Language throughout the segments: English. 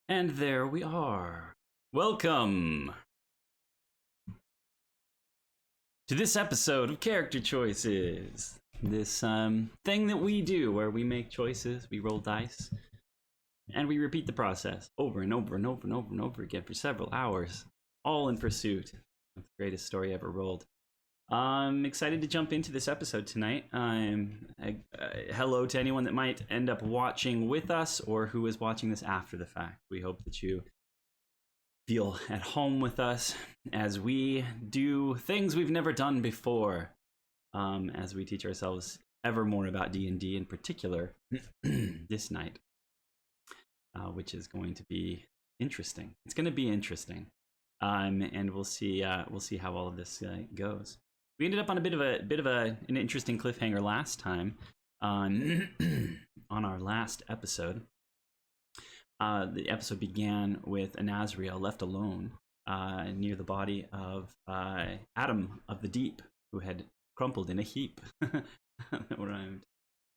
And there we are. Welcome to this episode of Character Choices. This thing that we do where we make choices, we roll dice, and we repeat the process over and over and over and over and over again for several hours, all in pursuit of the greatest story ever rolled. I'm excited to jump into this episode tonight. Hello to anyone that might end up watching with us or who is watching this after the fact. We hope that you feel at home with us as we do things we've never done before, as we teach ourselves ever more about D&D in particular this night, which is going to be interesting. It's going to be interesting, and we'll see how all of this goes. We ended up on a bit of an interesting cliffhanger last time on our last episode. The episode began with Anazriel left alone near the body of Adam of the Deep, who had crumpled in a heap. That rhymed.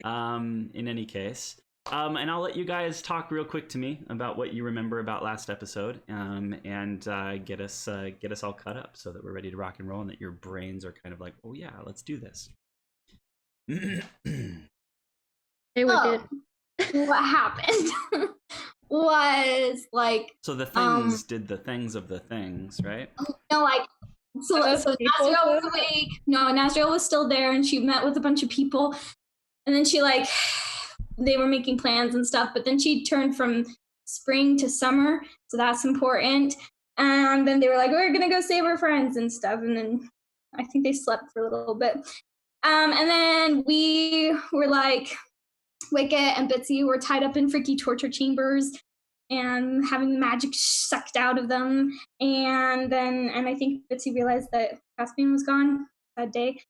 In any case, and I'll let you guys talk real quick to me about what you remember about last episode, and get us all cut up so that we're ready to rock and roll, and that your brains are kind of like, oh yeah, let's do this. Hey, what happened was like, so the things did the things of the things, right? No, like, so Nazriel was awake. No, Nazriel was still there, and she met with a bunch of people, and then she they were making plans and stuff, but then she turned from spring to summer, so that's important. And then they were like, we're gonna go save our friends and stuff, and then I think they slept for a little bit. And then we were like, Wicket and Bitsy were tied up in freaky torture chambers and having the magic sucked out of them. And I think Bitsy realized that Caspian was gone that day.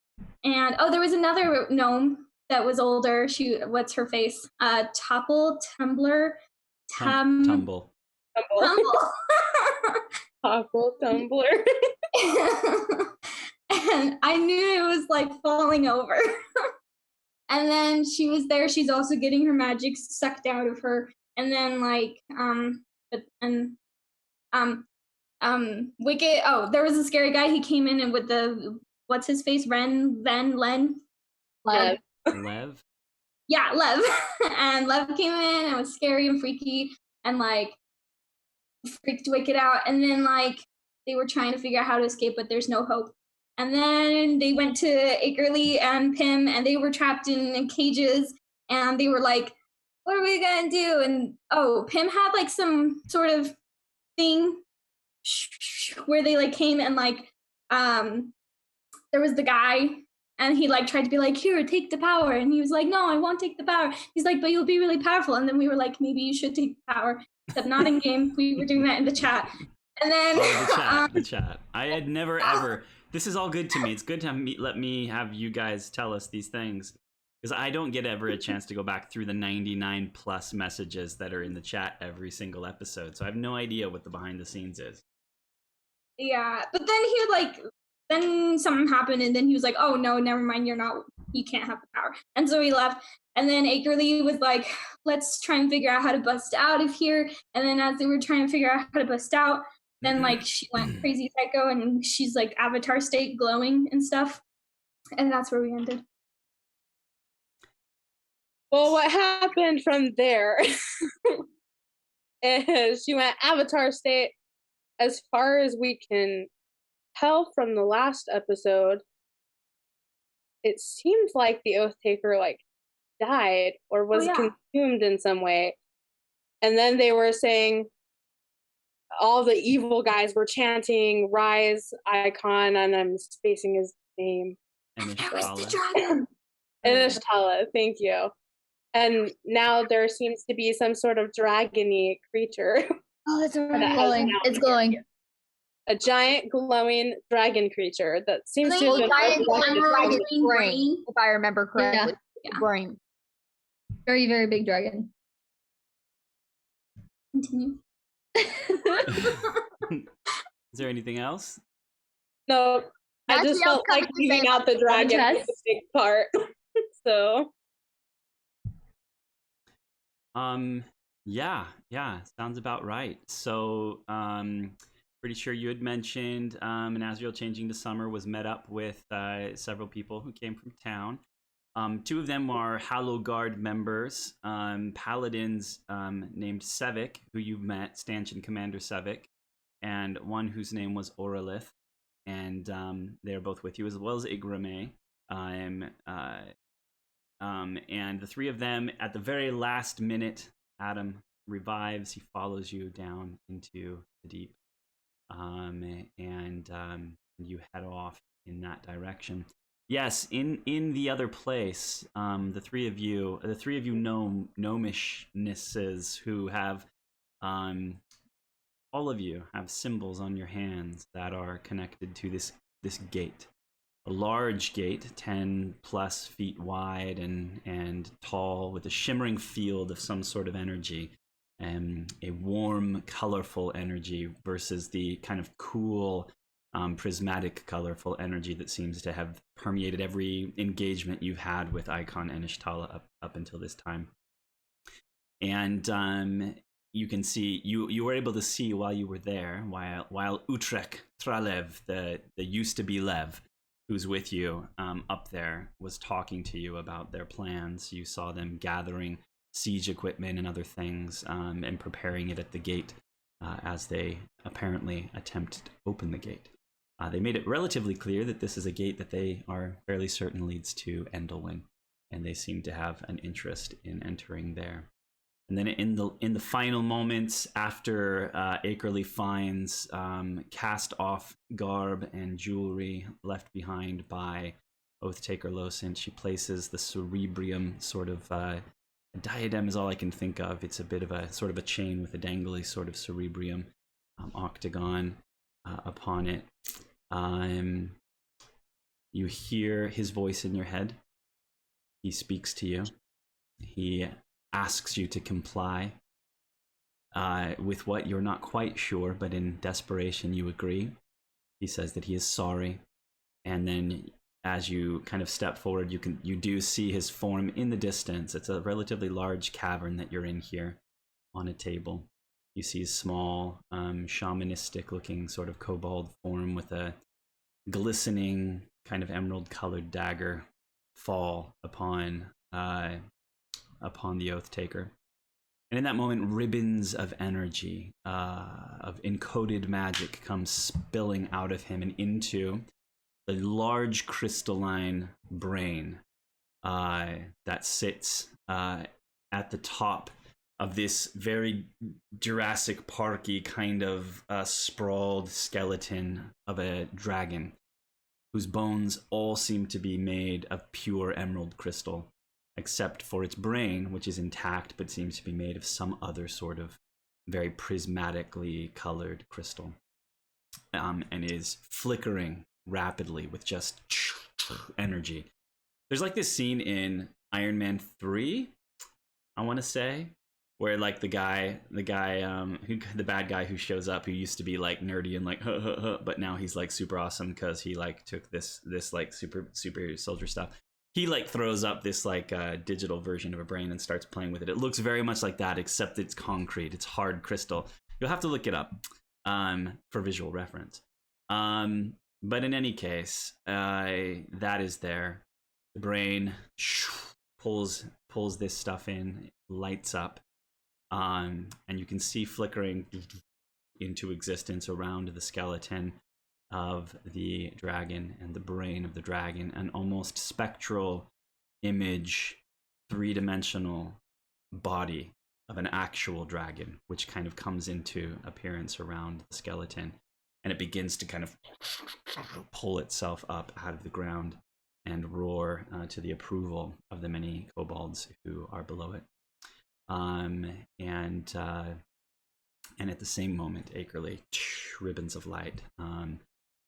And there was another gnome that was older. What's her face? Tumble. Tumble. Topple Tumbler. And I knew it was like falling over. And then she was there. She's also getting her magic sucked out of her. And then Wicket. Oh, there was a scary guy. He came in and with the what's his face? Len. Lev. Lev? Yeah, Lev. And Lev came in and was scary and freaky and freaked Wicket out. And then they were trying to figure out how to escape, but there's no hope. And then they went to Akerly and Pim, and they were trapped in cages, and they were like, what are we gonna do? And Pim had some sort of thing where they came and there was the guy, and he tried to be like, here, take the power. And he was like, no, I won't take the power. He's like, but you'll be really powerful. And then we were like, maybe you should take the power. Except not in game. We were doing that in the chat. And then the chat. I had never ever. This is all good to me. It's good to let me have you guys tell us these things, because I don't get ever a chance to go back through the 99 plus messages that are in the chat every single episode. So I have no idea what the behind the scenes is. Yeah, but then then something happened, and then he was like, oh no, never mind, you can't have the power. And so he left. And then Akerly was like, let's try and figure out how to bust out of here. And then as they were trying to figure out how to bust out, then she went crazy psycho, and she's avatar state glowing and stuff. And that's where we ended. Well, what happened from there is she went avatar state. As far as we can tell from the last episode, it seems like the Oath Taker died or was consumed in some way. And then they were saying all the evil guys were chanting Rise icon, and I'm spacing his name. Enishtala. Enishtala, thank you. And now there seems to be some sort of dragon-y creature. Oh, it's glowing. It's glowing. A giant glowing dragon creature that seems to have giant dragon brain, if I remember correctly. Yeah. Brain. Very, very big dragon. Continue. Is there anything else? No, I just felt like leaving out the dragon was a big part. So Yeah, yeah, sounds about right. So, pretty sure you had mentioned Nazriel changing to summer was met up with several people who came from town. Two of them are Hallow Guard members, paladins named Sevik, who you've met, Stanchion Commander Sevik, and one whose name was Oralith, and they're both with you, as well as Igrame. Um, uh, and the three of them, at the very last minute, Adam revives. He follows you down into the deep, and you head off in that direction. Yes, in the other place, the three of you gnomishnesses who have, um, all of you have symbols on your hands that are connected to this gate, a large gate, 10 plus feet wide and tall, with a shimmering field of some sort of energy, and a warm, colorful energy versus the kind of cool, prismatic, colorful energy that seems to have permeated every engagement you've had with Icon Enishtala up until this time. And you can see, you were able to see while you were there, while Utrek Tralev, the used to be Lev, who's with you up there, was talking to you about their plans. You saw them gathering siege equipment and other things, and preparing it at the gate as they apparently attempt to open the gate. They made it relatively clear that this is a gate that they are fairly certain leads to Endehlwyn, and they seem to have an interest in entering there. And then in the final moments, after Akerly finds cast off garb and jewelry left behind by Oathtaker Losint, she places the cerebrium, sort of a diadem is all I can think of. It's a bit of a sort of a chain with a dangly sort of cerebrium octagon upon it. You hear his voice in your head. He speaks to you. He asks you to comply with what you're not quite sure, but in desperation you agree. He says that he is sorry, and then as you kind of step forward, you do see his form in the distance. It's a relatively large cavern that you're in here, on a table. You see a small, shamanistic-looking sort of kobold form with a glistening, kind of emerald-colored dagger fall upon the Oathtaker. And in that moment, ribbons of energy, of encoded magic, come spilling out of him and into the large crystalline brain that sits at the top of this very Jurassic Parky kind of sprawled skeleton of a dragon, whose bones all seem to be made of pure emerald crystal, except for its brain, which is intact but seems to be made of some other sort of very prismatically colored crystal, and is flickering rapidly with just energy. There's like this scene in Iron Man 3, I want to say, where like the bad guy who shows up, who used to be like nerdy and like but now he's like super awesome because he like took this like super soldier stuff. He like throws up this like digital version of a brain and starts playing with it. It looks very much like that, except it's concrete. It's hard crystal. You'll have to look it up for visual reference. But in any case, that is there. The brain pulls this stuff in, lights up, and you can see flickering into existence around the skeleton of the dragon and the brain of the dragon, an almost spectral image, three-dimensional body of an actual dragon, which kind of comes into appearance around the skeleton, and it begins to kind of pull itself up out of the ground and roar to the approval of the many kobolds who are below it. And at the same moment, Akerly, ribbons of light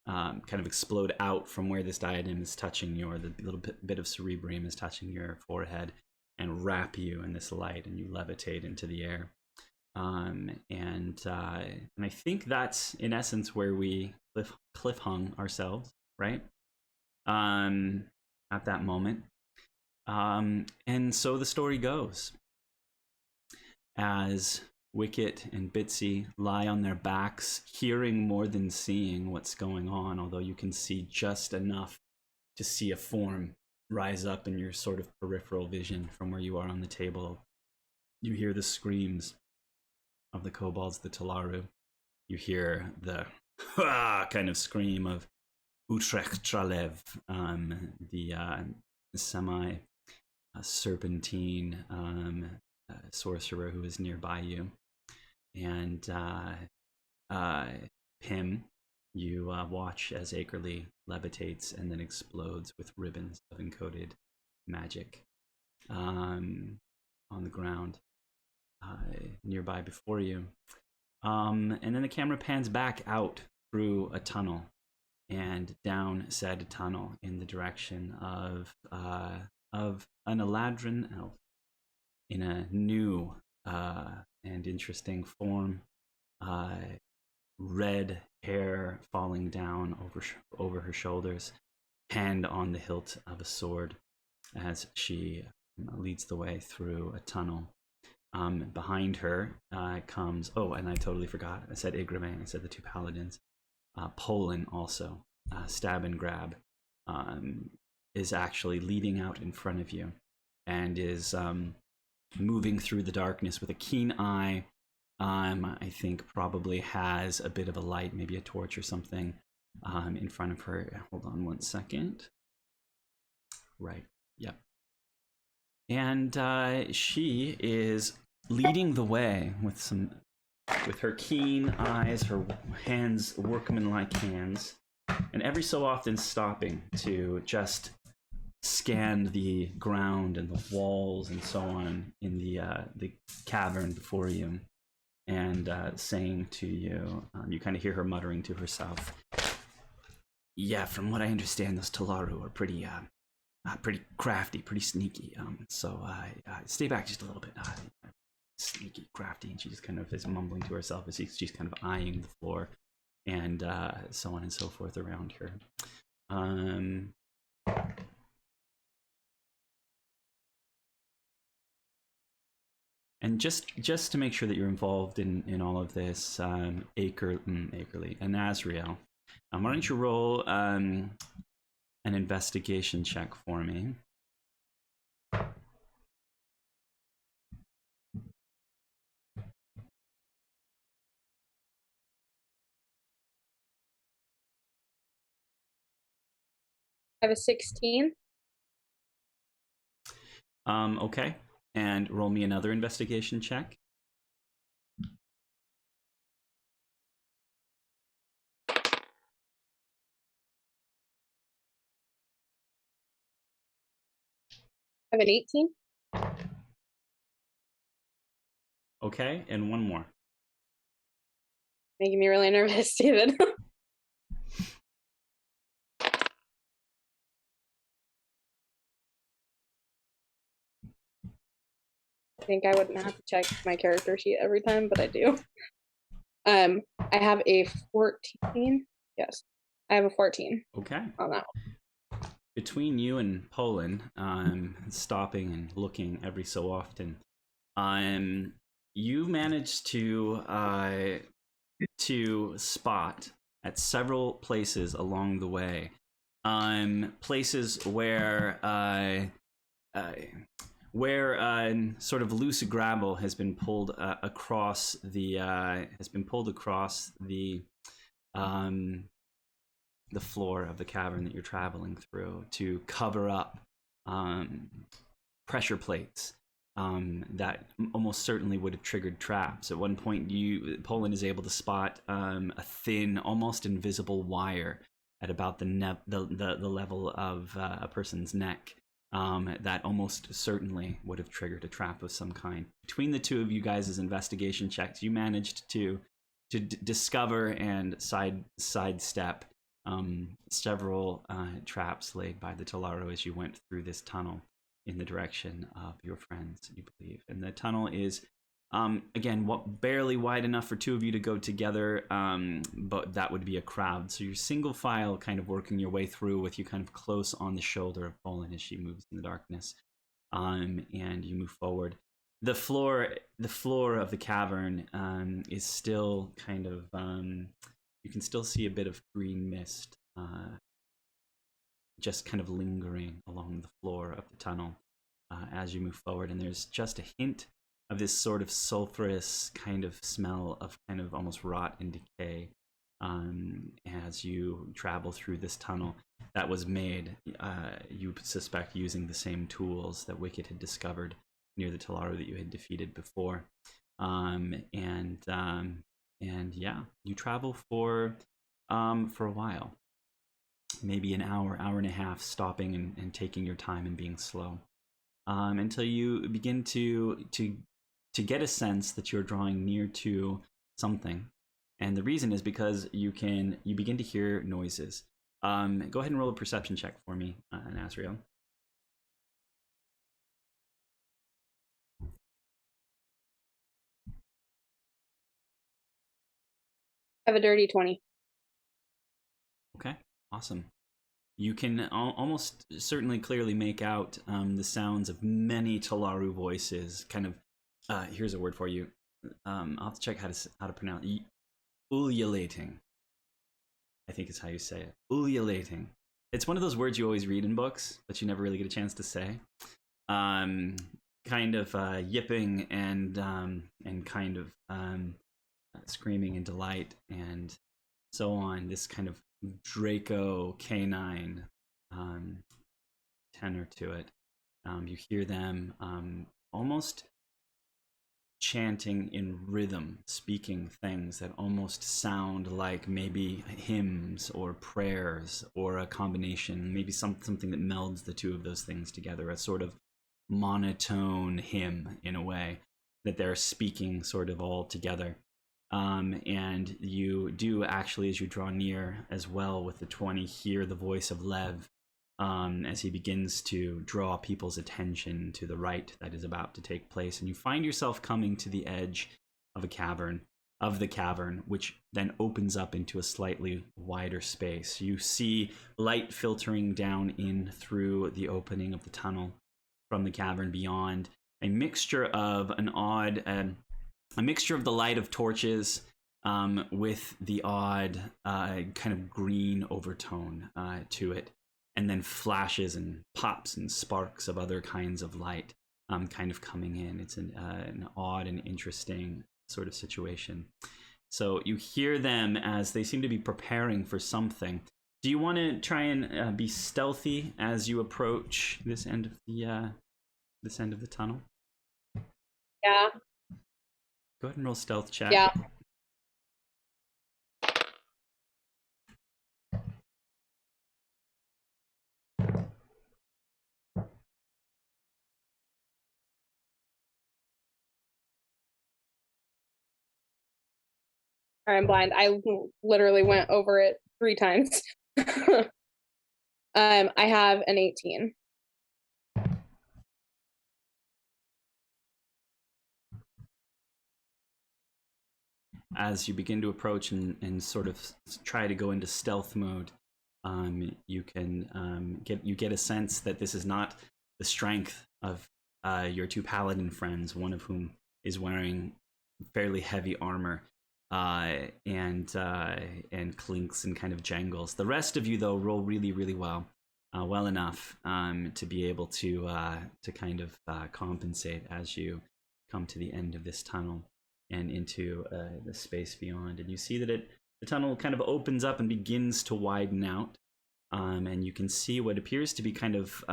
kind of explode out from where this diadem is touching the little bit of cerebrium is touching your forehead, and wrap you in this light, and you levitate into the air. And I think that's in essence where we cliff hung ourselves, right? At that moment. And so the story goes. as Wicket and Bitsy lie on their backs, hearing more than seeing what's going on, although you can see just enough to see a form rise up in your sort of peripheral vision from where you are on the table. You hear the screams of the kobolds, the Talaru. You hear the kind of scream of Utrek Tralev, the semi-serpentine sorcerer who is nearby you. And Pim, you watch as Akerly levitates and then explodes with ribbons of encoded magic on the ground nearby before you. And then the camera pans back out through a tunnel and down said tunnel in the direction of an Eladrin elf in a new and interesting form. Red hair falling down over her shoulders, hand on the hilt of a sword as she leads the way through a tunnel. Behind her comes, oh, and I totally forgot, I said Igrame, I said the two paladins. Poland also, stab and grab, is actually leading out in front of you and is moving through the darkness with a keen eye. I think probably has a bit of a light, maybe a torch or something in front of her. Hold on one second. Right, yep. And she is leading the way with her keen eyes, her hands, workmanlike hands, and every so often stopping to just scan the ground and the walls and so on in the cavern before you, and saying to you, you kind of hear her muttering to herself, yeah, from what I understand, those Talaru are pretty crafty, pretty sneaky. So stay back just a little bit. Sneaky, crafty, and she just kind of is mumbling to herself as she's kind of eyeing the floor, and so on and so forth around her. And just to make sure that you're involved in all of this, Akerly and Azriel, why don't you roll an investigation check for me? I have a 16. Okay. And roll me another investigation check. I have an 18. Okay, and one more. Making me really nervous, David. I think I wouldn't have to check my character sheet every time, but I do. I have a 14. Yes, I have a 14. Okay. On that one. Between you and Poland, stopping and looking every so often, you managed to spot at several places along the way, places where sort of loose gravel has been pulled across the floor of the cavern that you're traveling through to cover up pressure plates that almost certainly would have triggered traps. At one point, Poland is able to spot a thin, almost invisible wire at about the level of a person's neck. That almost certainly would have triggered a trap of some kind. Between the two of you guys' investigation checks, you managed to discover and sidestep several traps laid by the Talaru as you went through this tunnel in the direction of your friends, you believe. And the tunnel is, again, barely wide enough for two of you to go together, but that would be a crowd. So you're single file kind of working your way through with you kind of close on the shoulder of Poland as she moves in the darkness. And you move forward. the floor of the cavern is still kind of you can still see a bit of green mist just kind of lingering along the floor of the tunnel as you move forward, and there's just a hint of this sort of sulfurous kind of smell of kind of almost rot and decay as you travel through this tunnel that was made, you suspect, using the same tools that Wicked had discovered near the Talaru that you had defeated before. And yeah, you travel for a while, maybe an hour and a half, stopping and taking your time and being slow, until you begin to get a sense that you're drawing near to something. And the reason is because you begin to hear noises. Go ahead and roll a perception check for me, Nasriel. I have a dirty 20. Okay, awesome. You can almost certainly clearly make out the sounds of many Talaru voices. Kind of, here's a word for you. I'll have to check how to pronounce it. Ululating, I think is how you say it. Ululating. It's one of those words you always read in books, but you never really get a chance to say. Kind of yipping and kind of screaming in delight and so on. This kind of Draco canine tenor to it. You hear them almost chanting in rhythm, speaking things that almost sound like maybe hymns or prayers, or a combination, maybe something that melds the two of those things together, a sort of monotone hymn in a way, that they're speaking sort of all together. And you do actually, as you draw near as well with the 20, hear the voice of Lev as he begins to draw people's attention to the rite that is about to take place. And you find yourself coming to the edge of the cavern, which then opens up into a slightly wider space. You see light filtering down in through the opening of the tunnel from the cavern beyond, a mixture of a mixture of the light of torches with the odd kind of green overtone to it, and then flashes and pops and sparks of other kinds of light kind of coming in. It's an odd and interesting sort of situation. So you hear them as they seem to be preparing for something. Do you want to try and be stealthy as you approach this end of the tunnel? Yeah. Go ahead and roll stealth check. Yeah. I'm blind. I literally went over it 3 times. I have an 18. As you begin to approach and sort of try to go into stealth mode, you can get a sense that this is not the strength of your 2 paladin friends, one of whom is wearing fairly heavy armor and clinks and kind of jangles. The rest of you, though, roll really, really well, well enough to be able to kind of compensate as you come to the end of this tunnel and into the space beyond. And you see that the tunnel kind of opens up and begins to widen out. And you can see what appears to be kind of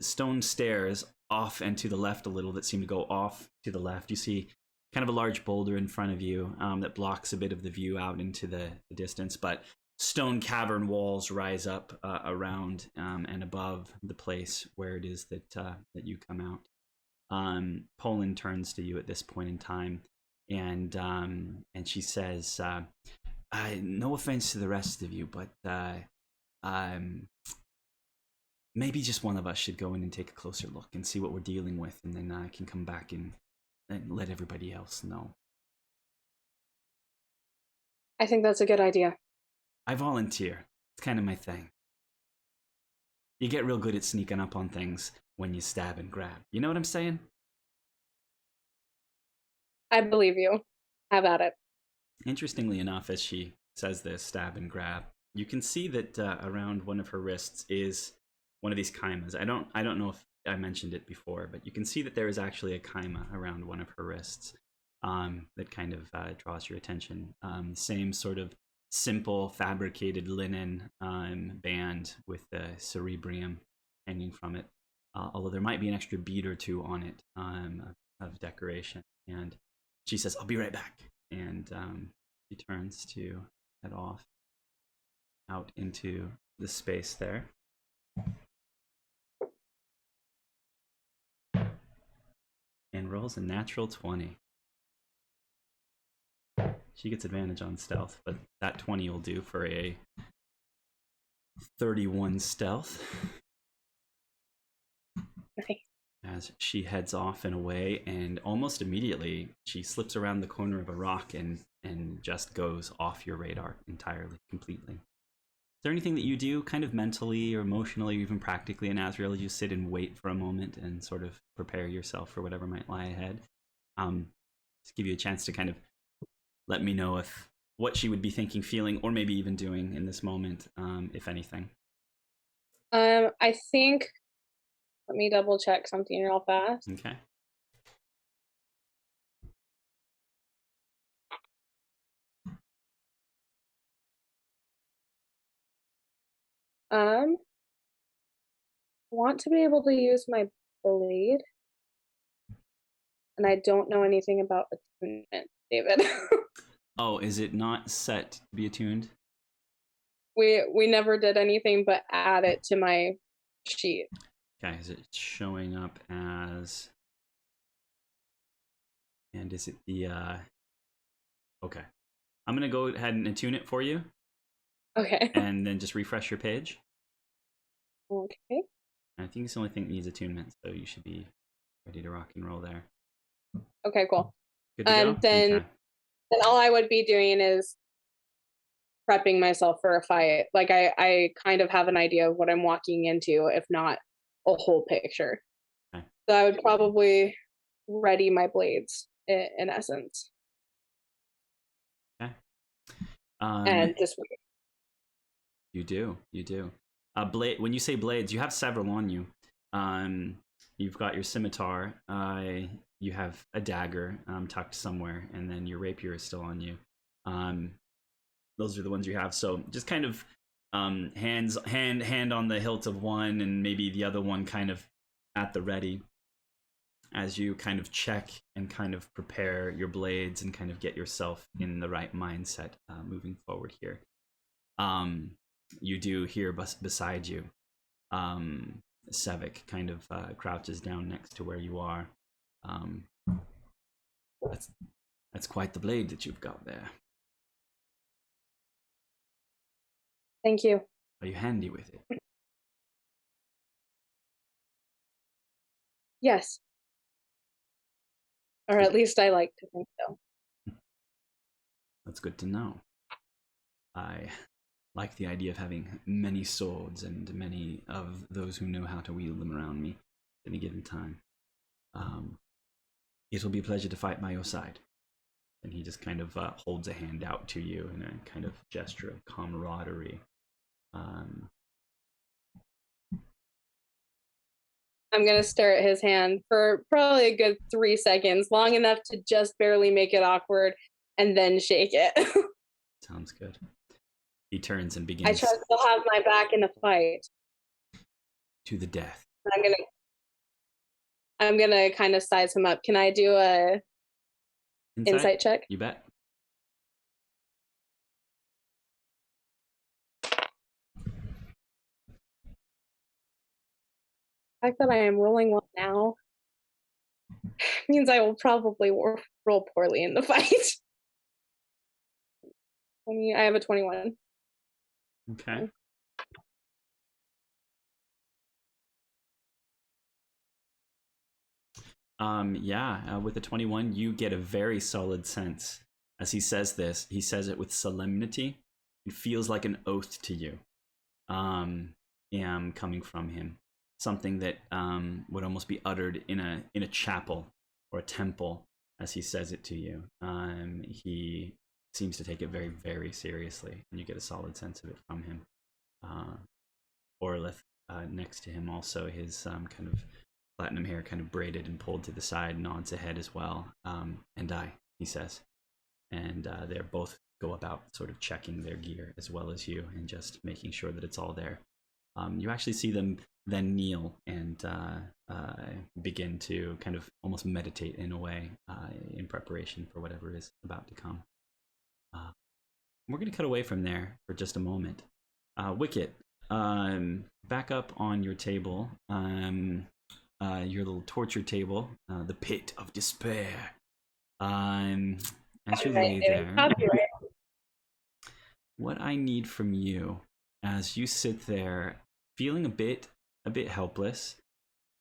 stone stairs off and to the left a little that seem to go off to the left. You see kind of a large boulder in front of you that blocks a bit of the view out into the distance, but stone cavern walls rise up around and above the place where it is that you come out. Poland turns to you at this point in time, and she says, no offense to the rest of you, but maybe just one of us should go in and take a closer look and see what we're dealing with, and then I can come back and let everybody else know. I think that's a good idea. I volunteer. It's kind of my thing. You get real good at sneaking up on things when you stab and grab. You know what I'm saying? I believe you. Have at it. Interestingly enough, as she says this, stab and grab, you can see that around one of her wrists is one of these kaimas. I don't know if I mentioned it before, but you can see that there is actually a kaima around one of her wrists that kind of draws your attention. Same sort of simple fabricated linen band with the cerebrium hanging from it, although there might be an extra bead or two on it of decoration. And she says, "I'll be right back," and she turns to head off out into the space there. And rolls a natural 20. She gets advantage on stealth, but that 20 will do for a 31 stealth. Nice. As she heads off and away, and almost immediately she slips around the corner of a rock and just goes off your radar entirely, completely. Is there anything that you do kind of mentally or emotionally or even practically in Azrael? You sit and wait for a moment and sort of prepare yourself for whatever might lie ahead. Just give you a chance to kind of let me know if what she would be thinking, feeling, or maybe even doing in this moment, if anything. I think, let me double check something real fast. Okay. I want to be able to use my blade, and I don't know anything about attunement, David. Oh, is it not set to be attuned? We never did anything but add it to my sheet. Okay, is it showing up as... And is it the... Okay. I'm going to go ahead and attune it for you. Okay. And then just refresh your page. Okay. I think it's the only thing that needs attunement, so you should be ready to rock and roll there. Okay, cool. Good to go? Then, Okay. then all I would be doing is prepping myself for a fight. Like I kind of have an idea of what I'm walking into, if not a whole picture. Okay. So I would probably ready my blades in essence. Okay. And just wait. You do. Blade. When you say blades, you have several on you. You've got your scimitar. You have a dagger tucked somewhere, and then your rapier is still on you. Those are the ones you have. So just kind of hand on the hilt of one, and maybe the other one kind of at the ready, as you kind of check and kind of prepare your blades and kind of get yourself in the right mindset moving forward here. You do hear beside you, Sevik kind of crouches down next to where you are. That's quite the blade that you've got there. Thank you. Are you handy with it? Yes. Or at least I like to think so. That's good to know. I like the idea of having many swords and many of those who know how to wield them around me at any given time. It will be a pleasure to fight by your side. And he just kind of holds a hand out to you in a kind of gesture of camaraderie. I'm going to stare at his hand for probably a good 3 seconds, long enough to just barely make it awkward, and then shake it. Sounds good. He turns and begins. I trust he'll have my back in the fight. To the death. I'm gonna kind of size him up. Can I do a insight check? You bet. The fact that I am rolling one now means I will probably roll poorly in the fight. I have a 21. Okay. With a 21, you get a very solid sense. As he says this, he says it with solemnity. It feels like an oath to you. Coming from him. Something that would almost be uttered in a chapel or a temple as he says it to you. He seems to take it very, very seriously, and you get a solid sense of it from him. Orlith, next to him, also his kind of platinum hair kind of braided and pulled to the side, nods ahead as well. And he says. And they both go about sort of checking their gear as well as you and just making sure that it's all there. You actually see them then kneel and begin to kind of almost meditate in a way in preparation for whatever is about to come. We're going to cut away from there for just a moment. Wicket, back up on your table, your little torture table, the pit of despair. As you lay there, what I need from you as you sit there feeling a bit helpless,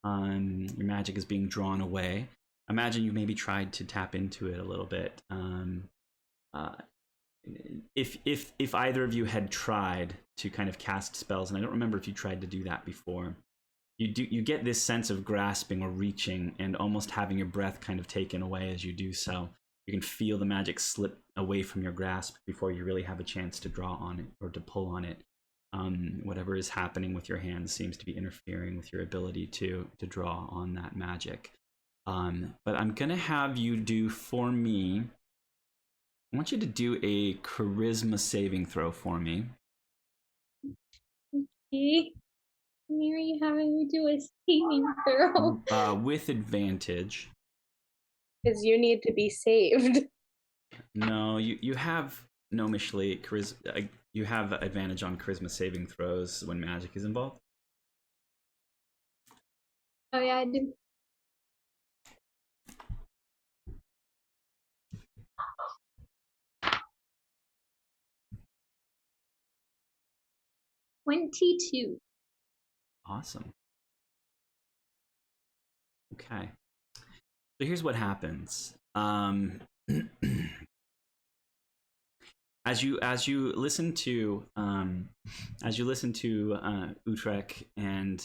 your magic is being drawn away. Imagine you maybe tried to tap into it a little bit. If either of you had tried to kind of cast spells, and I don't remember if you tried to do that before, you get this sense of grasping or reaching and almost having your breath kind of taken away as you do so. You can feel the magic slip away from your grasp before you really have a chance to draw on it or to pull on it. Whatever is happening with your hands seems to be interfering with your ability to draw on that magic. But I'm going to have you do for me, I want you to do a charisma saving throw for me. Okay. Where are you having me do a saving throw? With advantage. Because you need to be saved. No, you have gnomishly you have advantage on charisma saving throws when magic is involved. Oh yeah, I do. $22. Awesome. Okay. So here's what happens. As you listen to Utrek and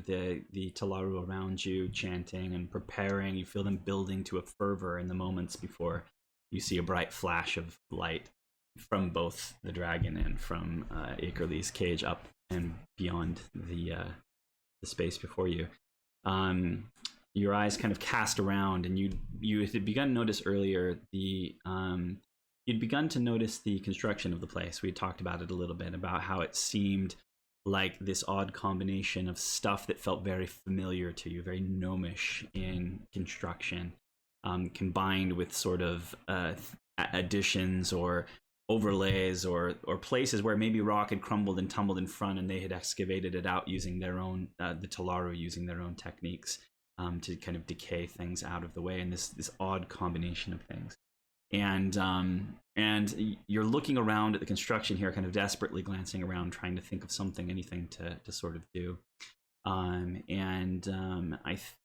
the Talaru around you chanting and preparing, you feel them building to a fervor in the moments before you see a bright flash of light from both the dragon and from Akerly's cage up and beyond the space before you. Your eyes kind of cast around, and you had begun to notice earlier you'd begun to notice the construction of the place. We had talked about it a little bit, about how it seemed like this odd combination of stuff that felt very familiar to you, very gnomish in construction, combined with sort of additions or overlays or places where maybe rock had crumbled and tumbled in front, and they had excavated it out using their own, the Talaru using their own techniques to kind of decay things out of the way, and this odd combination of things. And you're looking around at the construction here, kind of desperately glancing around, trying to think of anything to sort of do. I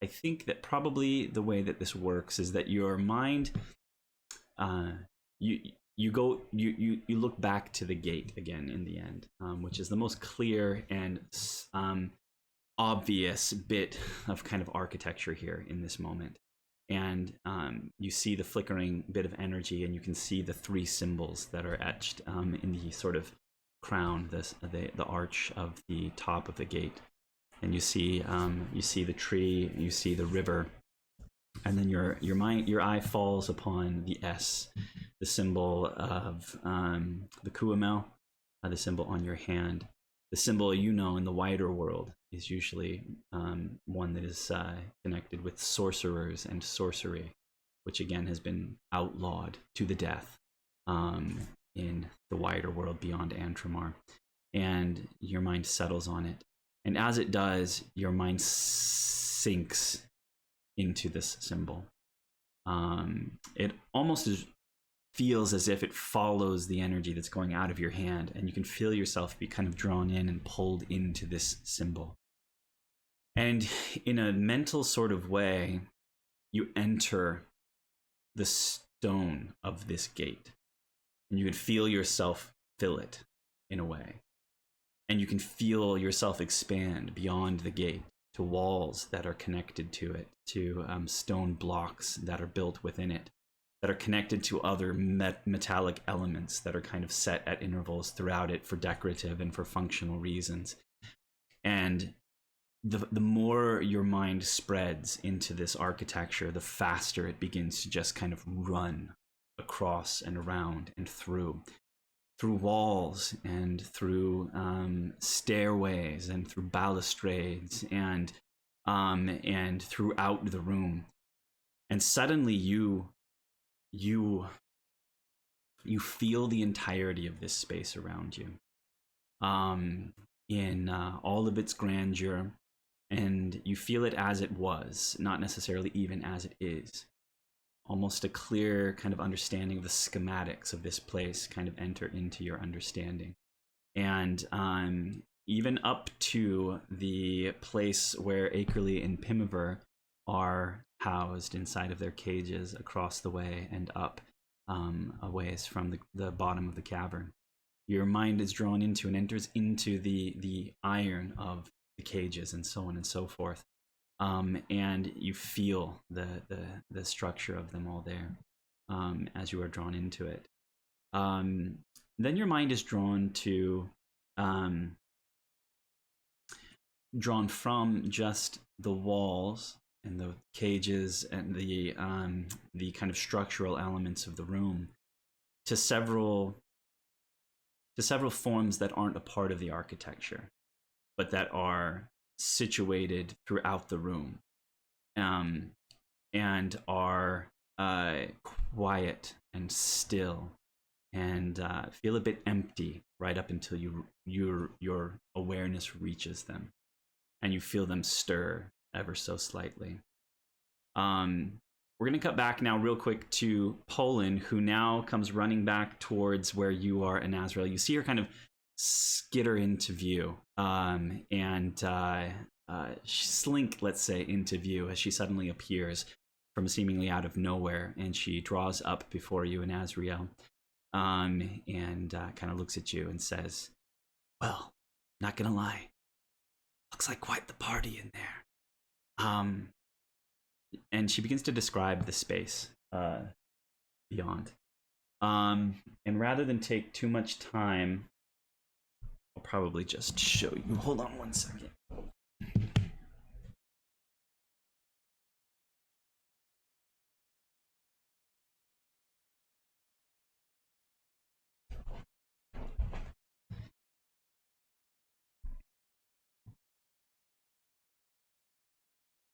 think that probably the way that this works is that your mind, you look back to the gate again in the end, which is the most clear and obvious bit of kind of architecture here in this moment. And you see the flickering bit of energy, and you can see the three symbols that are etched in the sort of crown, the arch of the top of the gate. And you see the tree, you see the river, and then your eye falls upon the S, the symbol of the Kuamel, the symbol on your hand. The symbol, in the wider world is usually one that is connected with sorcerers and sorcery, which again has been outlawed to the death in the wider world beyond Antrimar. And your mind settles on it. And as it does, your mind sinks into this symbol. It almost feels as if it follows the energy that's going out of your hand, and you can feel yourself be kind of drawn in and pulled into this symbol. And in a mental sort of way, you enter the stone of this gate, and you can feel yourself fill it in a way. And you can feel yourself expand beyond the gate to walls that are connected to it, to stone blocks that are built within it, that are connected to other metallic elements that are kind of set at intervals throughout it for decorative and for functional reasons. And the more your mind spreads into this architecture, the faster it begins to just kind of run across and around and through walls and through stairways and through balustrades and throughout the room. And suddenly you feel the entirety of this space around you, in all of its grandeur, and you feel it as it was, not necessarily even as it is. Almost a clear kind of understanding of the schematics of this place kind of enter into your understanding. And even up to the place where Akerly and Pimiver are housed inside of their cages across the way and up a ways from the bottom of the cavern. Your mind is drawn into and enters into the iron of the cages and so on and so forth. And you feel the structure of them all there as you are drawn into it. Then your mind is drawn from just the walls and the cages and the kind of structural elements of the room to several forms that aren't a part of the architecture, but that are situated throughout the room, and are quiet and still and feel a bit empty right up until your awareness reaches them, and you feel them stir ever so slightly. We're going to cut back now real quick to Poland, who now comes running back towards where you are in Azrael. You see her kind of skitter into view, and slink, let's say, into view as she suddenly appears from seemingly out of nowhere, and she draws up before you in Azrael, and kind of looks at you and says, "Well, not gonna lie, looks like quite the party in there." And she begins to describe the space beyond. And rather than take too much time, I'll probably just show you. Hold on one second.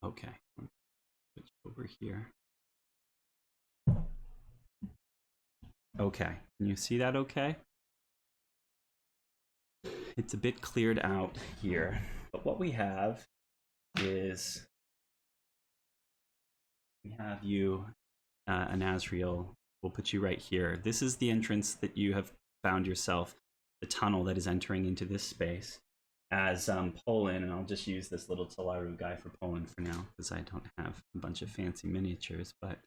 Okay. Switch over here. Okay. Can you see that okay? It's a bit cleared out here, but what we have is we have you, an Azrael. We'll put you right here. This is the entrance that you have found yourself, the tunnel that is entering into this space. As Poland, and I'll just use this little Talaru guy for Poland for now, because I don't have a bunch of fancy miniatures, but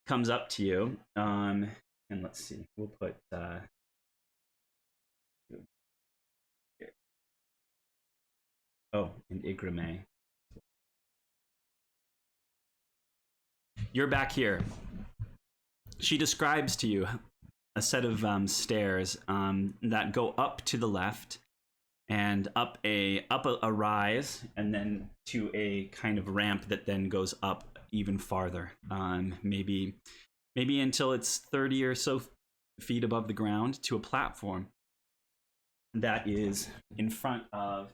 comes up to you, and let's see, we'll put here. Oh, and Igrame. You're back here. She describes to you a set of stairs that go up to the left, and up a rise, and then to a kind of ramp that then goes up even farther, maybe until it's 30 or so feet above the ground, to a platform that is in front of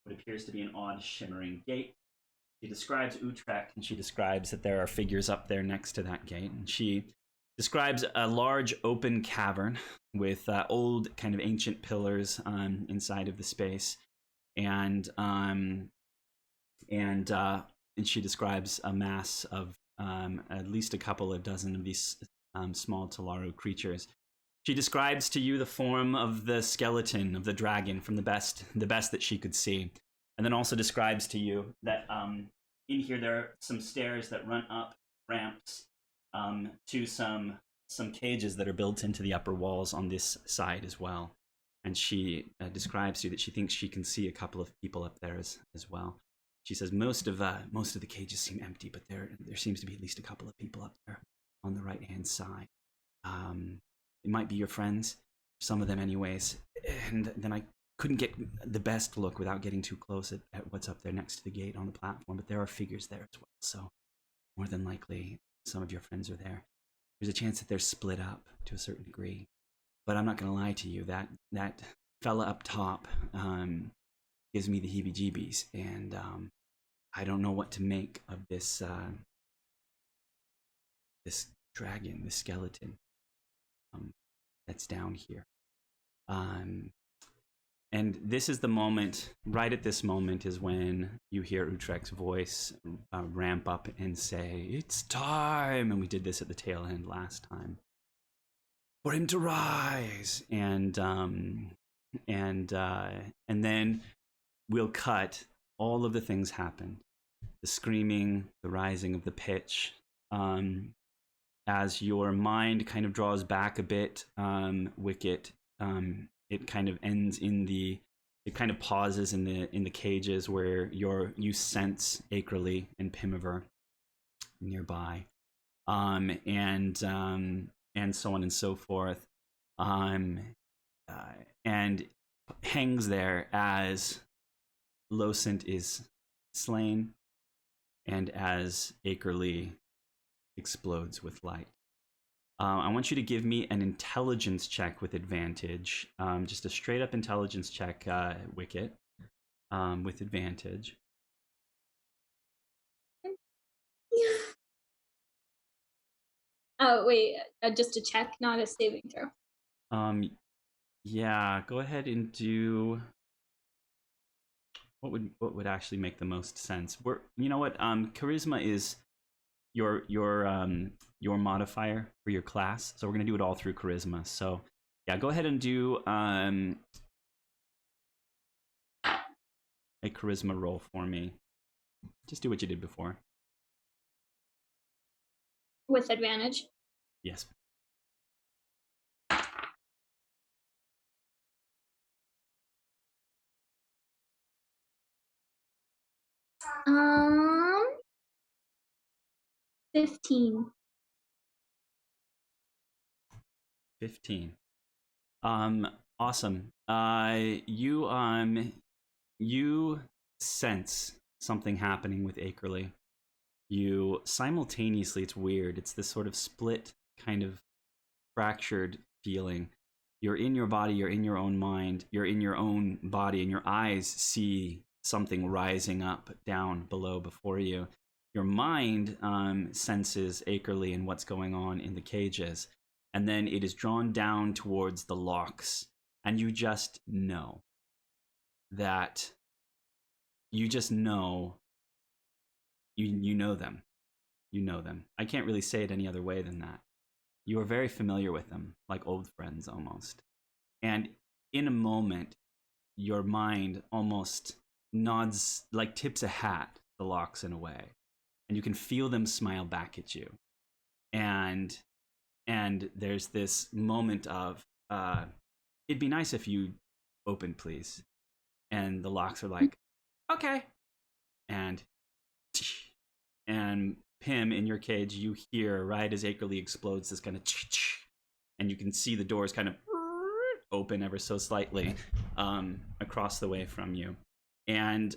what appears to be an odd shimmering gate. She describes Utrek, and she describes that there are figures up there next to that gate, and she describes a large open cavern with old kind of ancient pillars inside of the space, and she describes a mass of at least a couple of dozen of these small Talaru creatures. She describes to you the form of the skeleton of the dragon from the best that she could see, and then also describes to you that in here there are some stairs that run up ramps to some cages that are built into the upper walls on this side as well. And she describes to you that she thinks she can see a couple of people up there as well. she says most of the cages seem empty, but there seems to be at least a couple of people up there on the right-hand side. It might be your friends, some of them anyways. And then I couldn't get the best look without getting too close at what's up there next to the gate on the platform, but there are figures there as well, so more than likely some of your friends are there. There's a chance that they're split up to a certain degree, but I'm not going to lie to you, that fella up top gives me the heebie-jeebies, and I don't know what to make of this this dragon, this skeleton that's down here. And this is the moment, right at this moment is when you hear Utrek's voice ramp up and say, "It's time!" And we did this at the tail end last time. For him to rise! And then we'll cut. All of the things happen. The screaming, the rising of the pitch. As your mind kind of draws back a bit, Wicket, it kind of ends it kind of pauses in the cages where you sense Akerly and Pimiver nearby, and so on and so forth, and hangs there as Losent is slain, and as Akerly explodes with light. I want you to give me an intelligence check with advantage. Just a straight up intelligence check, Wicket, with advantage. Oh, wait, just a check, not a saving throw. Yeah, go ahead and do what would actually make the most sense. You know what? Charisma is your modifier for your class, so we're gonna do it all through charisma. So yeah, go ahead and do a charisma roll for me. Just do what you did before. With advantage? Yes. Um, 15. 15. Awesome. You sense something happening with Akerly. You simultaneously, it's weird. It's this sort of split, kind of fractured feeling. You're in your body, you're in your own mind, you're in your own body, and your eyes see something rising up down below before you. Your mind senses Akerly and what's going on in the cages, and then it is drawn down towards the locks, and you just know that you know them. You know them. I can't really say it any other way than that. You are very familiar with them, like old friends almost. And in a moment, your mind almost nods, like tips a hat, the locks in a way. And you can feel them smile back at you. And there's this moment of, it'd be nice if you opened, please. And the locks are like, okay. And Pim, in your cage, you hear, right as Akerly explodes, this kind of and you can see the doors kind of open ever so slightly across the way from you. And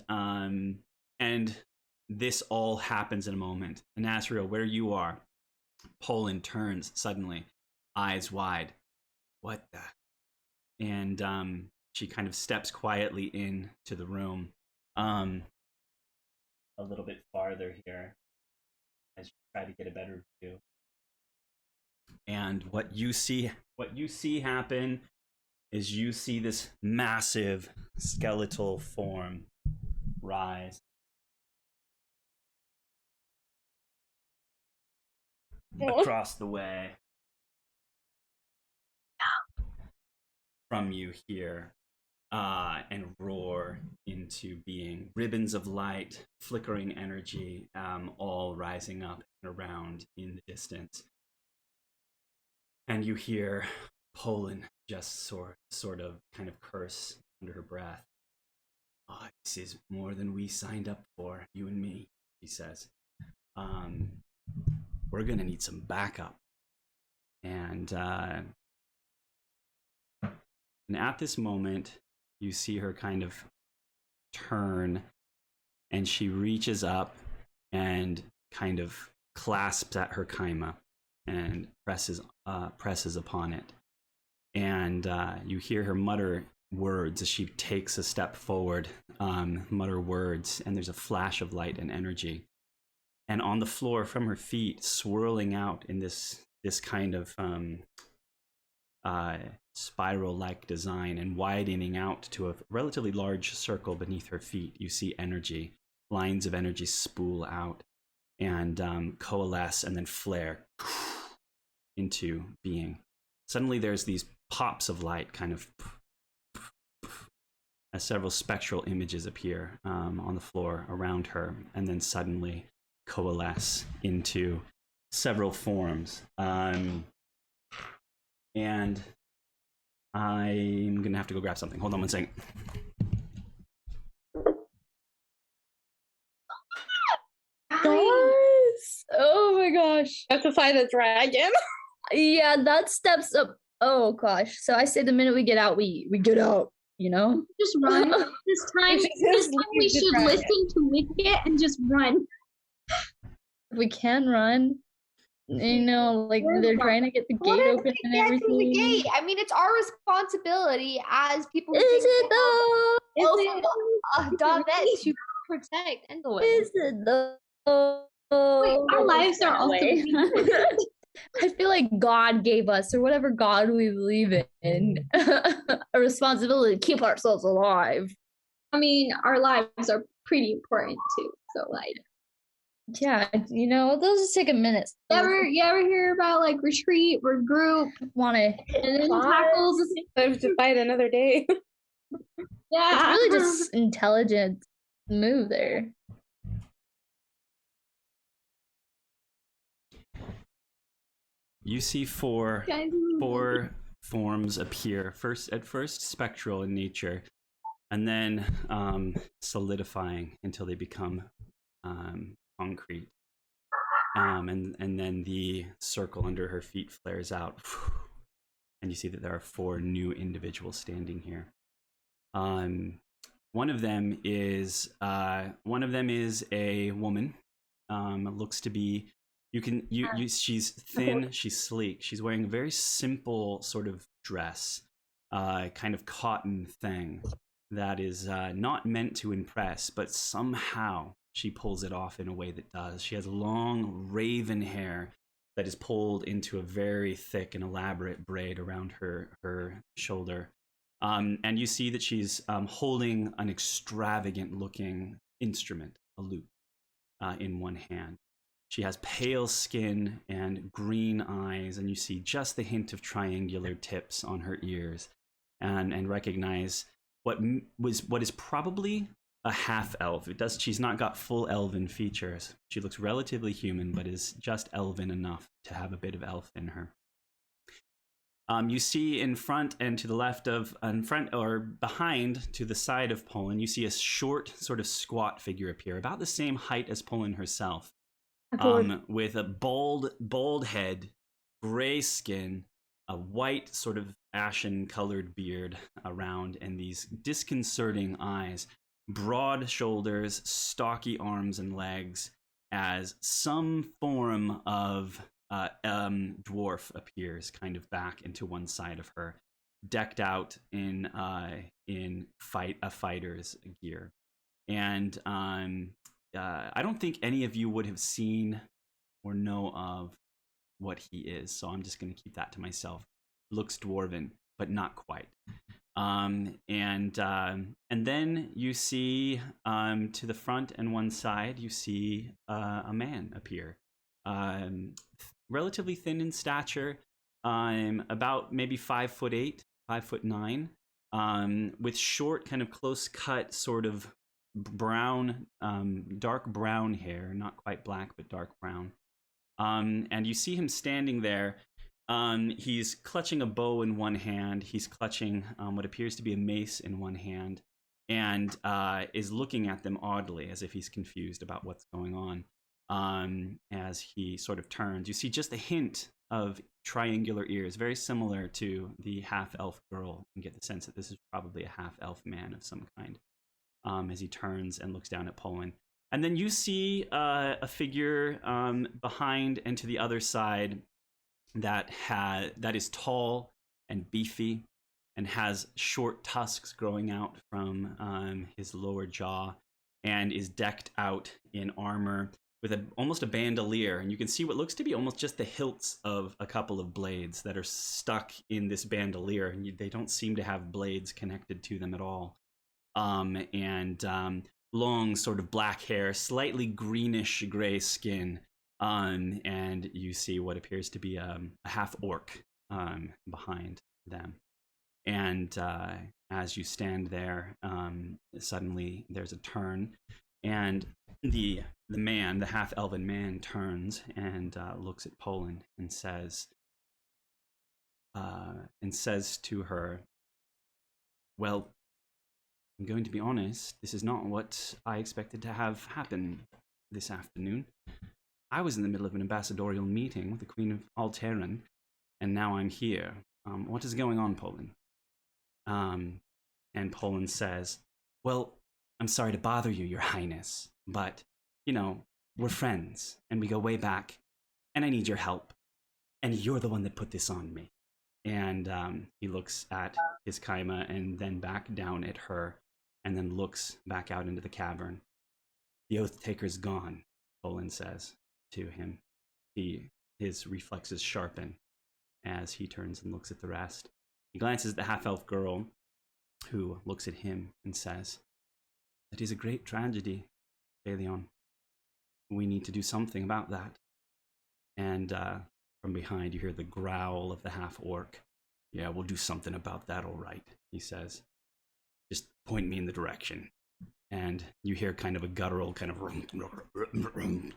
this all happens in a moment. And Asriel, where you are, Poland turns suddenly, eyes wide. What the? And she kind of steps quietly into the room. A little bit farther here as you try to get a better view. And what you see happen is you see this massive skeletal form rise. Across the way from you here, and roar into being. Ribbons of light, flickering energy, all rising up and around in the distance. And you hear Poland just sort of kind of curse under her breath. Oh, this is more than we signed up for, you and me, he says. We're gonna need some backup. And at this moment, you see her kind of turn, and she reaches up and kind of clasps at her kaima and presses upon it. And you hear her mutter words as she takes a step forward, mutter words, and there's a flash of light and energy. And on the floor from her feet, swirling out in this kind of spiral-like design and widening out to a relatively large circle beneath her feet, you see energy. Lines of energy spool out and coalesce and then flare into being. Suddenly there's these pops of light kind of as several spectral images appear on the floor around her, and then suddenly coalesce into several forms. And I'm gonna have to go grab something. Hold on one second. Guys! Oh my gosh. Have to fight a dragon. Yeah, that steps up. Oh gosh. So I say the minute we get out, we get out, you know? Just run. This time we should listen to Wicket and just run. We can run. You know, like they're trying to get the gate open and everything. The gate? I mean, it's our responsibility as people. Is it though? To protect Endehlwyn. Is it though? Wait, our lives are also. I feel like God gave us, or whatever God we believe in, a responsibility to keep ourselves alive. I mean, our lives are pretty important too. So like, yeah, you know, they'll just take a minute. You ever hear about like retreat, regroup, want to and then tackles? Have to fight another day. Yeah, it's really just intelligent move there. You see four forms appear. At first spectral in nature, and then solidifying until they become concrete. And then the circle under her feet flares out, and you see that there are four new individuals standing here. One of them is a woman. Looks to be. She's thin, she's sleek. She's wearing a very simple sort of dress, kind of cotton thing that is not meant to impress, but somehow she pulls it off in a way that does. She has long raven hair that is pulled into a very thick and elaborate braid around her shoulder. And you see that she's holding an extravagant looking instrument, a lute, in one hand. She has pale skin and green eyes, and you see just the hint of triangular tips on her ears, and recognize what is probably a half elf. She's not got full elven features. She looks relatively human, but is just elven enough to have a bit of elf in her. You see in front and to the left behind to the side of Poland, you see a short, sort of squat figure appear, about the same height as Poland herself. With a bald head, gray skin, a white sort of ashen colored beard around, and these disconcerting eyes, broad shoulders, stocky arms and legs, as some form of dwarf appears kind of back into one side of her, decked out in fighter's gear. And I don't think any of you would have seen or know of what he is, so I'm just going to keep that to myself. Looks dwarven, but not quite. And then you see to the front and one side, you see a man appear, relatively thin in stature, about maybe 5'8", 5'9", with short, kind of close cut, sort of brown, dark brown hair, not quite black, but dark brown. And you see him standing there. He's clutching a bow in one hand. He's clutching what appears to be a mace in one hand. and is looking at them oddly, as if he's confused about what's going on. As he sort of turns, you see just a hint of triangular ears, very similar to the half-elf girl. You get the sense that this is probably a half-elf man of some kind, as he turns and looks down at Poland. And then you see a figure behind and to the other side that is tall and beefy and has short tusks growing out from his lower jaw, and is decked out in armor with almost a bandolier. And you can see what looks to be almost just the hilts of a couple of blades that are stuck in this bandolier. And they don't seem to have blades connected to them at all. Long sort of black hair, slightly greenish gray skin. And you see what appears to be a half orc behind them. And as you stand there, suddenly there's a turn, and the half-elven man turns and looks at Poland and says to her, "Well, I'm going to be honest, this is not what I expected to have happen this afternoon. I was in the middle of an ambassadorial meeting with the Queen of Alteran, and now I'm here. What is going on, Poland?" And Poland says, "Well, I'm sorry to bother you, Your Highness, but, we're friends, and we go way back, and I need your help, and you're the one that put this on me." And he looks at his Kaima and then back down at her, and then looks back out into the cavern. "The Oath Taker's gone," Poland says to him. His reflexes sharpen as he turns and looks at the rest. He glances at the half-elf girl, who looks at him and says, "That is a great tragedy, Endehlywn. We need to do something about that." And from behind, you hear the growl of the half-orc. "Yeah, we'll do something about that, all right," he says. "Just point me in the direction." And you hear kind of a guttural kind of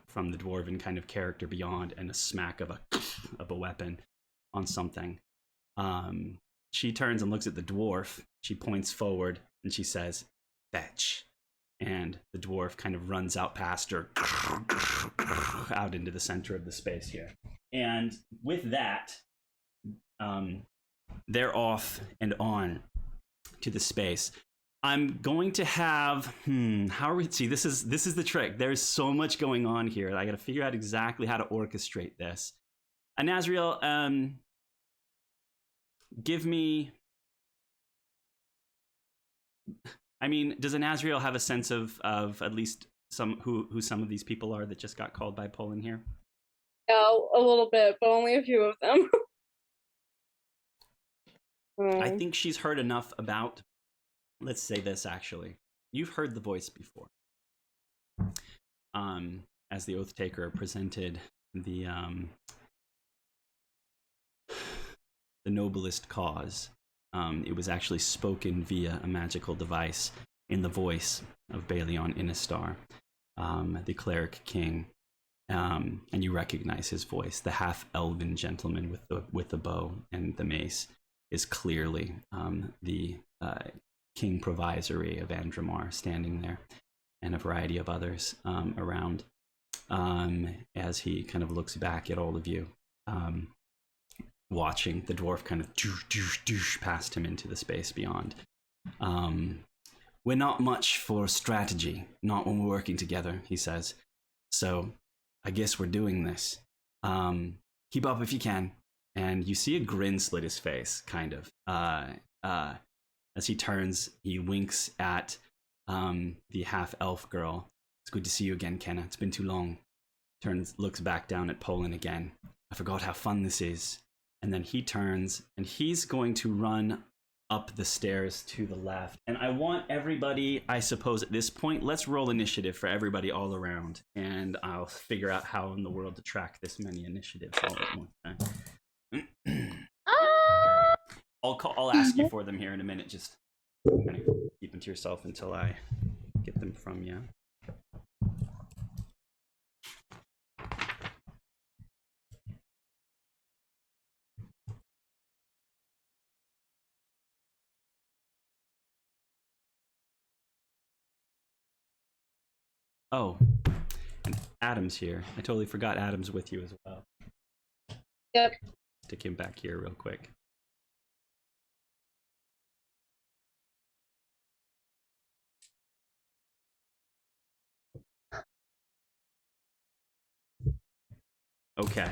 from the dwarven kind of character beyond, and a smack of a weapon on something. She turns and looks at the dwarf. She points forward and she says, "Fetch." And the dwarf kind of runs out past her, out into the center of the space here. And with that, they're off and on to the space. I'm going to have, how are we, see, this is the trick. There's so much going on here. I got to figure out exactly how to orchestrate this. Anazriel, give me, does Anazriel have a sense of at least who some of these people are that just got called by Poland here? Yeah, a little bit, but only a few of them. I think she's heard enough about, let's say this actually. You've heard the voice before. As the Oath Taker presented the noblest cause. It was actually spoken via a magical device in the voice of Balion Inistar, the cleric king, and you recognize his voice. The half-elven gentleman with the bow and the mace is clearly the king provisory of Andromar, standing there, and a variety of others around, as he kind of looks back at all of you. Watching the dwarf kind of doosh past him into the space beyond. "We're not much for strategy, not when we're working together," he says. "So I guess we're doing this. Keep up if you can." And you see a grin slit his face, kind of. As he turns, he winks at the half-elf girl. "It's good to see you again, Kenna. It's been too long." Turns, looks back down at Poland again. "I forgot how fun this is." And then he turns and he's going to run up the stairs to the left. And I want everybody, I suppose at this point, let's roll initiative for everybody all around. And I'll figure out how in the world to track this many initiatives all at one time. I'll ask you for them here in a minute. Just kind of keep them to yourself until I get them from you. Oh, and Adam's here. I totally forgot Adam's with you as well. Yep. Stick him back here real quick. Okay,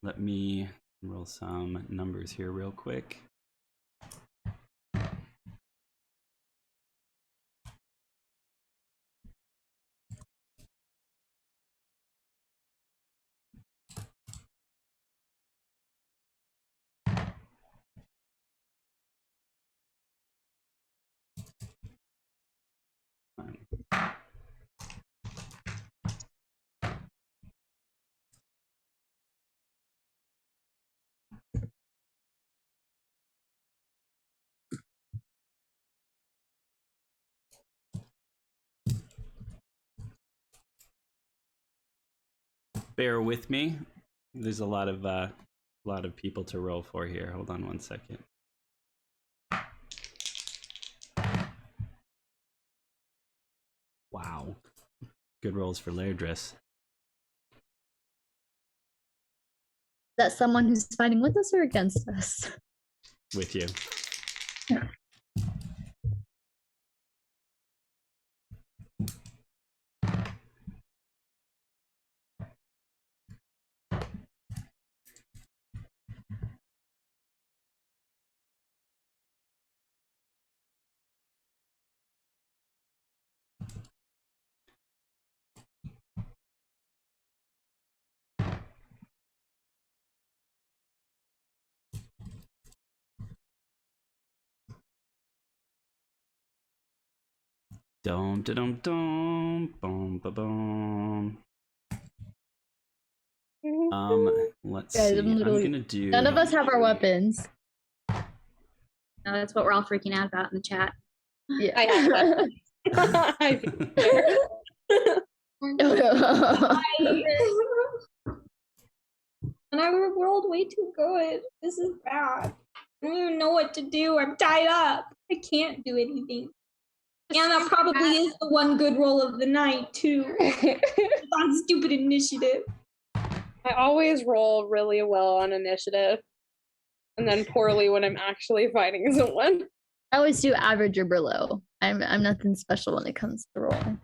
let me roll some numbers here real quick. Bear with me. There's a lot of people to roll for here. Hold on one second. Wow. Good rolls for Lairdris. Is that someone who's fighting with us or against us? With you. Dum da dum dum boom ba boom. Let's Guys, see. I'm I'm literally- gonna do. None of us have our weapons. No, that's what we're all freaking out about in the chat. Yeah. I have weapons. I think there. And I rolled way too good. This is bad. I don't even know what to do. I'm tied up. I can't do anything. And that probably is the one good roll of the night, too. On stupid initiative. I always roll really well on initiative, and then poorly when I'm actually fighting someone. I always do average or below. I'm nothing special when it comes to rolling.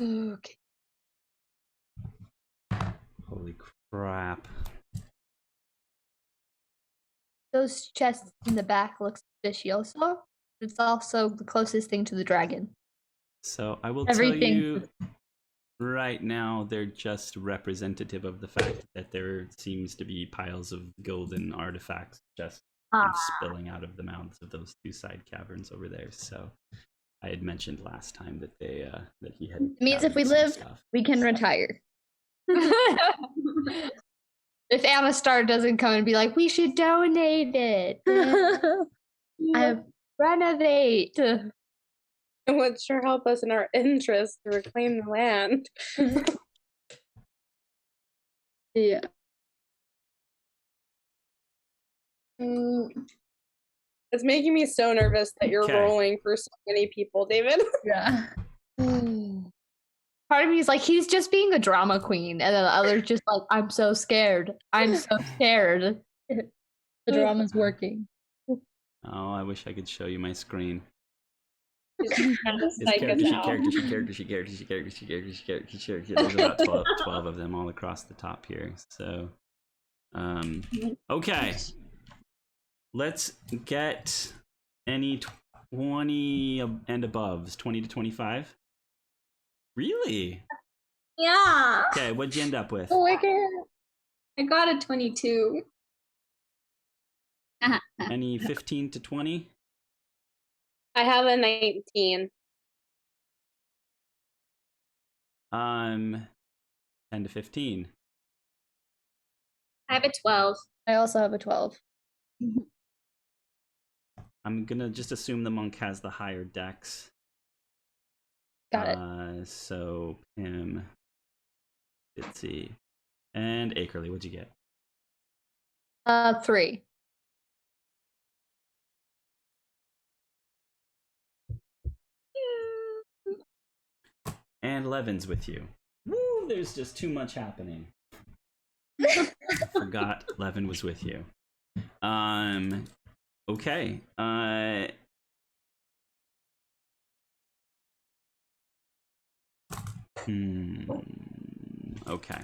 Okay. Holy crap. Those chests in the back look suspicioso. It's also the closest thing to the dragon. So I will Everything. tell you right now, they're just representative of the fact that there seems to be piles of golden artifacts just spilling out of the mouths of those two side caverns over there. So I had mentioned last time that they that he had. It means if we gathered some live, stuff. we can retire. If Amistar doesn't come and be like, we should donate it. I renovate. It would sure help us in our interest to reclaim the land. Yeah. It's making me so nervous that you're Okay. rolling for so many people, David. Yeah. Part of me is like, he's just being a drama queen. And then the other's just like, I'm so scared. I'm so scared. The drama's working. Oh, I wish I could show you my screen. It's It's like character, now. There's about 12 of them all across the top here. So, okay. Let's get any 20 and aboves. 20 to 25? Really? Yeah. Okay, what'd you end up with? I got a 22. Any 15 to 20? I have a 19. 10 to 15. I have a 12. I also have a 12. I'm gonna just assume the monk has the higher dex. Got it. So him, Bitsy, and Akerly, what'd you get? 3. And Levin's with you. Woo! There's just too much happening. Forgot Levin was with you. Okay. Okay.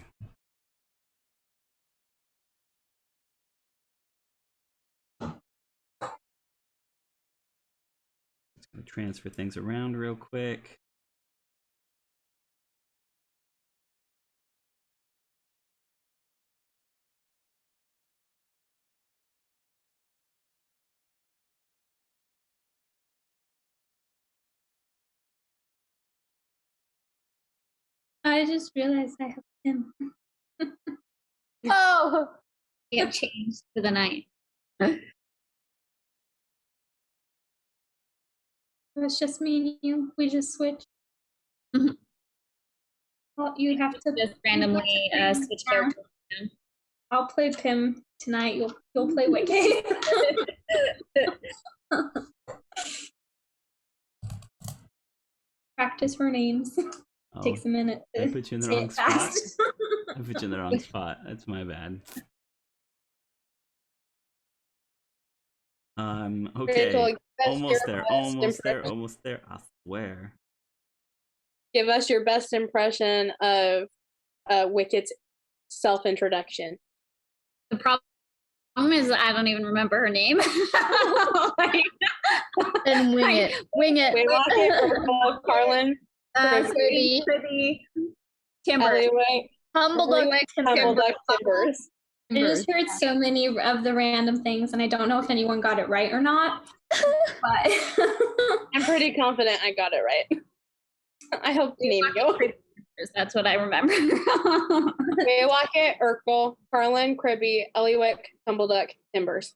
Just gonna transfer things around real quick. I just realized I have him. Oh, We have changed for the night. It's just me and you. We just switched. Mhm. Well, you have to Just randomly switch characters. I'll play Pim tonight. You'll play Wicked. Practice for names. Oh, Takes a minute I to put you in the say wrong it spot. fast. I put you in the wrong spot. That's my bad. Okay. Rachel, Almost there. I swear. give us your best impression of Wicket's self-introduction. The problem is I don't even remember her name. And wing it. Wing it. Wait, Wicket, Carlin, Pretty. Timber. Alleyway, Humble duck. Humble Duck, Timbers. I just heard so many of the random things, and I don't know if anyone got it right or not. But I'm pretty confident I got it right. I hope to name you. That's what I remember. Waylocket, Urkel, Carlin, Cribby, Eliwick, Humbleduck, Timbers.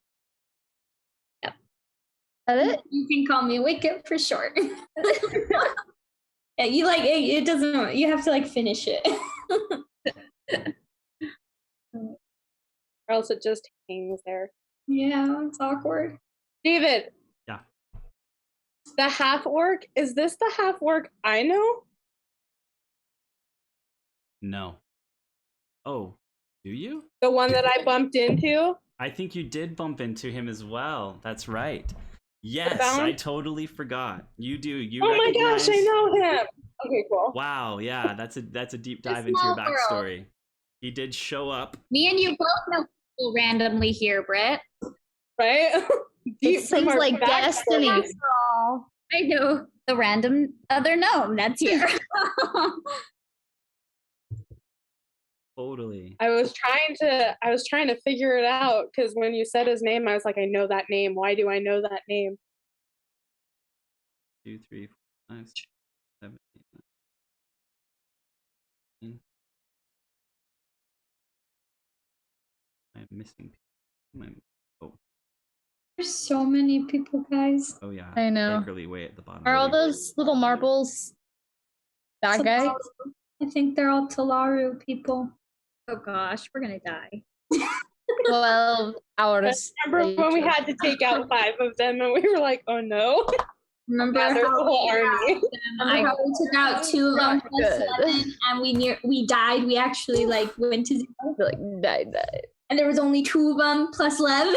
Is that it? you can call me Wicked for short. Yeah, you like it doesn't. You have to like finish it. Or else it just hangs there. Yeah, it's awkward. David. Yeah. The half orc, is this the half orc I know? No. Oh, do you? The one that I bumped into? I think you did bump into him as well. That's right. Yes, Bound? I totally forgot. You do. You. Oh my gosh, I recognize- know him. Okay, cool. Wow. Yeah, that's a deep dive The into your small girl. backstory. He did show up. Me and you both know people randomly here, Britt. Right? It seems like destiny. I know the random other gnome that's here. Totally. I was trying to figure it out because when you said his name, I was like, I know that name. Why do I know that name? 2, 3, 4, 5, 6, 7, 8, 9, 10. I'm missing. Oh, There's so many people, guys. oh yeah. I know. Bakerly way at the bottom. Are all those little marbles bad guys? I think they're all Talaru people. Oh gosh, we're gonna die. 12 hours. Remember when we had to take out 5 of them and we were like, oh no. Remember Yeah, there's a how whole army. Remember how we took out 2 of them Not plus good. 7 and we died? We actually like went to 0. I feel like die. And there was only 2 of them plus Lev.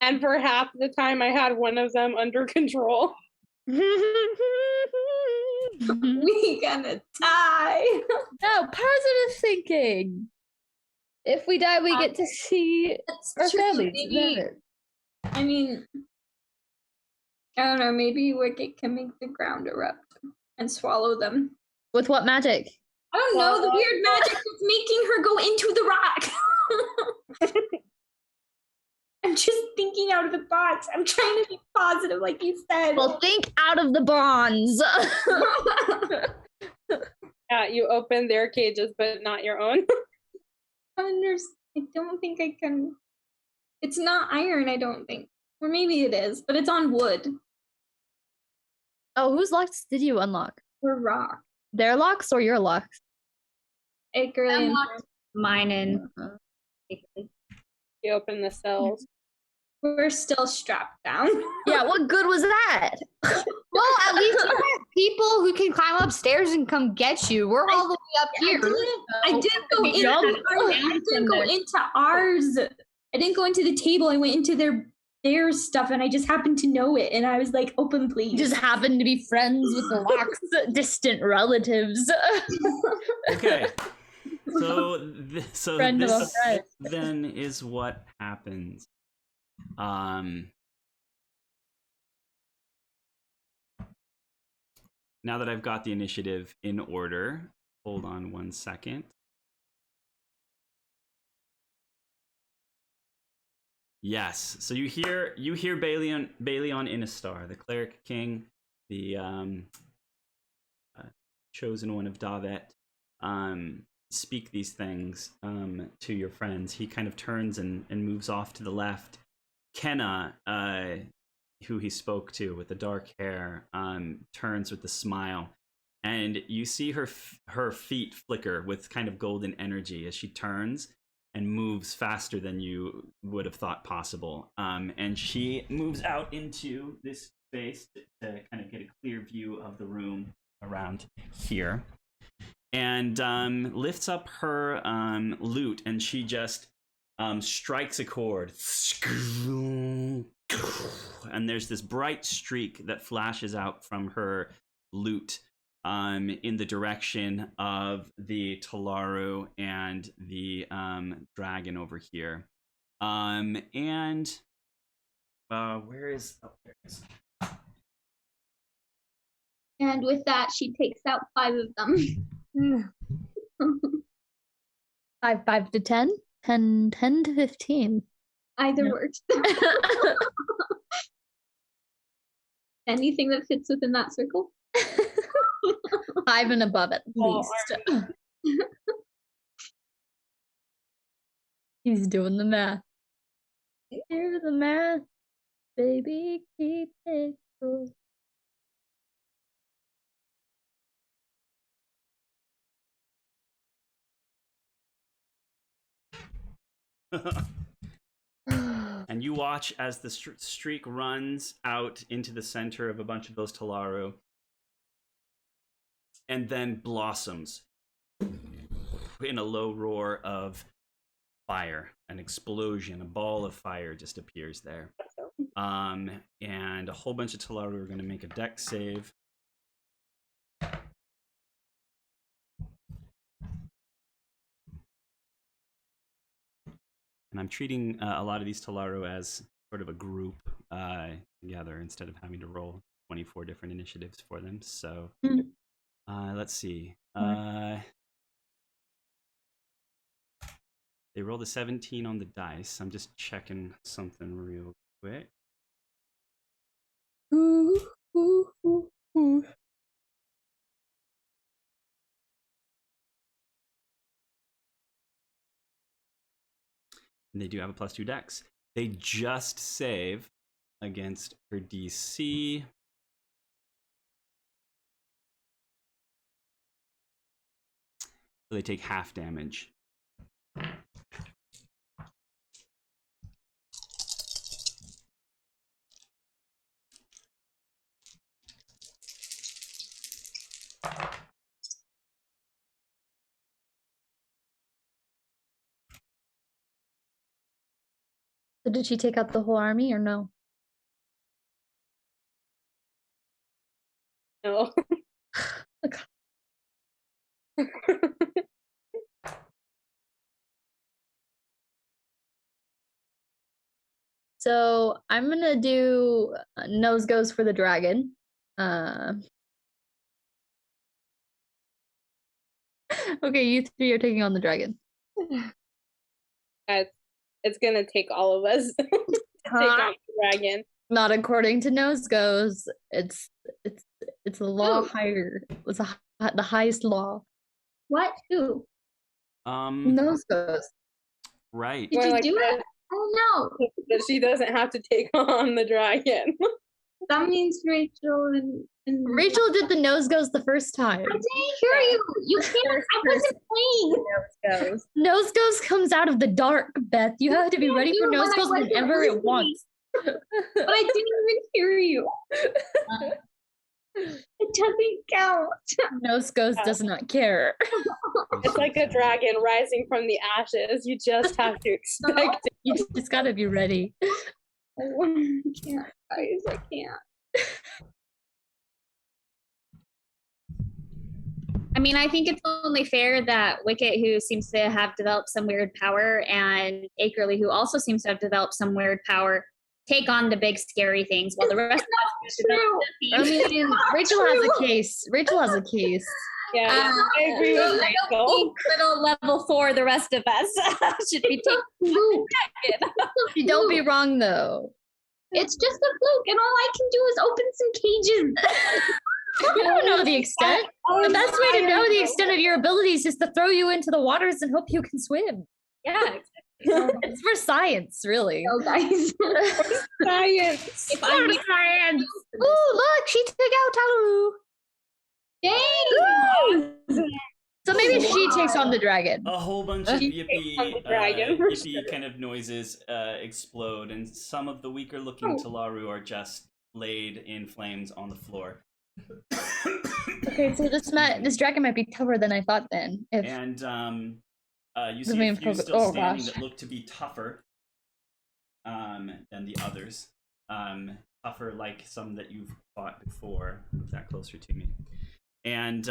And for half the time I had one of them under control. We gonna die. No, positive thinking. If we die, we get to see That's our true. families. Maybe, I mean, I don't know. Maybe Wicket can make the ground erupt and swallow them. With what magic? I don't know. The weird magic is making her go into the rock. I'm just thinking out of the box. I'm trying to be positive, like you said. Well, think out of the bonds. Yeah, you open their cages, but not your own. I don't think I can. It's not iron, I don't think. Or maybe it is, but it's on wood Oh, whose locks did you unlock? or rock. Their locks or your locks? Acre Mine and You open the cells. We're still strapped down. Yeah, what good was that? Well, at least you have people who can climb upstairs and come get you. We're all the way up here. I didn't go into ours. I didn't go into the table. I went into their stuff, and I just happened to know it. And I was like, "Open, please." Just happened to be friends with the Locke's distant relatives. Okay. So Friend of a this friend. then is what happens. Now that I've got the initiative in order, hold on one second. Yes, so you hear Balion Inistar, the cleric king, the chosen one of Davet, speak these things to your friends. He kind of turns and moves off to the left. Kenna, who he spoke to with the dark hair, turns with a smile, and you see her feet flicker with kind of golden energy as she turns and moves faster than you would have thought possible. And she moves out into this space to kind of get a clear view of the room around here, and lifts up her lute, and she just strikes a chord. And there's this bright streak that flashes out from her lute in the direction of the Talaru and the dragon over here. And where is... Oh, there it is. And with that, she takes out 5 of them. 5 to 10? 10 to 15. Either works. Anything that fits within that circle? 5 and above at least. He's doing the math. Do the math, baby, keep it cool. And you watch as the streak runs out into the center of a bunch of those Talaru, and then blossoms in a low roar of fire. An explosion, a ball of fire just appears there. And a whole bunch of Talaru are going to make a dex save. And I'm treating a lot of these Talaru as sort of a group together instead of having to roll 24 different initiatives for them. So let's see. They rolled a 17 on the dice. I'm just checking something real quick. And they do have a +2 dex. They just save against her DC. So they take half damage. So did she take out the whole army or no? No. So I'm gonna do nose goes for the dragon. Okay, you 3 are taking on the dragon. It's gonna take all of us to take on the dragon. Not according to nose goes. It's a law higher. It's the highest law. What? Who? Nose goes. Right. Did you do it? Oh no. That she doesn't have to take on the dragon. That means Rachel and Rachel did the nose goes the first time. I didn't hear you. You can't. I wasn't playing. Nose goes. Nose goes comes out of the dark, Beth. You have to be ready for nose goes whenever it wants. But I didn't even hear you. It doesn't count. Noscos does not care. It's like a dragon rising from the ashes. You just have to expect it. You just gotta be ready. I can't, guys. I can't. I mean, I think it's only fair that Wicket, who seems to have developed some weird power, and Akerly, who also seems to have developed some weird power, take on the big scary things while the rest of us develop the I themes. mean, Rachel has a case. Rachel has a case. Yeah, I agree with I don't Rachel. think little level 4, the rest of us should be taking. You don't be wrong though. It's just a fluke, and all I can do is open some cages. You don't know the extent. The best way to know the extent of your abilities is to throw you into the waters and hope you can swim. Yeah, It's for science, really. Oh, guys. Science. if I'm For science. Ooh, look, she took out Talu. Dang. So maybe she takes on the dragon. A whole bunch of She takes on the dragon. yippee kind of noises explode, and some of the weaker looking Talaru are just laid in flames on the floor. Okay, so this dragon might be tougher than I thought then. If And you The see main a few focus- still oh, standing gosh. that look to be tougher than the others. Tougher like some that you've fought before. Move that closer to me. And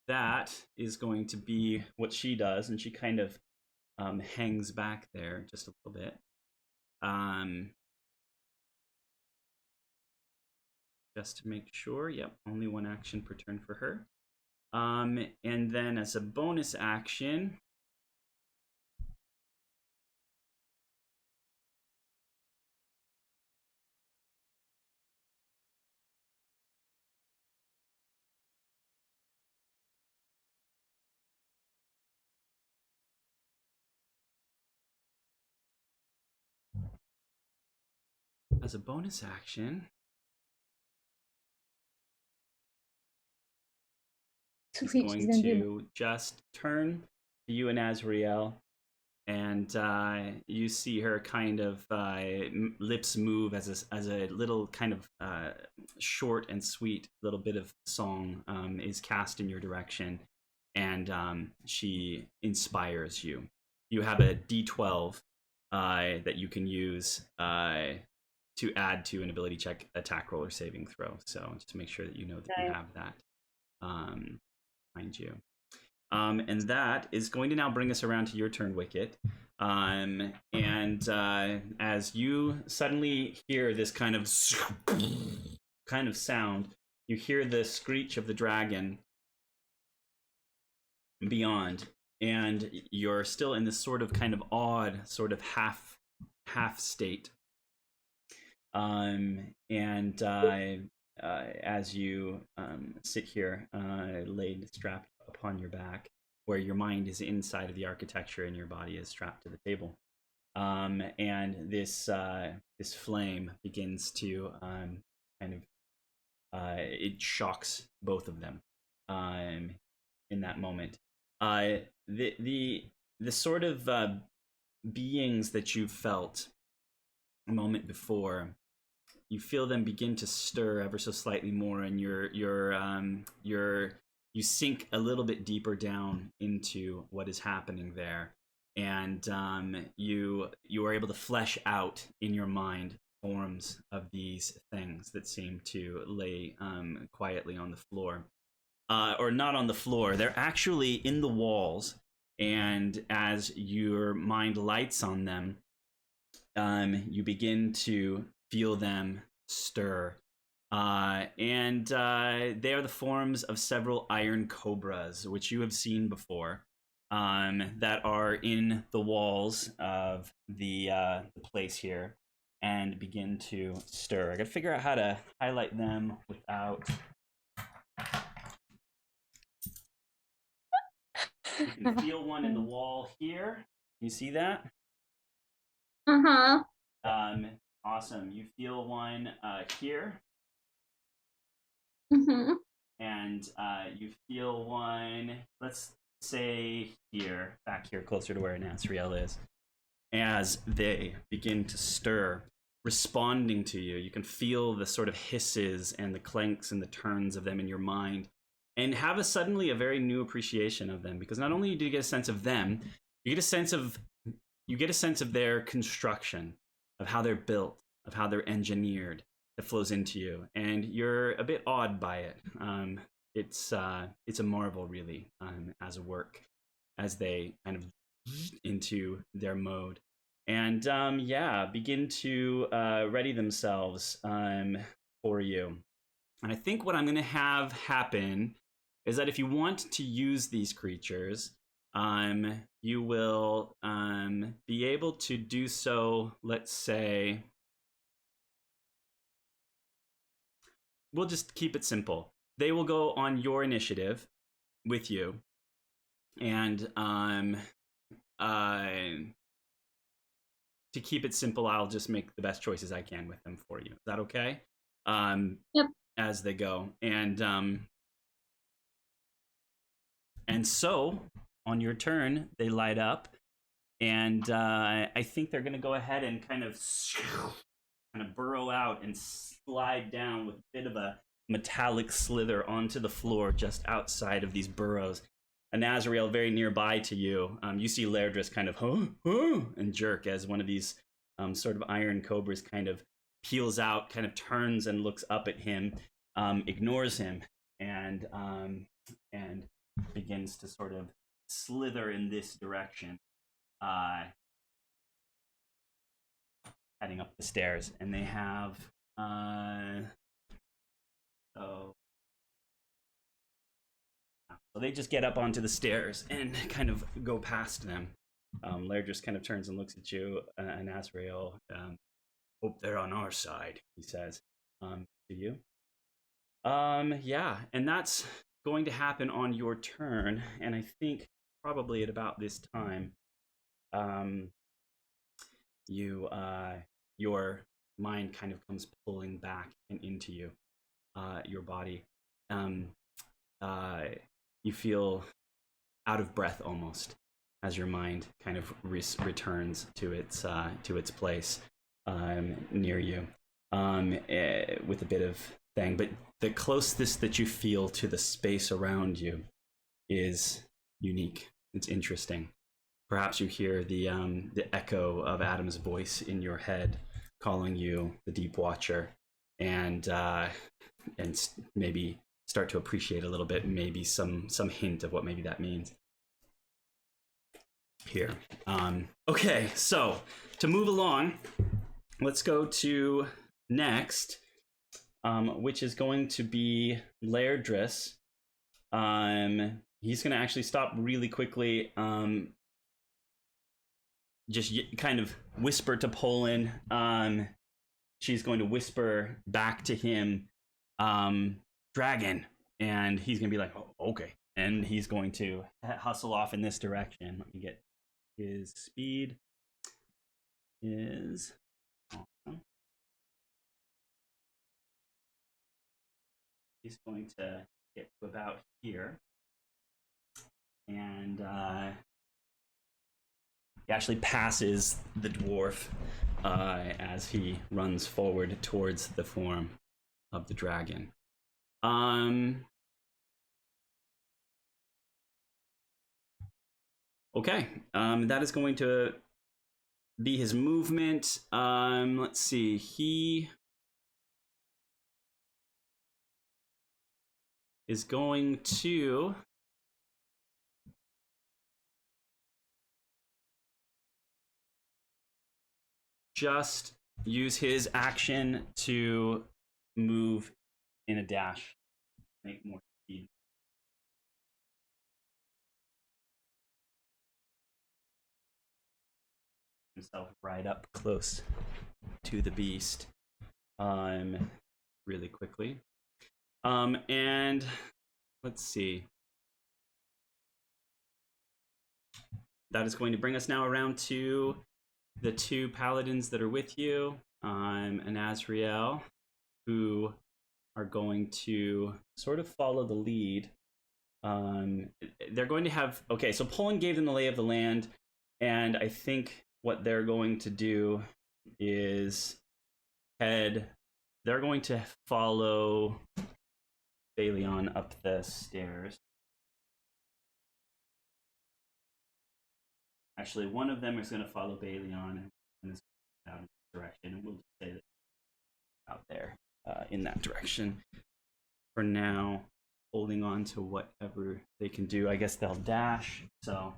that is going to be what she does, and she kind of hangs back there just a little bit. Just to make sure, yep, only one action per turn for her. And then as a bonus action, he's Sweet, going she's gonna do to just turn to you and Azrael, and you see her kind of lips move as a little kind of short and sweet little bit of song is cast in your direction, and she inspires you. You have a D12 that you can use to add to an ability check, attack roll, or saving throw. So just to make sure that you know that you Okay. have that behind you. And that is going to now bring us around to your turn, Wicket. And as you suddenly hear this kind of sound, you hear the screech of the dragon beyond, and you're still in this sort of kind of odd, sort of half state. As you sit here, laid strapped upon your back, where your mind is inside of the architecture and your body is strapped to the table, and this flame begins to kind of it shocks both of them in that moment. The sort of beings that you felt a moment before, you feel them begin to stir ever so slightly more, and you sink a little bit deeper down into what is happening there, and you are able to flesh out in your mind forms of these things that seem to lay quietly on the floor, or not on the floor. They're actually in the walls, and as your mind lights on them, you begin to feel them stir. And they are the forms of several iron cobras, which you have seen before, that are in the walls of the place here, and begin to stir. I gotta figure out how to highlight them without... You can feel one in the wall here. You see that? Uh-huh. Awesome. You feel one here, Mm-hmm. and you feel one, let's say here, back here, closer to where Nasriel is, as they begin to stir. responding to you. You can feel the sort of hisses and the clanks and the turns of them in your mind, and have suddenly a very new appreciation of them, because not only do you get a sense of them, you get a sense of their construction, of how they're built, of how they're engineered, that flows into you, and you're a bit awed by it. It's a marvel, really, as a work, as they kind of into their mode, and begin to ready themselves for you. And I think what I'm going to have happen is that if you want to use these creatures, you will be able to do so. Let's say we'll just keep it simple. They will go on your initiative with you, and to keep it simple, I'll just make the best choices I can with them for you. Is that okay? Yep. As they go, and so on your turn, they light up, and I think they're going to go ahead and kind of burrow out and slide down with a bit of a metallic slither onto the floor just outside of these burrows. And Azrael, very nearby to you, you see Lairdris kind of and jerk as one of these sort of iron cobras kind of peels out, kind of turns and looks up at him, ignores him, and begins to sort of slither in this direction, heading up the stairs. And they have so they just get up onto the stairs and kind of go past them. Lair just kind of turns and looks at you, and Azrael, hope they're on our side, he says, to you. And that's going to happen on your turn, and I think probably at about this time, your mind kind of comes pulling back and into you, your body. You feel out of breath almost as your mind kind of returns to its place near you, with a bit of thing. But the closeness that you feel to the space around you is unique. It's interesting. Perhaps you hear the echo of Adam's voice in your head calling you the Deep Watcher, and maybe start to appreciate a little bit, maybe some hint of what maybe that means here. Okay, so to move along, let's go to next, which is going to be Lairdris. He's going to actually stop really quickly, just kind of whisper to Poland. She's going to whisper back to him, dragon, and he's gonna be like, oh, okay, and he's going to hustle off in this direction. Let me get his speed is awesome. He's going to get to about here, and he actually passes the dwarf as he runs forward towards the form of the dragon. Okay, that is going to be his movement. Let's see, he is going to just use his action to move in a dash, make more speed. Himself right up close to the beast, really quickly. And let's see. That is going to bring us now around to the two paladins that are with you, and Azrael, who are going to sort of follow the lead. They're going to have, okay, so Poland gave them the lay of the land, and I think what they're going to do is head. They're going to follow Endehlywn up the stairs. Actually, one of them is going to follow Endehlywn and is out in this direction, and we'll just say that out there in that direction. For now, holding on to whatever they can do. I guess they'll dash, so...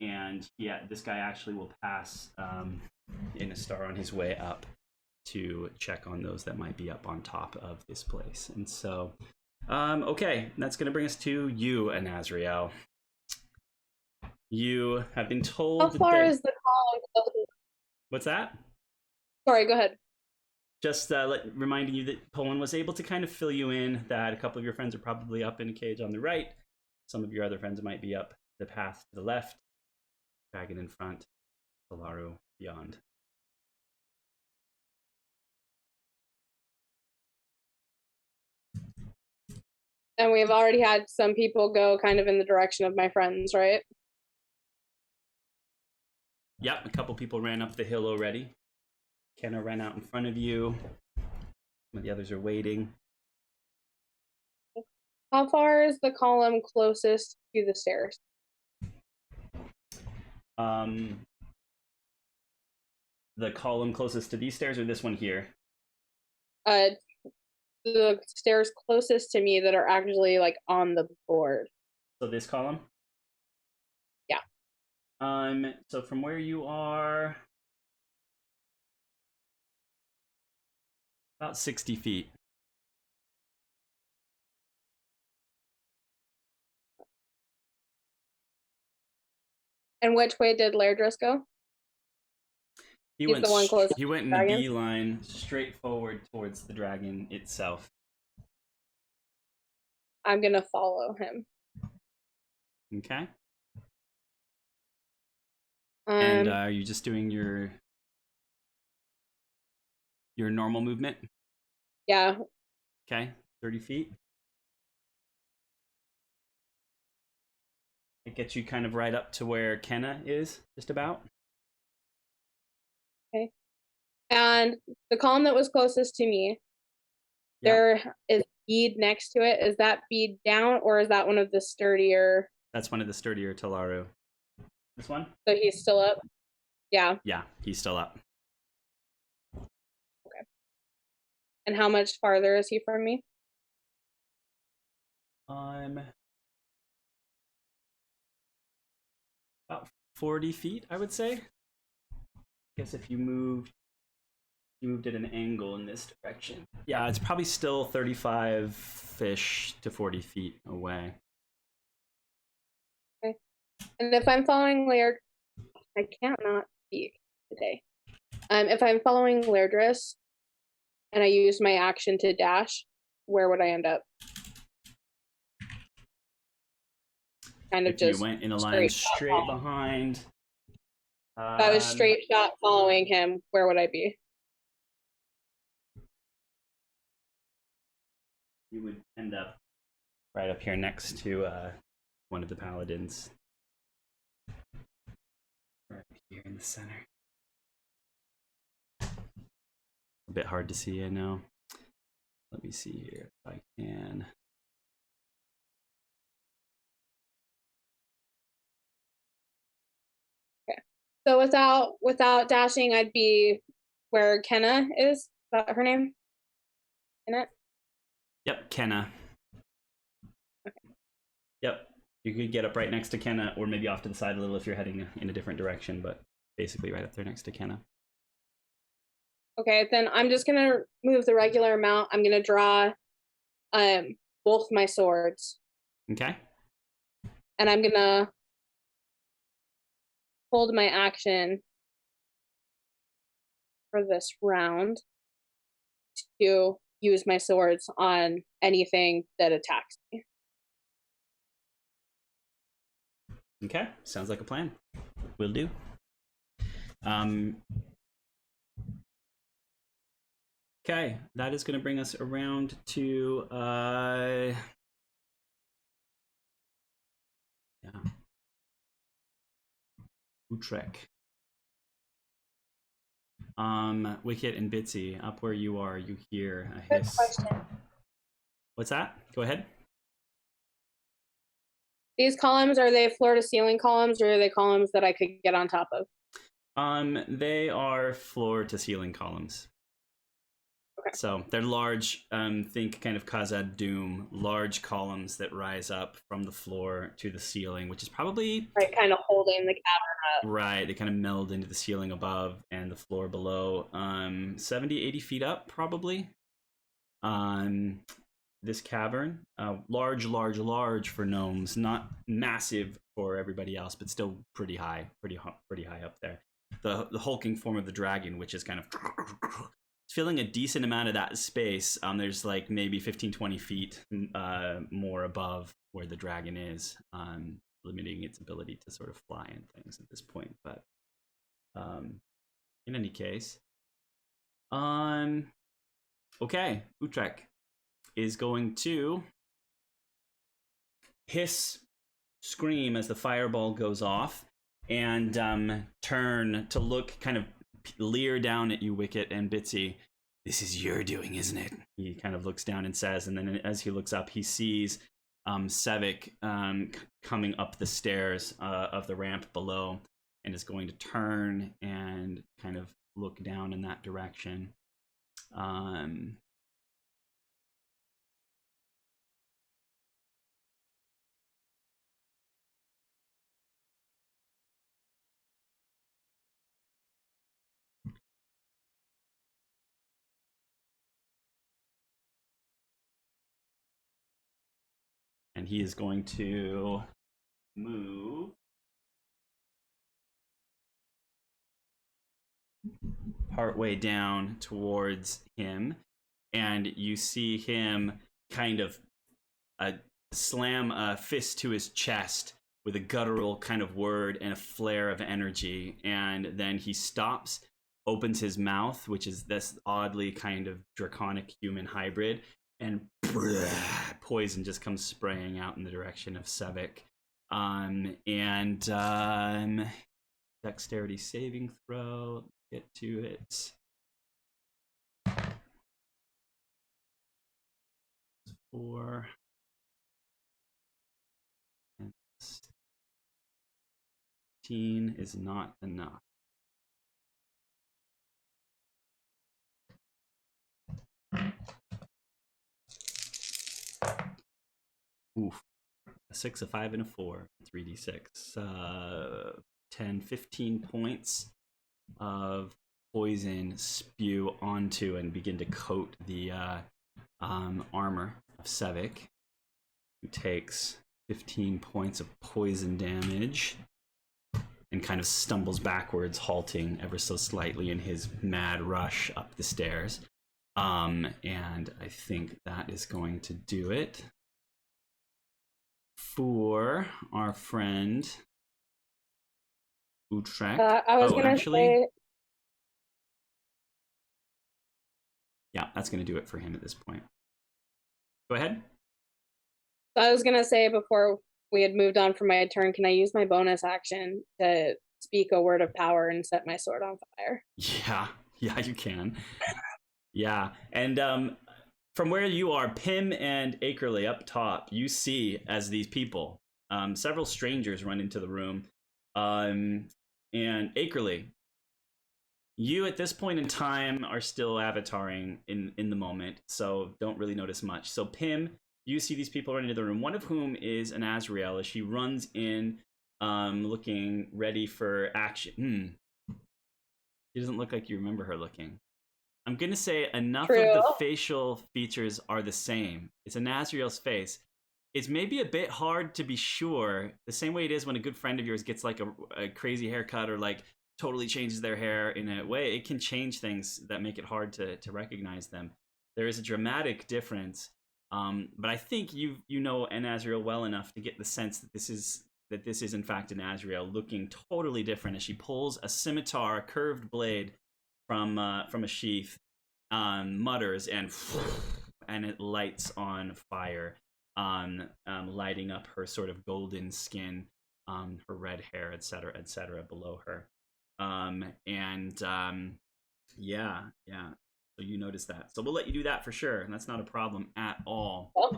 and yeah, this guy actually will pass Enishtala on his way up to check on those that might be up on top of this place. And so, okay, that's going to bring us to you, Anazriel. You have been told... How far is the column closest? What's that? Sorry, go ahead. Just reminding you that Poland was able to kind of fill you in that a couple of your friends are probably up in a cage on the right. Some of your other friends might be up the path to the left. Dragon in front. Talaru beyond. And we've already had some people go kind of in the direction of my friends, right? Yep, a couple people ran up the hill already. Kenna ran out in front of you. Some of the others are waiting. How far is the column closest to the stairs? The column closest to these stairs or this one here? The stairs closest to me that are actually like on the board. So this column? Yeah. So from where you are, about 60 feet. And which way did Lairdris go? He He's the one closest he went in to the a dragon? beeline straight forward towards the dragon itself. I'm gonna follow him. Okay. And Um, are you just doing your normal movement? yeah. Okay, 30 feet. It gets you kind of right up to where Kenna is, just about. Okay. And the column that was closest to me, Yeah. there is bead next to it. Is that bead down, or is that one of the sturdier? That's one of the sturdier Talaru. This one? So he's still up? Yeah. Yeah, he's still up. And how much farther is he from me? About 40 feet, I would say. Guess if you moved at an angle in this direction. Yeah, it's probably still 35-ish to 40 feet away. Okay. And if I'm following Laird, I can't not speak today. If I'm following Lairdris and I use my action to dash, where would I end up? Kind of If just you went in a line straight shot. behind. If I was straight shot following him, where would I be? You would end up right up here next to one of the paladins. Right here in the center. A bit hard to see, I know. Let me see here if I can. Okay. So without dashing, I'd be where Kenna is. Is that her name? Kenna? Yep, Kenna. Okay. Yep. You could get up right next to Kenna, or maybe off to the side a little if you're heading in a different direction, but basically right up there next to Kenna. Okay, then I'm just gonna move the regular amount. I'm gonna draw both my swords. Okay. And I'm gonna hold my action for this round to use my swords on anything that attacks me. Okay, sounds like a plan. Will do. Okay, that is going to bring us around to Utrek. Wicket and Bitsy, up where you are, you hear a Good hiss. question. What's that? Go ahead. These columns, are they floor to ceiling columns, or are they columns that I could get on top of? They are floor to ceiling columns. Okay. So they're large, think kind of Khazad Doom, large columns that rise up from the floor to the ceiling, which is probably Right, kind of holding the cavern up. right. They kind of meld into the ceiling above and the floor below. 70, 80 feet up, probably. This cavern, large for gnomes, not massive for everybody else, but still pretty high up there. The hulking form of the dragon, which is kind of filling a decent amount of that space. There's like maybe 15, 20 feet more above where the dragon is, limiting its ability to sort of fly and things at this point. But in any case, okay, Utrek is going to hiss, scream as the fireball goes off, and turn to look, kind of leer down at you, Wicket and Bitsy. This is your doing, isn't it? He kind of looks down and says, and then as he looks up, he sees Sevik coming up the stairs of the ramp below, and is going to turn and kind of look down in that direction. And he is going to move partway down towards him, and you see him kind of slam a fist to his chest with a guttural kind of word and a flare of energy, and then he stops, opens his mouth, which is this oddly kind of draconic human hybrid, and poison just comes spraying out in the direction of Sevik. Dexterity saving throw. Get to it. 4 and 16 is not enough. Oof. A 6, a 5, and a 4. 3d6. 10, 15 points of poison spew onto and begin to coat the armor of Sevik, who takes 15 points of poison damage and kind of stumbles backwards, halting ever so slightly in his mad rush up the stairs. And I think that is going to do it for our friend Utrek. I was gonna say, yeah, that's going to do it for him at this point. Go ahead. I was gonna say before we had moved on from my turn, can I use my bonus action to speak a word of power and set my sword on fire? Yeah, you can. Yeah, and from where you are, Pim and Akerly up top, you see as these people, several strangers run into the room. And Akerly, you at this point in time are still avataring in the moment, so don't really notice much. So Pim, you see these people run into the room, one of whom is an Azrael as she runs in, looking ready for action. She doesn't look like you remember her looking. I'm going to say enough of the facial features are the same. It's a Nazriel's face. It's maybe a bit hard to be sure, the same way it is when a good friend of yours gets like a crazy haircut or like totally changes their hair in a way. It can change things that make it hard to recognize them. There is a dramatic difference, but I think you know an Azrael well enough to get the sense that this is in fact an Azrael looking totally different as she pulls a scimitar, a curved blade from a sheath, mutters, and it lights on fire, lighting up her sort of golden skin. her red hair, etc., below her. Yeah. So you notice that. So we'll let you do that for sure, and that's not a problem at all. Oh.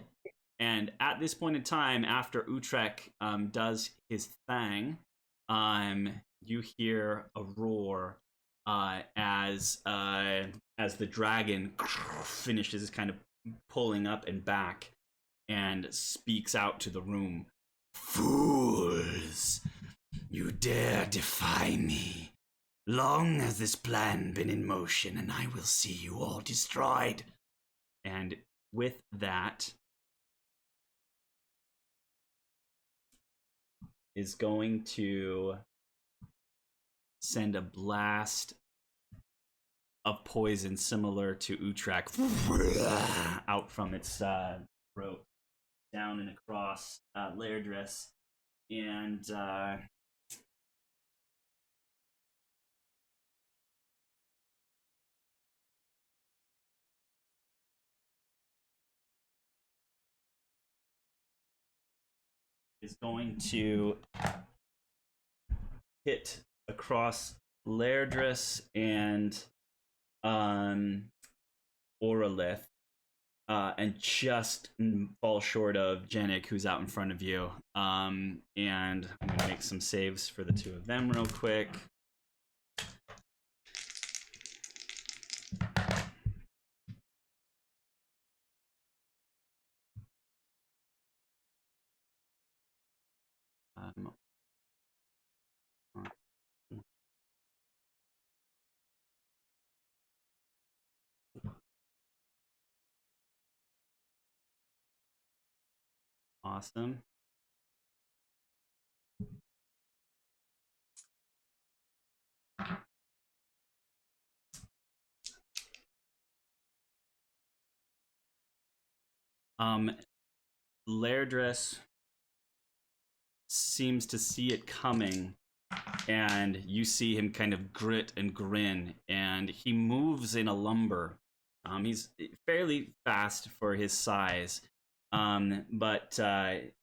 And at this point in time, after Utrek does his thing, you hear a roar as the dragon finishes kind of pulling up and back and speaks out to the room. Fools! You dare defy me? Long has this plan been in motion, and I will see you all destroyed. And with that is going to send a blast of poison similar to Utrek out from its throat, down and across Lairdris, and is going to hit across Lairdris and Oralith, and just fall short of Janik, who's out in front of you. And I'm going to make some saves for the two of them real quick. Awesome. Lairdris seems to see it coming, and you see him kind of grit and grin, and he moves in a lumber. He's fairly fast for his size, but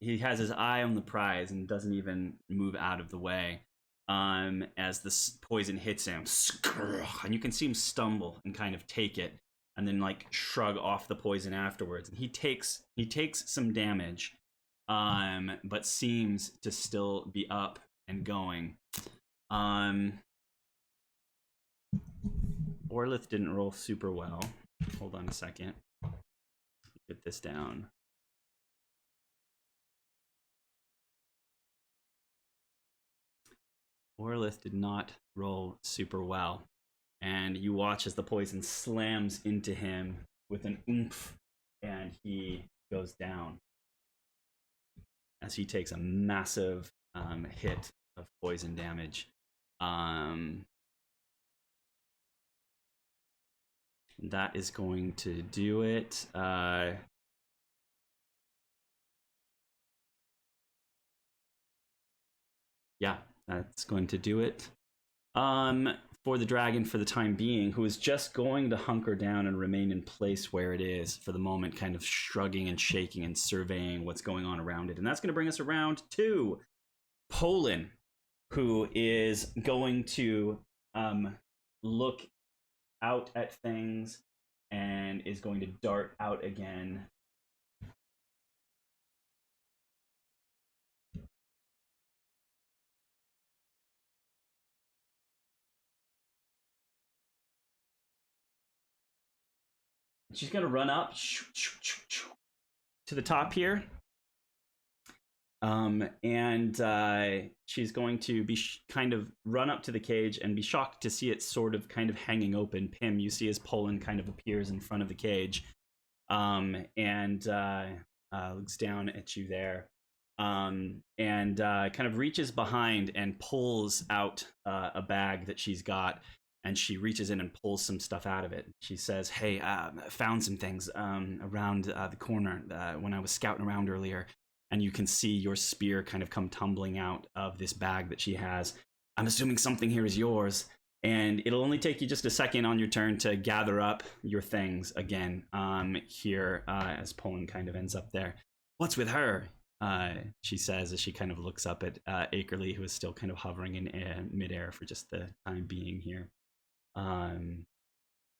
he has his eye on the prize and doesn't even move out of the way as the poison hits him. And you can see him stumble and kind of take it, and then like shrug off the poison afterwards. And he takes some damage, but seems to still be up and going. Orlith didn't roll super well. Hold on a second. Get this down. Orlith did not roll super well. And you watch as the poison slams into him with an oomph, and he goes down as he takes a massive hit of poison damage. That is going to do it. Yeah, that's going to do it. For the dragon for the time being, who is just going to hunker down and remain in place where it is for the moment, kind of shrugging and shaking and surveying what's going on around it. And that's going to bring us around to Poland, who is going to look out at things and is going to dart out again. She's going to run up to the top here. And she's going to be kind of run up to the cage and be shocked to see it sort of kind of hanging open. Pim, you see as Poland kind of appears in front of the cage, and looks down at you there, and kind of reaches behind and pulls out a bag that she's got. And she reaches in and pulls some stuff out of it. She says, "Hey, found some things around the corner when I was scouting around earlier." And you can see your spear kind of come tumbling out of this bag that she has. I'm assuming something here is yours. And it'll only take you just a second on your turn to gather up your things again here as Poland kind of ends up there. What's with her? she says as she kind of looks up at Akerly, who is still kind of hovering in midair for just the time being here.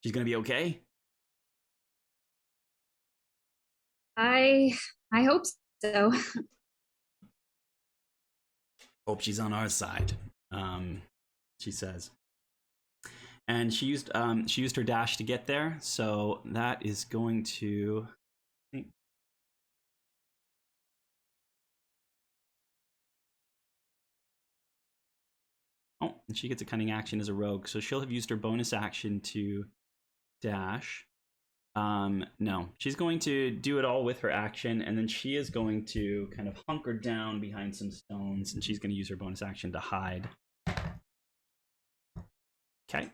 She's gonna be okay. I hope so. Hope she's on our side. She says, and she used her dash to get there, so that is going to. Oh, and she gets a cunning action as a rogue, so she'll have used her bonus action to dash. No, she's going to do it all with her action, and then she is going to kind of hunker down behind some stones, and she's going to use her bonus action to hide. Okay,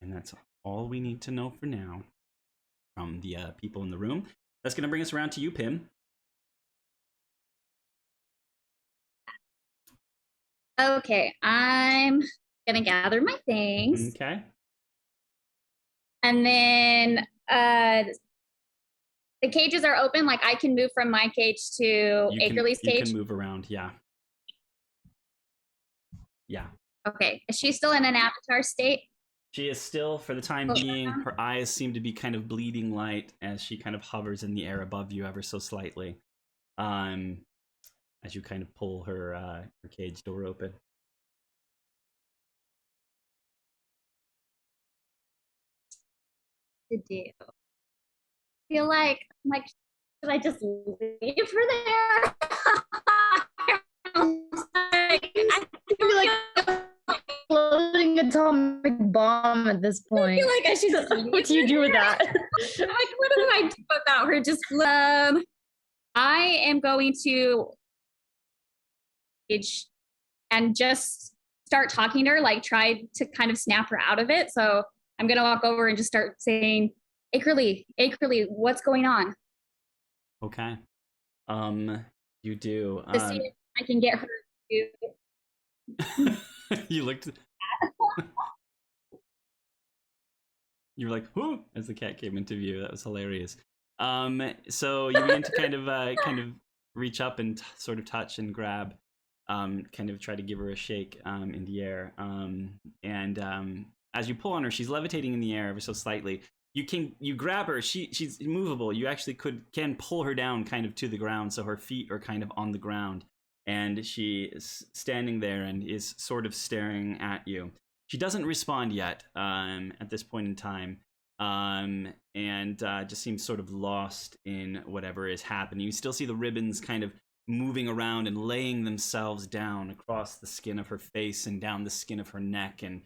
and that's all we need to know for now from the people in the room. That's going to bring us around to you, Pim. Okay, I'm gonna gather my things. Okay. And then the cages are open. Like I can move from my cage to Akerly's cage. You can move around, yeah. Yeah. Okay. Is she still in an avatar state? She is still, for the time being, her eyes seem to be kind of bleeding light as she kind of hovers in the air above you ever so slightly. As you kind of pull her cage door open. To do. I feel like should I just leave her there? I feel like a floating atomic bomb at this point. I feel like I should just leave What do you do with that? I'm like, what do I do without her? Just I am going to and just start talking to her, like try to kind of snap her out of it. So I'm gonna walk over and just start saying, Akerly, what's going on? Okay. You do. To see if I can get her to You looked. You were like, "Whoo!" as the cat came into view. That was hilarious. So you begin to kind of reach up and sort of touch and grab, kind of try to give her a shake in the air. And as you pull on her, she's levitating in the air ever so slightly. You grab her. She's immovable. You actually can pull her down kind of to the ground, so her feet are kind of on the ground, and she is standing there and is sort of staring at you. She doesn't respond yet at this point in time, and just seems sort of lost in whatever is happening. You still see the ribbons kind of moving around and laying themselves down across the skin of her face and down the skin of her neck and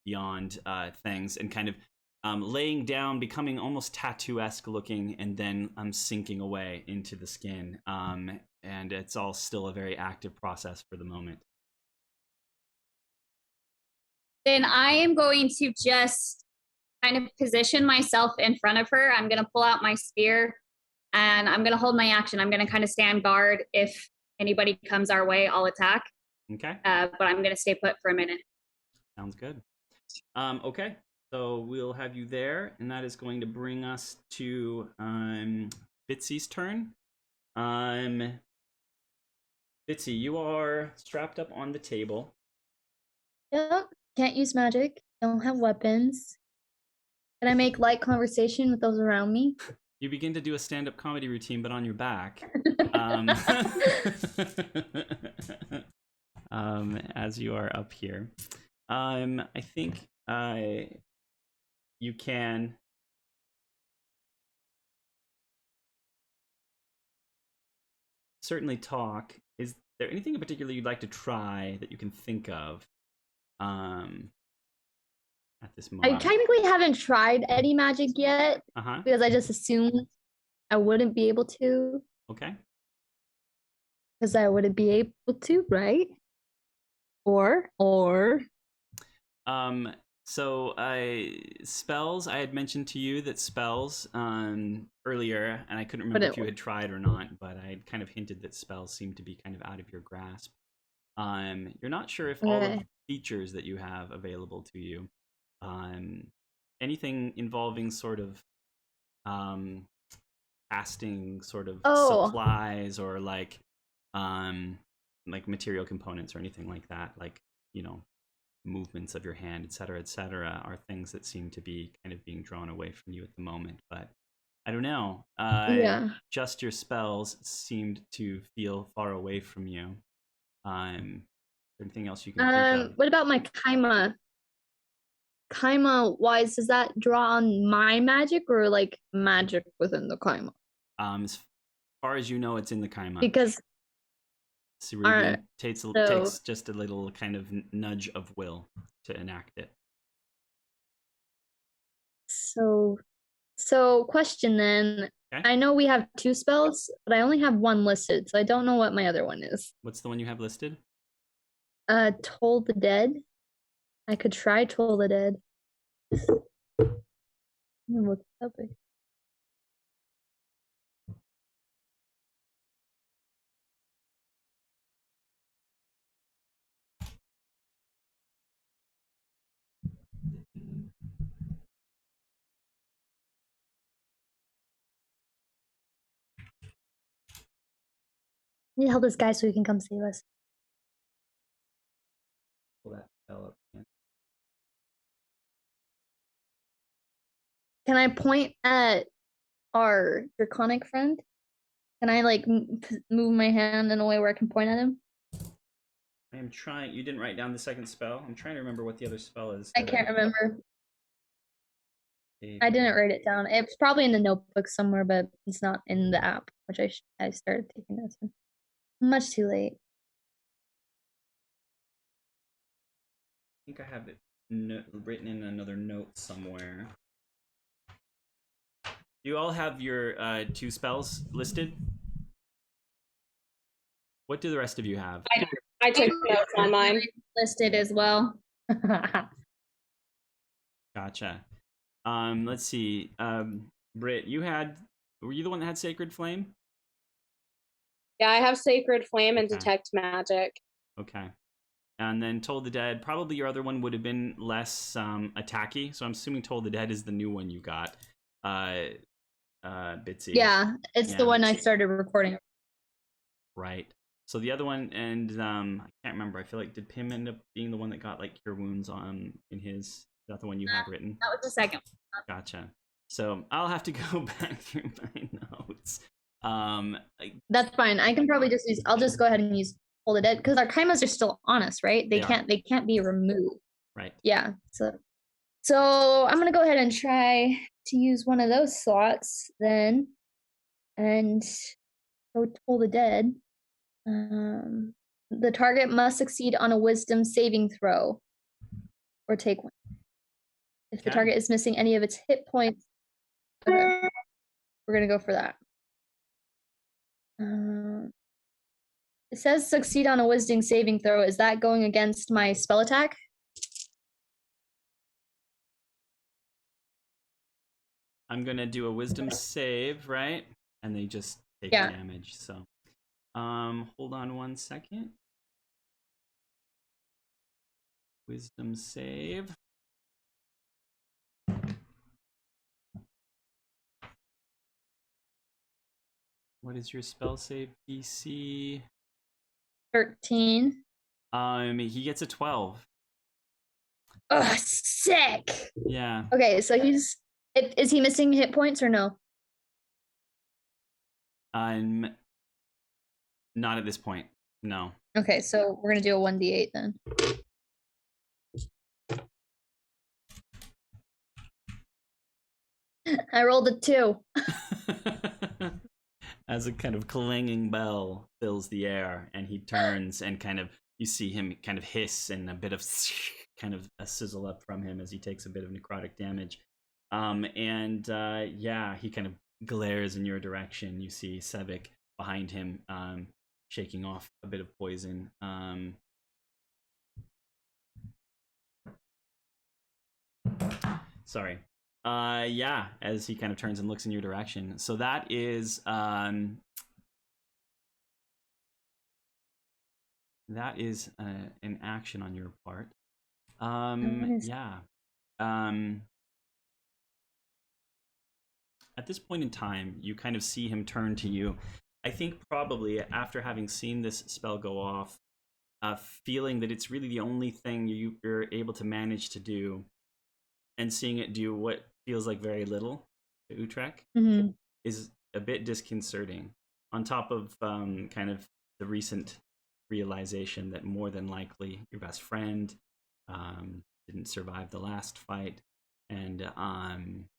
beyond things, and kind of laying down, becoming almost tattoo-esque looking, and then sinking away into the skin. And it's all still a very active process for the moment. Then I am going to just kind of position myself in front of her. I'm going to pull out my spear and I'm going to hold my action. I'm going to kind of stand guard. If anybody comes our way, I'll attack. Okay. But I'm going to stay put for a minute. Sounds good. Okay. So we'll have you there, and that is going to bring us to Bitsy's turn. Bitsy, you are strapped up on the table. Yep. Can't use magic. Don't have weapons. Can I make light conversation with those around me? You begin to do a stand-up comedy routine, but on your back. As you are up here. I think you can certainly talk. Is there anything in particular you'd like to try that you can think of at this moment? I technically haven't tried any magic yet Uh-huh. because I just assumed I wouldn't be able to. Okay. Because I wouldn't be able to, right? Or So spells, I had mentioned to you that spells earlier, and I couldn't remember if you had tried or not, but I had kind of hinted that spells seemed to be kind of out of your grasp. You're not sure if all of the features that you have available to you, anything involving sort of casting sort of Oh. supplies or like material components or anything like that, like, you know, movements of your hand, etc., are things that seem to be kind of being drawn away from you at the moment. But I don't know. Yeah. Just your spells seemed to feel far away from you. Anything else you can think of? What about my Kaima? Kaima wise, does that draw on my magic or like magic within the Kaima? As far as you know, it's in the Kaima. Because Cerulean takes just a little kind of nudge of will to enact it. So question then. Okay. I know we have 2 spells, but I only have 1 listed, so I don't know what my other one is. What's the one you have listed? Toll the Dead. I could try Toll the Dead. Let me look it up. I need to help this guy so he can come save us. Pull that spell up again. Can I point at our draconic friend? Can I like move my hand in a way where I can point at him? I am trying. You didn't write down the second spell. I'm trying to remember what the other spell is. I can't remember. Okay. I didn't write it down. It's probably in the notebook somewhere, but it's not in the app, which I started taking notes in. Much too late. I think I have it written in another note somewhere. You all have your 2 spells listed? What do the rest of you have? I took notes on mine. Listed as well. Gotcha. Let's see. Britt, were you the one that had Sacred Flame? Yeah, I have Sacred Flame and Okay. Detect Magic. Okay. And then Toll the Dead, probably your other one would have been less attacky, so I'm assuming Toll the Dead is the new one you got. Bitsy. Yeah, it's the one I started recording. Right. So the other one, and I can't remember. I feel like, did Pim end up being the one that got like Cure Wounds in his? Is that the one you have written? That was the second. Gotcha. So I'll have to go back through my notes. That's fine. I can probably just use. I'll just go ahead and use Hold the Dead because our Kaimas are still on us, right? They can't be removed. Right. Yeah. So I'm gonna go ahead and try to use one of those slots then, and go Toll the Dead. The target must succeed on a Wisdom saving throw, or take 1. If the target is missing any of its hit points, okay, we're gonna go for that. It says succeed on a Wisdom saving throw. Is that going against my spell attack? I'm gonna do a Wisdom save, right? And they just take damage. So, hold on 1 second. Wisdom save. What is your spell save DC? 13. He gets a 12. Ugh, sick. Yeah. Okay, so is he missing hit points or no? Not at this point. No. Okay, so we're gonna do a 1d8 then. I rolled a 2. As a kind of clanging bell fills the air, and he turns, and kind of you see him kind of hiss, and a bit of kind of a sizzle up from him as he takes a bit of necrotic damage. He kind of glares in your direction. You see Sebek behind him, shaking off a bit of poison. Sorry. As he kind of turns and looks in your direction. So that is an action on your part. at this point in time, you kind of see him turn to you. I think probably after having seen this spell go off, feeling that it's really the only thing you're able to manage to do, and seeing it do what feels like very little to Utrek is a bit disconcerting. On top of kind of the recent realization that more than likely your best friend didn't survive the last fight, and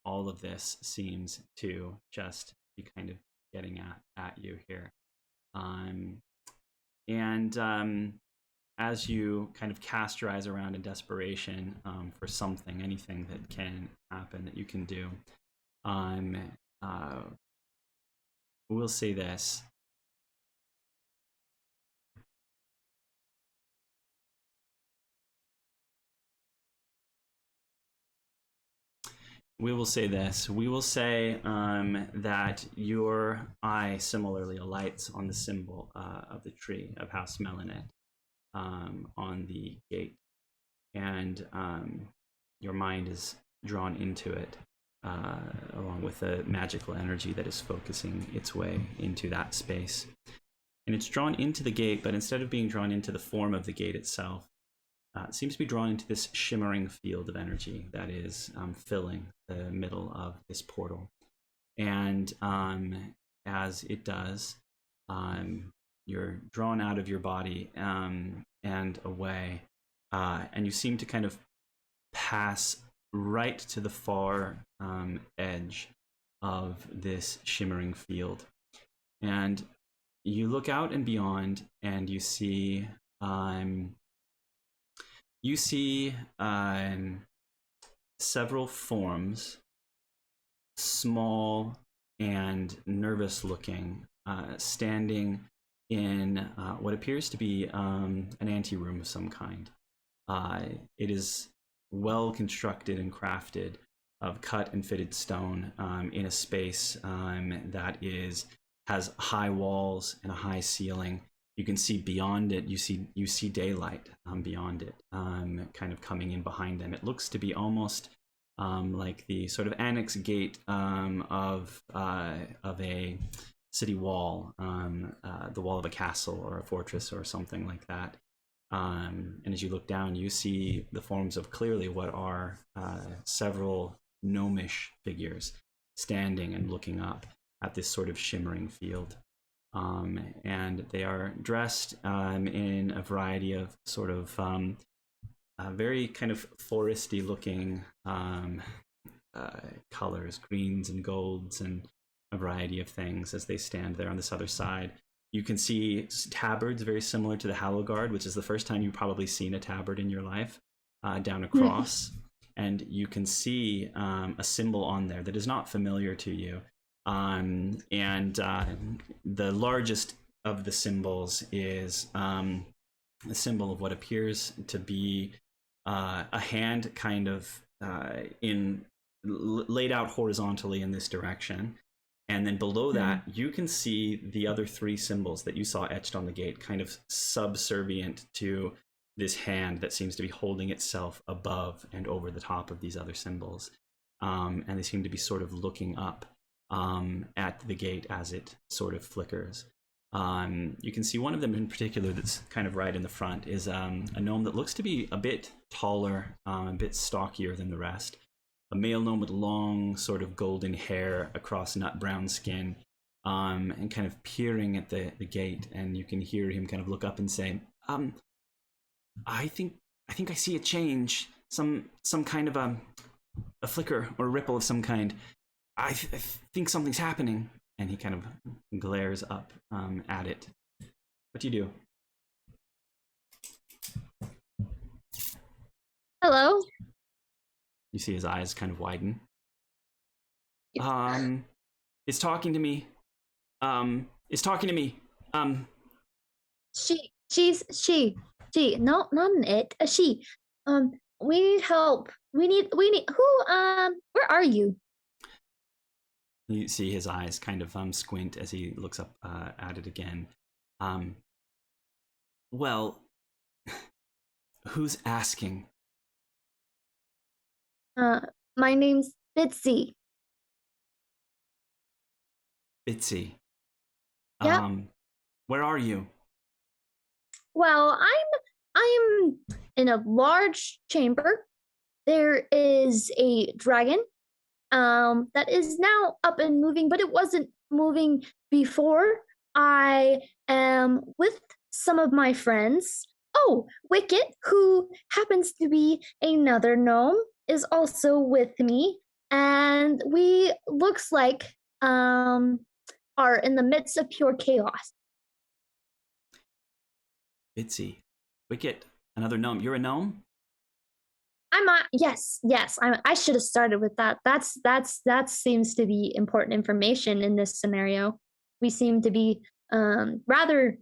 all of this seems to just be kind of getting at you here. As you kind of cast your eyes around in desperation for something, anything that can happen that you can do, we'll say this. We will say this. We will say that your eye similarly alights on the symbol of the tree of House Melanet on the gate, and your mind is drawn into it along with the magical energy that is focusing its way into that space. And it's drawn into the gate, but instead of being drawn into the form of the gate itself, it seems to be drawn into this shimmering field of energy that is filling the middle of this portal. And as it does, you're drawn out of your body and away, and you seem to kind of pass right to the far edge of this shimmering field. And you look out and beyond, and you see several forms, small and nervous looking, standing in what appears to be an anteroom of some kind. It is well constructed and crafted of cut and fitted stone in a space that has high walls and a high ceiling. You can see beyond it. You see daylight beyond it, kind of coming in behind them. It looks to be almost like the sort of annex gate of a city wall, the wall of a castle or a fortress or something like that. And as you look down, you see the forms of clearly what are several gnomish figures standing and looking up at this sort of shimmering field. And they are dressed in a variety of sort of very kind of foresty looking colors, greens and golds and a variety of things as they stand there on this other side. You can see tabards very similar to the Hallow Guard, which is the first time you've probably seen a tabard in your life, down across. And you can see a symbol on there that is not familiar to you. The largest of the symbols is the symbol of what appears to be a hand kind of laid out horizontally in this direction. And then below that, you can see the other three symbols that you saw etched on the gate, kind of subservient to this hand that seems to be holding itself above and over the top of these other symbols. And they seem to be sort of looking up at the gate as it sort of flickers. You can see one of them in particular that's kind of right in the front is a gnome that looks to be a bit taller, a bit stockier than the rest. A male gnome with long sort of golden hair across nut brown skin, and kind of peering at the gate, and you can hear him kind of look up and say, I think I see a change, some kind of a flicker or a ripple of some kind. I think something's happening. And he kind of glares up at it. What do you do? Hello. You see his eyes kind of widen. It's talking to me. It's talking to me. She. No, not an it. A she. We need help. We need. Where are you? You see his eyes kind of squint as he looks up at it again. Well, who's asking? My name's Bitsy. Bitsy. Yeah. Where are you? Well, I'm in a large chamber. There is a dragon that is now up and moving, but it wasn't moving before. I am with some of my friends. Oh, Wicket, who happens to be another gnome, is also with me, and we looks like are in the midst of pure chaos. Bitsy. Wicket. Another gnome. You're a gnome? Yes. I should have started with that. That seems to be important information in this scenario. We seem to be rather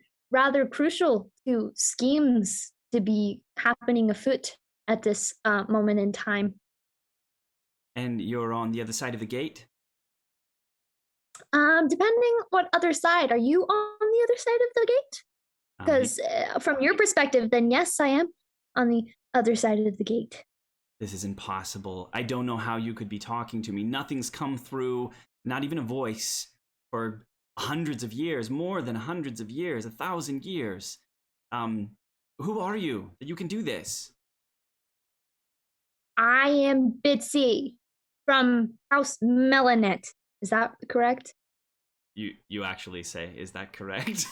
crucial to schemes to be happening afoot at this moment in time. And you're on the other side of the gate? Depending what other side, are you on the other side of the gate? Because from your perspective, then yes, I am on the other side of the gate. This is impossible. I don't know how you could be talking to me. Nothing's come through, not even a voice, for hundreds of years, more than hundreds of years, 1,000 years. Who are you that you can do this? I am Bitsy from House Melanet. Is that correct? You actually say, is that correct?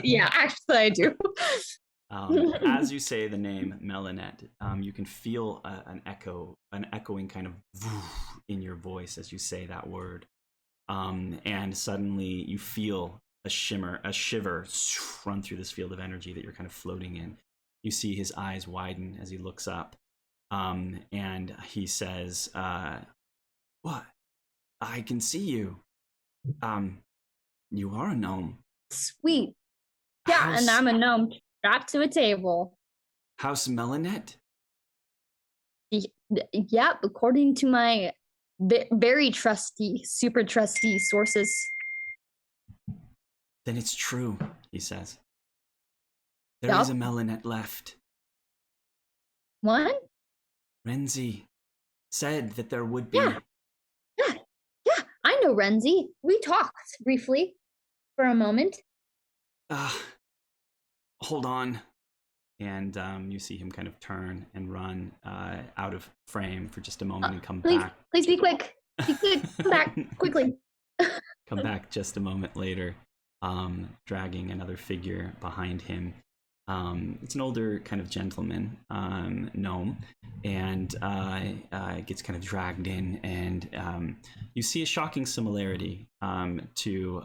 Yeah, actually I do. As you say the name Melanet, you can feel an echoing kind of in your voice as you say that word. And suddenly you feel a shiver run through this field of energy that you're kind of floating in. You see his eyes widen as he looks up, and he says, "What? I can see you. You are a gnome." Sweet. Yeah, and I'm a gnome strapped to a table. House Melanet? Yep, according to my very trusty, super trusty sources. Then it's true, he says. There is a Melanet left. What? Renzi said that there would be. Yeah, I know Renzi. We talked briefly for a moment. Hold on. And you see him kind of turn and run out of frame for just a moment and come back. Please be quick. Be quick. Come back quickly. Come back just a moment later, dragging another figure behind him. It's an older kind of gentleman, gnome, and gets kind of dragged in, and you see a shocking similarity to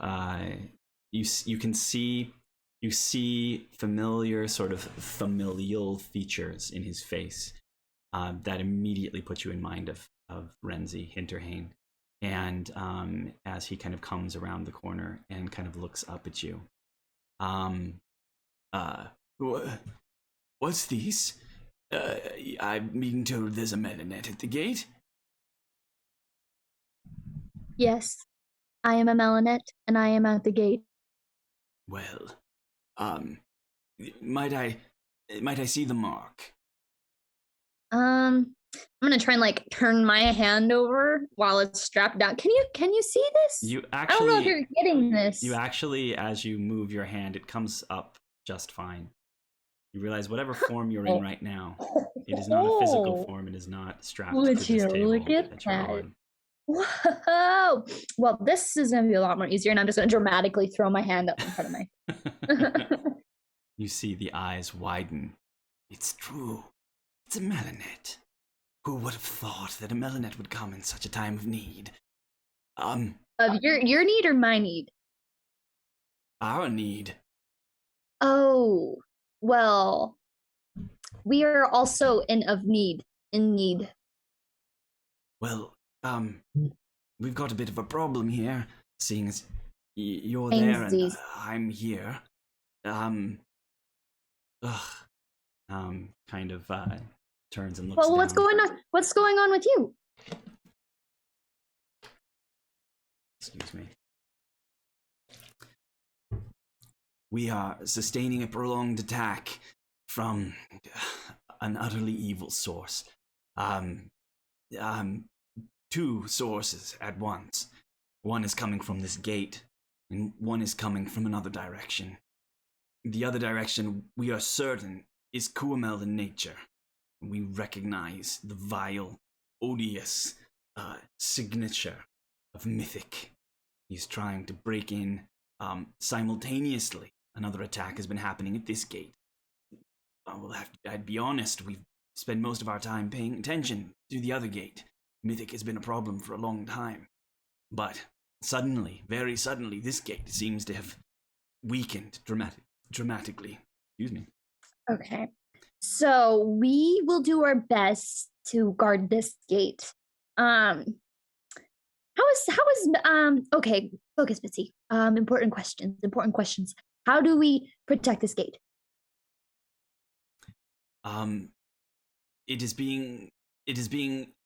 you see familiar sort of familial features in his face that immediately put you in mind of Renzi Hinterhain. And as he kind of comes around the corner and kind of looks up at you, what's this? I'm being told there's a Melanet at the gate. Yes, I am a Melanet, and I am at the gate. Well, might I see the mark? I'm gonna try and like turn my hand over while it's strapped down. Can you see this? You actually, I don't know if you're getting this. You actually, as you move your hand, it comes up just fine. You realize whatever form you're in right now, it is not a physical form. It is not strapped to this table Look at that you're on. Whoa! Well, this is gonna be a lot more easier, and I'm just gonna dramatically throw my hand up in front of my. You see the eyes widen. It's true. It's a Melanet. Who would have thought that a Melanet would come in such a time of need? Of your need or my need? Our need. Oh, well, we are also in need. Well, we've got a bit of a problem here, seeing as you're there and I'm here. Kind of turns and looks well, down. What's going on with you? Excuse me. We are sustaining a prolonged attack from an utterly evil source. Two sources at once. One is coming from this gate, and one is coming from another direction. The other direction, we are certain, is Kuamel in nature. We recognize the vile, odious signature of Mythic. He's trying to break in simultaneously. Another attack has been happening at this gate. I'd be honest, we've spent most of our time paying attention to the other gate. Mythic has been a problem for a long time. But suddenly, very suddenly, this gate seems to have weakened dramatically. Excuse me. Okay. So we will do our best to guard this gate. Okay, focus, Bitsy. Important questions. How do we protect this gate? It is being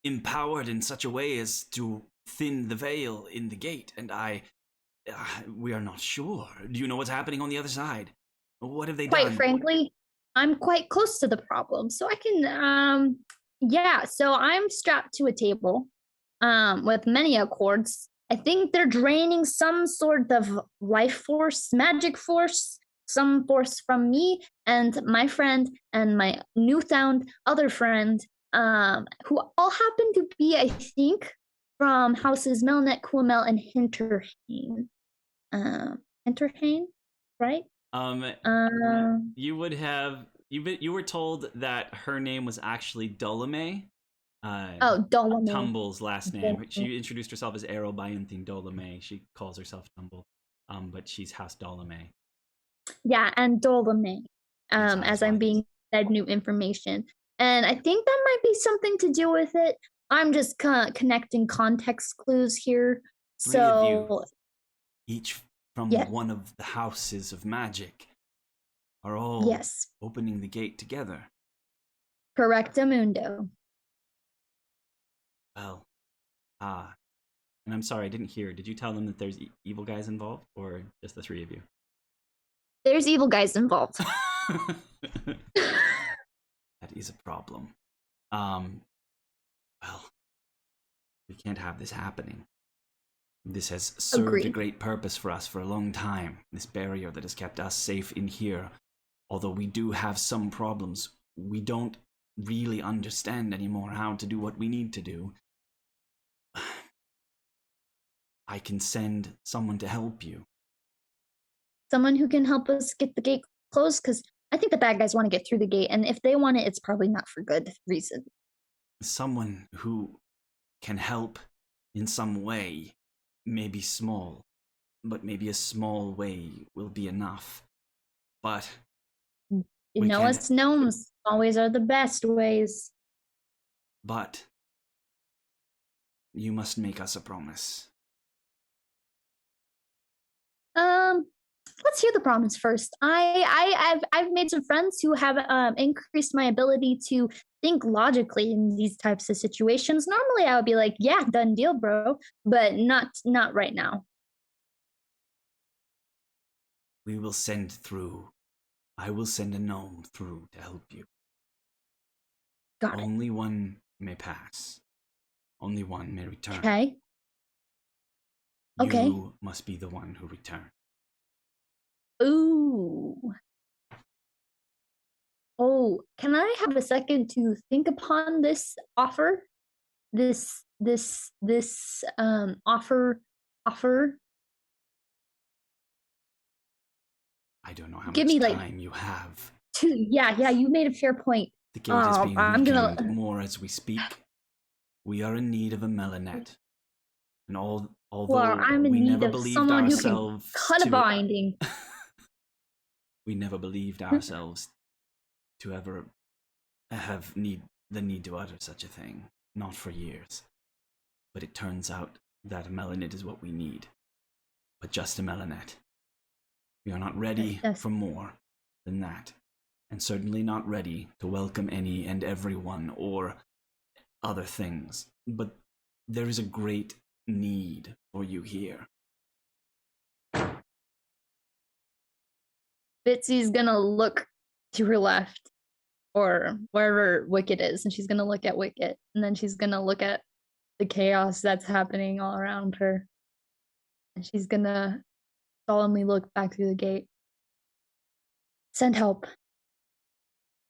empowered in such a way as to thin the veil in the gate, and we are not sure. Do you know what's happening on the other side? What have they done? Quite frankly, I'm quite close to the problem, so I can, so I'm strapped to a table, with many accords. I think they're draining some sort of life force, magic force, some force from me and my friend and my newfound other friend, who all happen to be, I think, from houses Melnet, Kuamel, and Hinterhain. Hinterhain, right? You would have you were told that her name was actually Dolome. Dolome. Tumble's last name. She introduced herself as Arrow Bionthine Dolome. She calls herself Tumble, but she's House Dolome. Yeah, and Dolome. As I'm being fed new information, and I think that might be something to do with it. I'm just connecting context clues here. Three of you, each from one of the houses of magic, are all opening the gate together. Correctamundo. Well, and I'm sorry, I didn't hear. Did you tell them that there's evil guys involved, or just the three of you? There's evil guys involved. That is a problem. Well, we can't have this happening. This has served a great purpose for us for a long time. This barrier that has kept us safe in here. Although we do have some problems, we don't really understand anymore how to do what we need to do. I can send someone to help you. Someone who can help us get the gate closed? Because I think the bad guys want to get through the gate, and if they want it, it's probably not for good reason. Someone who can help in some way, maybe small, but maybe a small way will be enough. But you know us gnomes always are the best ways. But you must make us a promise. Let's hear the promise first. I've made some friends who have increased my ability to think logically in these types of situations. Normally, I would be like, "Yeah, done deal, bro," but not right now. We will send through. I will send a gnome through to help you. Got it. Only one may pass. Only one may return. Okay. Okay. You must be the one who returns. Ooh. Oh, can I have a second to think upon this offer? This offer. I don't know how Give much me, time you have. Yeah, you made a fair point. The gate is being weakened more as we speak. We are in need of a melanet. And although I'm in we need never of believed someone who ourselves can cut a binding. We never believed ourselves to ever have the need to utter such a thing. Not for years. But it turns out that a melanet is what we need. But just a melanet. We are not ready for more than that. And certainly not ready to welcome any and everyone or other things. But there is a great need for you here. Bitsy's gonna look to her left or wherever Wicket is, and she's gonna look at Wicket, and then she's gonna look at the chaos that's happening all around her. And she's gonna solemnly look back through the gate. Send help.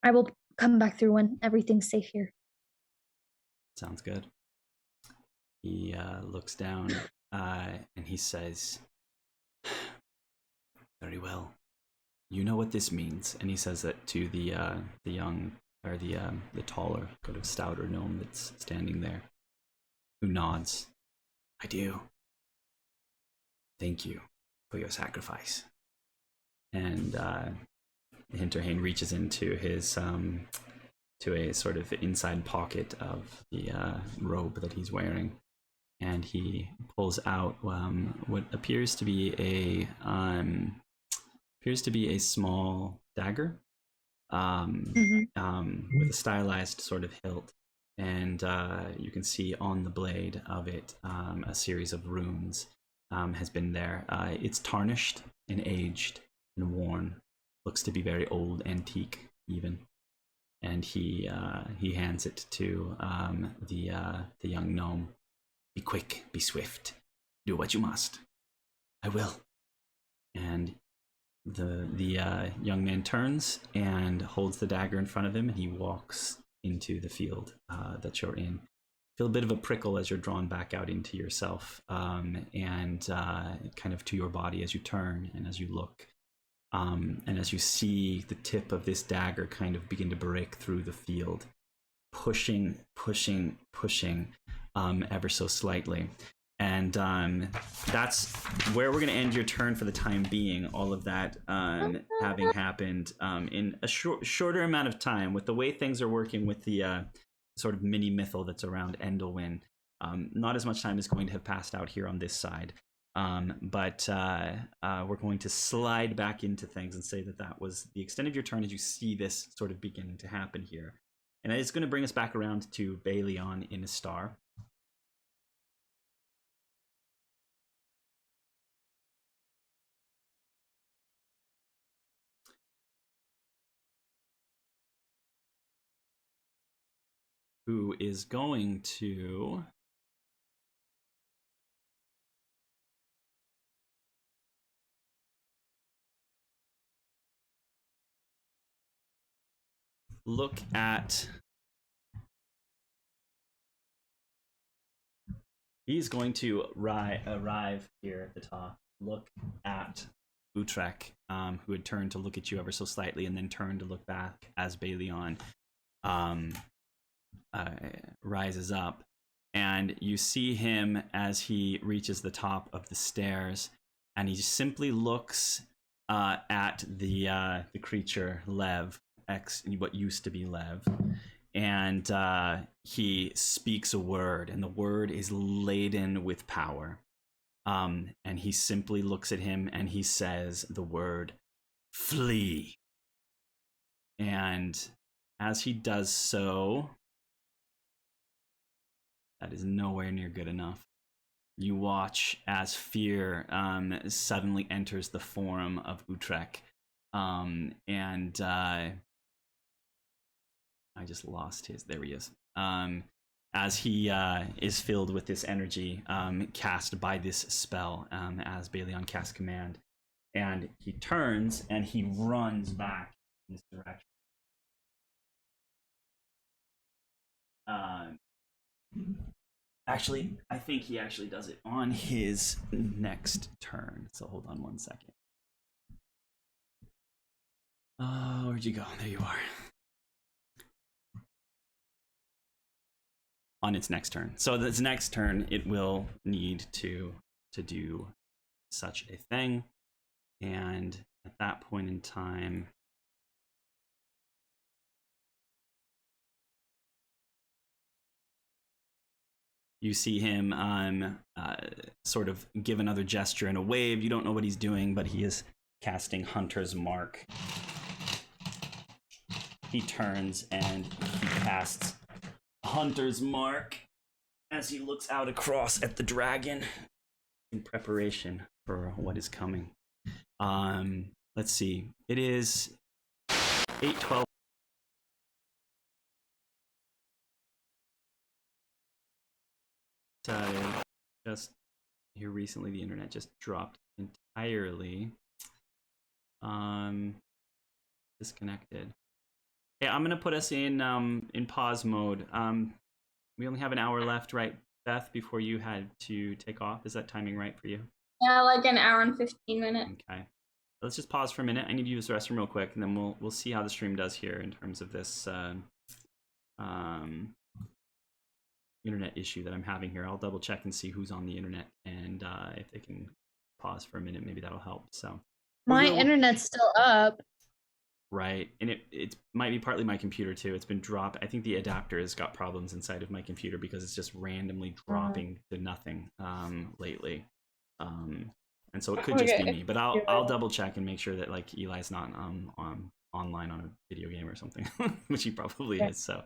I will come back through when everything's safe here. Sounds good. He looks down and he says, "Very well. You know what this means." And he says that to the young, or the taller, kind of stouter gnome that's standing there, who nods. "I do. Thank you for your sacrifice." And Hinterhain reaches into his to a sort of inside pocket of the robe that he's wearing, and he pulls out what appears to be a small dagger with a stylized sort of hilt, and you can see on the blade of it a series of runes has been there. It's tarnished and aged and worn, looks to be very old, antique even. And he hands it to the young gnome. "Be quick, be swift, do what you must." "I will." And the young man turns and holds the dagger in front of him, and he walks into the field that you're in. Feel a bit of a prickle as you're drawn back out into yourself, and kind of to your body as you turn and as you look. And as you see the tip of this dagger kind of begin to break through the field, pushing ever so slightly. And that's where we're going to end your turn for the time being. All of that having happened in a shorter amount of time, with the way things are working with the sort of mini mythal that's around Endehlwyn. Not as much time is going to have passed out here on this side. But we're going to slide back into things and say that was the extent of your turn as you see this sort of beginning to happen here. And it's going to bring us back around to Baelion in a star. Who is going to look at... He's going to arrive here at the top, look at Utrek, who had turned to look at you ever so slightly, and then turned to look back as Baelion rises up. And you see him as he reaches the top of the stairs, and he simply looks at the creature, Lev, what used to be Lev. And he speaks a word, and the word is laden with power. And he simply looks at him and he says the word, "Flee." And as he does so, that is nowhere near good enough. You watch as fear suddenly enters the form of Utrek. And I just lost his. There he is. As he is filled with this energy cast by this spell, as Baelion casts command, and he turns and he runs back in this direction. Actually, I think he actually does it on his next turn. So hold on one second. Oh, where'd you go? There you are. On its next turn. So this next turn, it will need to do such a thing. And at that point in time, you see him sort of give another gesture and a wave. You don't know what he's doing, but he is casting Hunter's Mark. He turns and he casts Hunter's Mark as he looks out across at the dragon in preparation for what is coming. Let's see. It is 8:12. Just here recently the internet just dropped entirely. Disconnected. Okay, I'm gonna put us in pause mode. We only have an hour left, right, Beth, before you had to take off. Is that timing right for you? Yeah, like an hour and 15 minutes. Okay. Let's just pause for a minute. I need to use the restroom real quick, and then we'll see how the stream does here in terms of this internet issue that I'm having here. I'll double check and see who's on the internet, and if they can pause for a minute, maybe that'll help. So My internet's still up. Right, and it might be partly my computer too. It's been dropped. I think the adapter has got problems inside of my computer because it's just randomly dropping to nothing lately. And so it could just be me, but I'll double check and make sure that like Eli's not online on a video game or something, which he probably is. So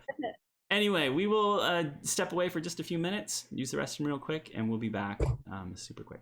anyway, we will step away for just a few minutes, use the restroom real quick, and we'll be back super quick.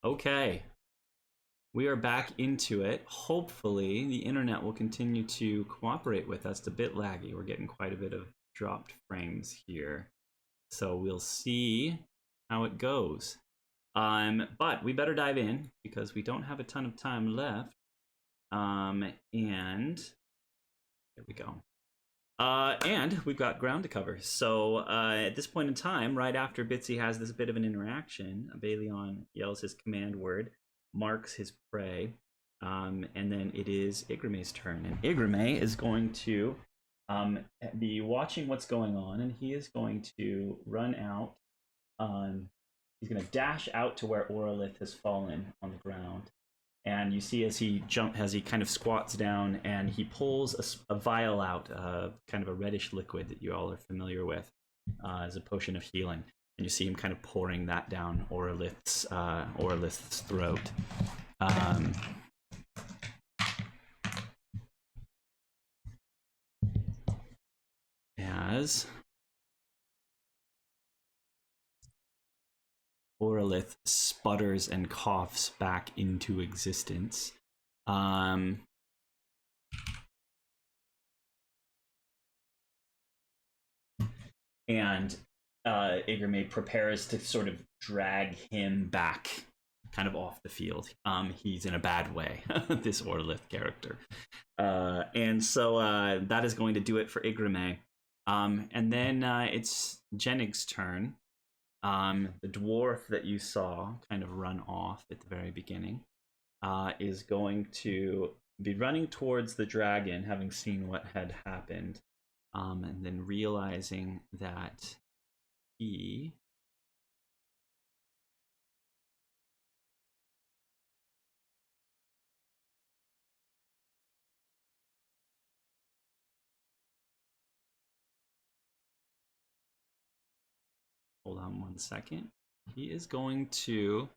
Okay. We are back into it. Hopefully, the internet will continue to cooperate with us. It's a bit laggy. We're getting quite a bit of dropped frames here. So we'll see how it goes. But we better dive in because we don't have a ton of time left. And there we go. And we've got ground to cover. So at this point in time, right after Bitsy has this bit of an interaction, Endehlywn yells his command word, marks his prey, and then it is Igreme's turn. And Igreme is going to be watching what's going on, and he is going to run out. He's going to dash out to where Oralith has fallen on the ground. And you see as he kind of squats down and he pulls a vial out, kind of a reddish liquid that you all are familiar with as a potion of healing. And you see him kind of pouring that down Oralith's throat. As Oralith sputters and coughs back into existence. And Igreme prepares to sort of drag him back kind of off the field. He's in a bad way, this Oralith character. And so that is going to do it for Igreme. And then it's Jenig's turn. The dwarf that you saw kind of run off at the very beginning is going to be running towards the dragon, having seen what had happened, and then realizing that he hold on one second. He is going to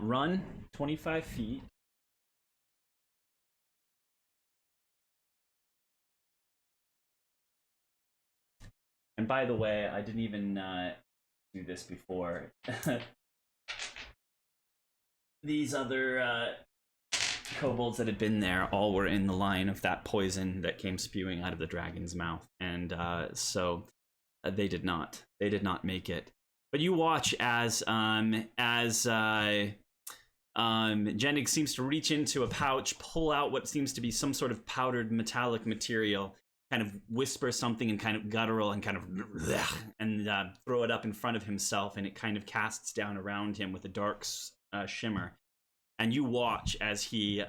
run 25 feet. And by the way, I didn't even do this before. These other kobolds that had been there all were in the line of that poison that came spewing out of the dragon's mouth, and so they did not make it. But you watch as Jenig seems to reach into a pouch, pull out what seems to be some sort of powdered metallic material, kind of whisper something in kind of guttural and kind of and throw it up in front of himself, and it kind of casts down around him with a dark shimmer. And you watch as he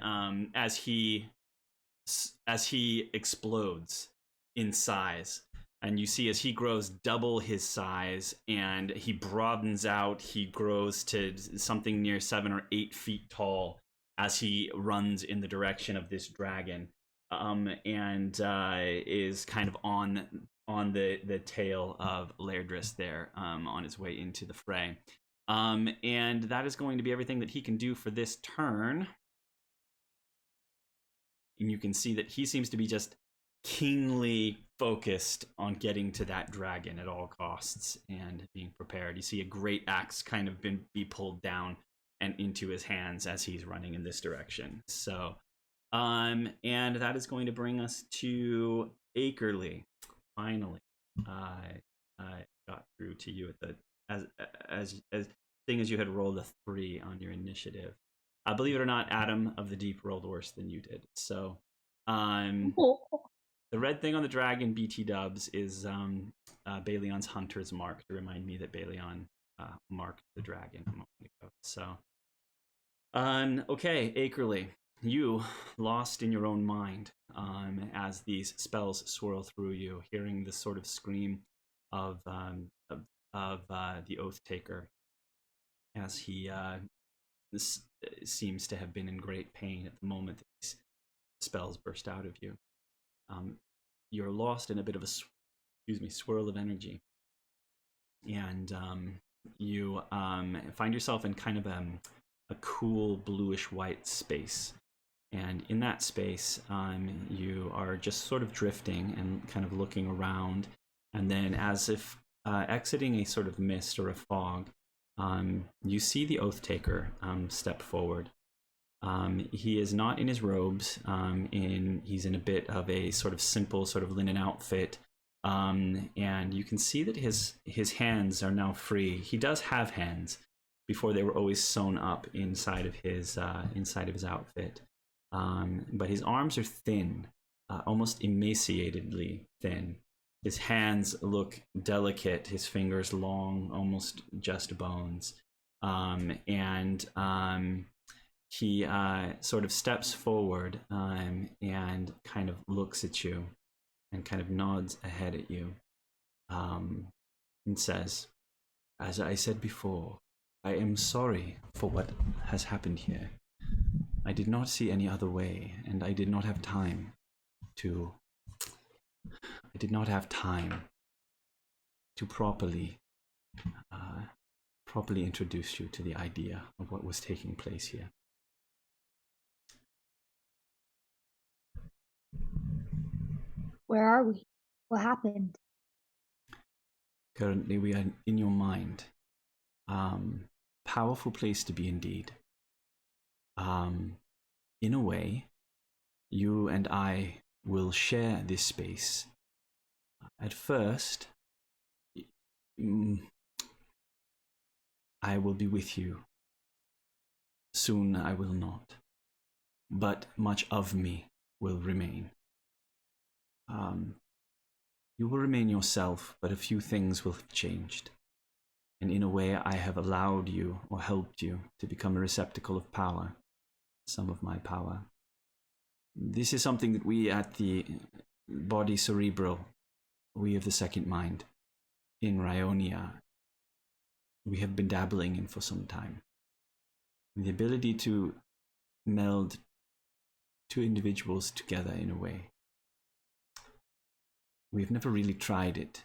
explodes in size, and you see as he grows double his size and he broadens out. He grows to something near 7 or 8 feet tall as he runs in the direction of this dragon, and is kind of on the tail of Lairdris there, on his way into the fray. And that is going to be everything that he can do for this turn. And you can see that he seems to be just keenly focused on getting to that dragon at all costs and being prepared. You see a great axe kind of be pulled down and into his hands as he's running in this direction. So, and that is going to bring us to Akerly. Finally, I got through to you at the as seeing as you had rolled a 3 on your initiative. Believe it or not, Adam of the Deep rolled worse than you did. So, the red thing on the dragon, BT dubs, is Baelyon's hunter's mark to remind me that Baelyon marked the dragon a moment ago. So, okay, Akerly, you lost in your own mind as these spells swirl through you, hearing this sort of scream of the Oath Taker as he seems to have been in great pain at the moment that these spells burst out of you. You're lost in a bit of a swirl of energy, and you find yourself in kind of a cool bluish white space, And in that space, you are just sort of drifting and kind of looking around. And then, as if exiting a sort of mist or a fog, you see the Oath Taker step forward. He is not in his robes. He's in a bit of a sort of simple sort of linen outfit. And you can see that his hands are now free. He does have hands. Before, they were always sewn up inside of his outfit. But his arms are thin, almost emaciatedly thin. His hands look delicate, his fingers long, almost just bones. He sort of steps forward and kind of looks at you and kind of nods ahead at you and says, "As I said before, I am sorry for what has happened here. I did not see any other way, and I did not have time to properly introduce you to the idea of what was taking place here." Where are we? What happened? Currently, we are in your mind. Powerful place to be indeed. In a way, you and I will share this space. At first, I will be with you. Soon I will not. But much of me will remain. You will remain yourself, but a few things will have changed. And in a way, I have allowed you or helped you to become a receptacle of power, some of my power. This is something that we at the Body Cerebral, we of the Second Mind, in Rionia, we have been dabbling in for some time. The ability to meld two individuals together in a way. We've never really tried it.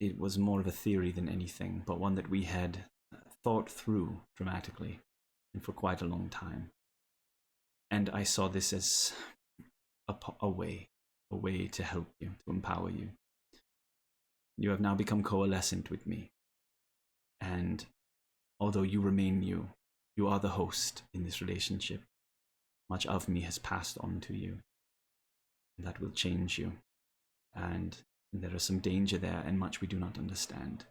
It was more of a theory than anything, but one that we had thought through dramatically and for quite a long time. And I saw this as a way to help you, to empower you. You have now become coalescent with me. And although you remain you are the host in this relationship. Much of me has passed on to you. That will change you. And there is some danger there, and much we do not understand.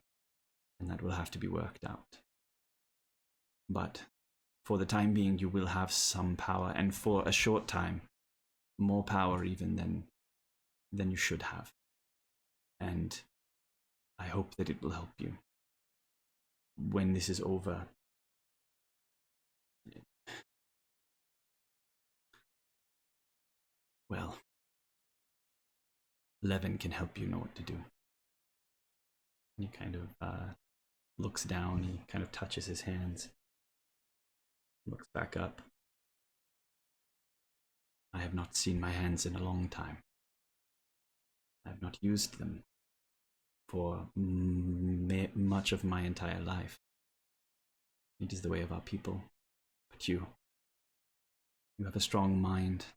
And that will have to be worked out. But for the time being, you will have some power, and for a short time, more power even than you should have. And I hope that it will help you. When this is over, well, Levin can help you know what to do. He kind of looks down, he kind of touches his hands, looks back up. I have not seen my hands in a long time. I have not used them for much of my entire life. It is the way of our people. But you have a strong mind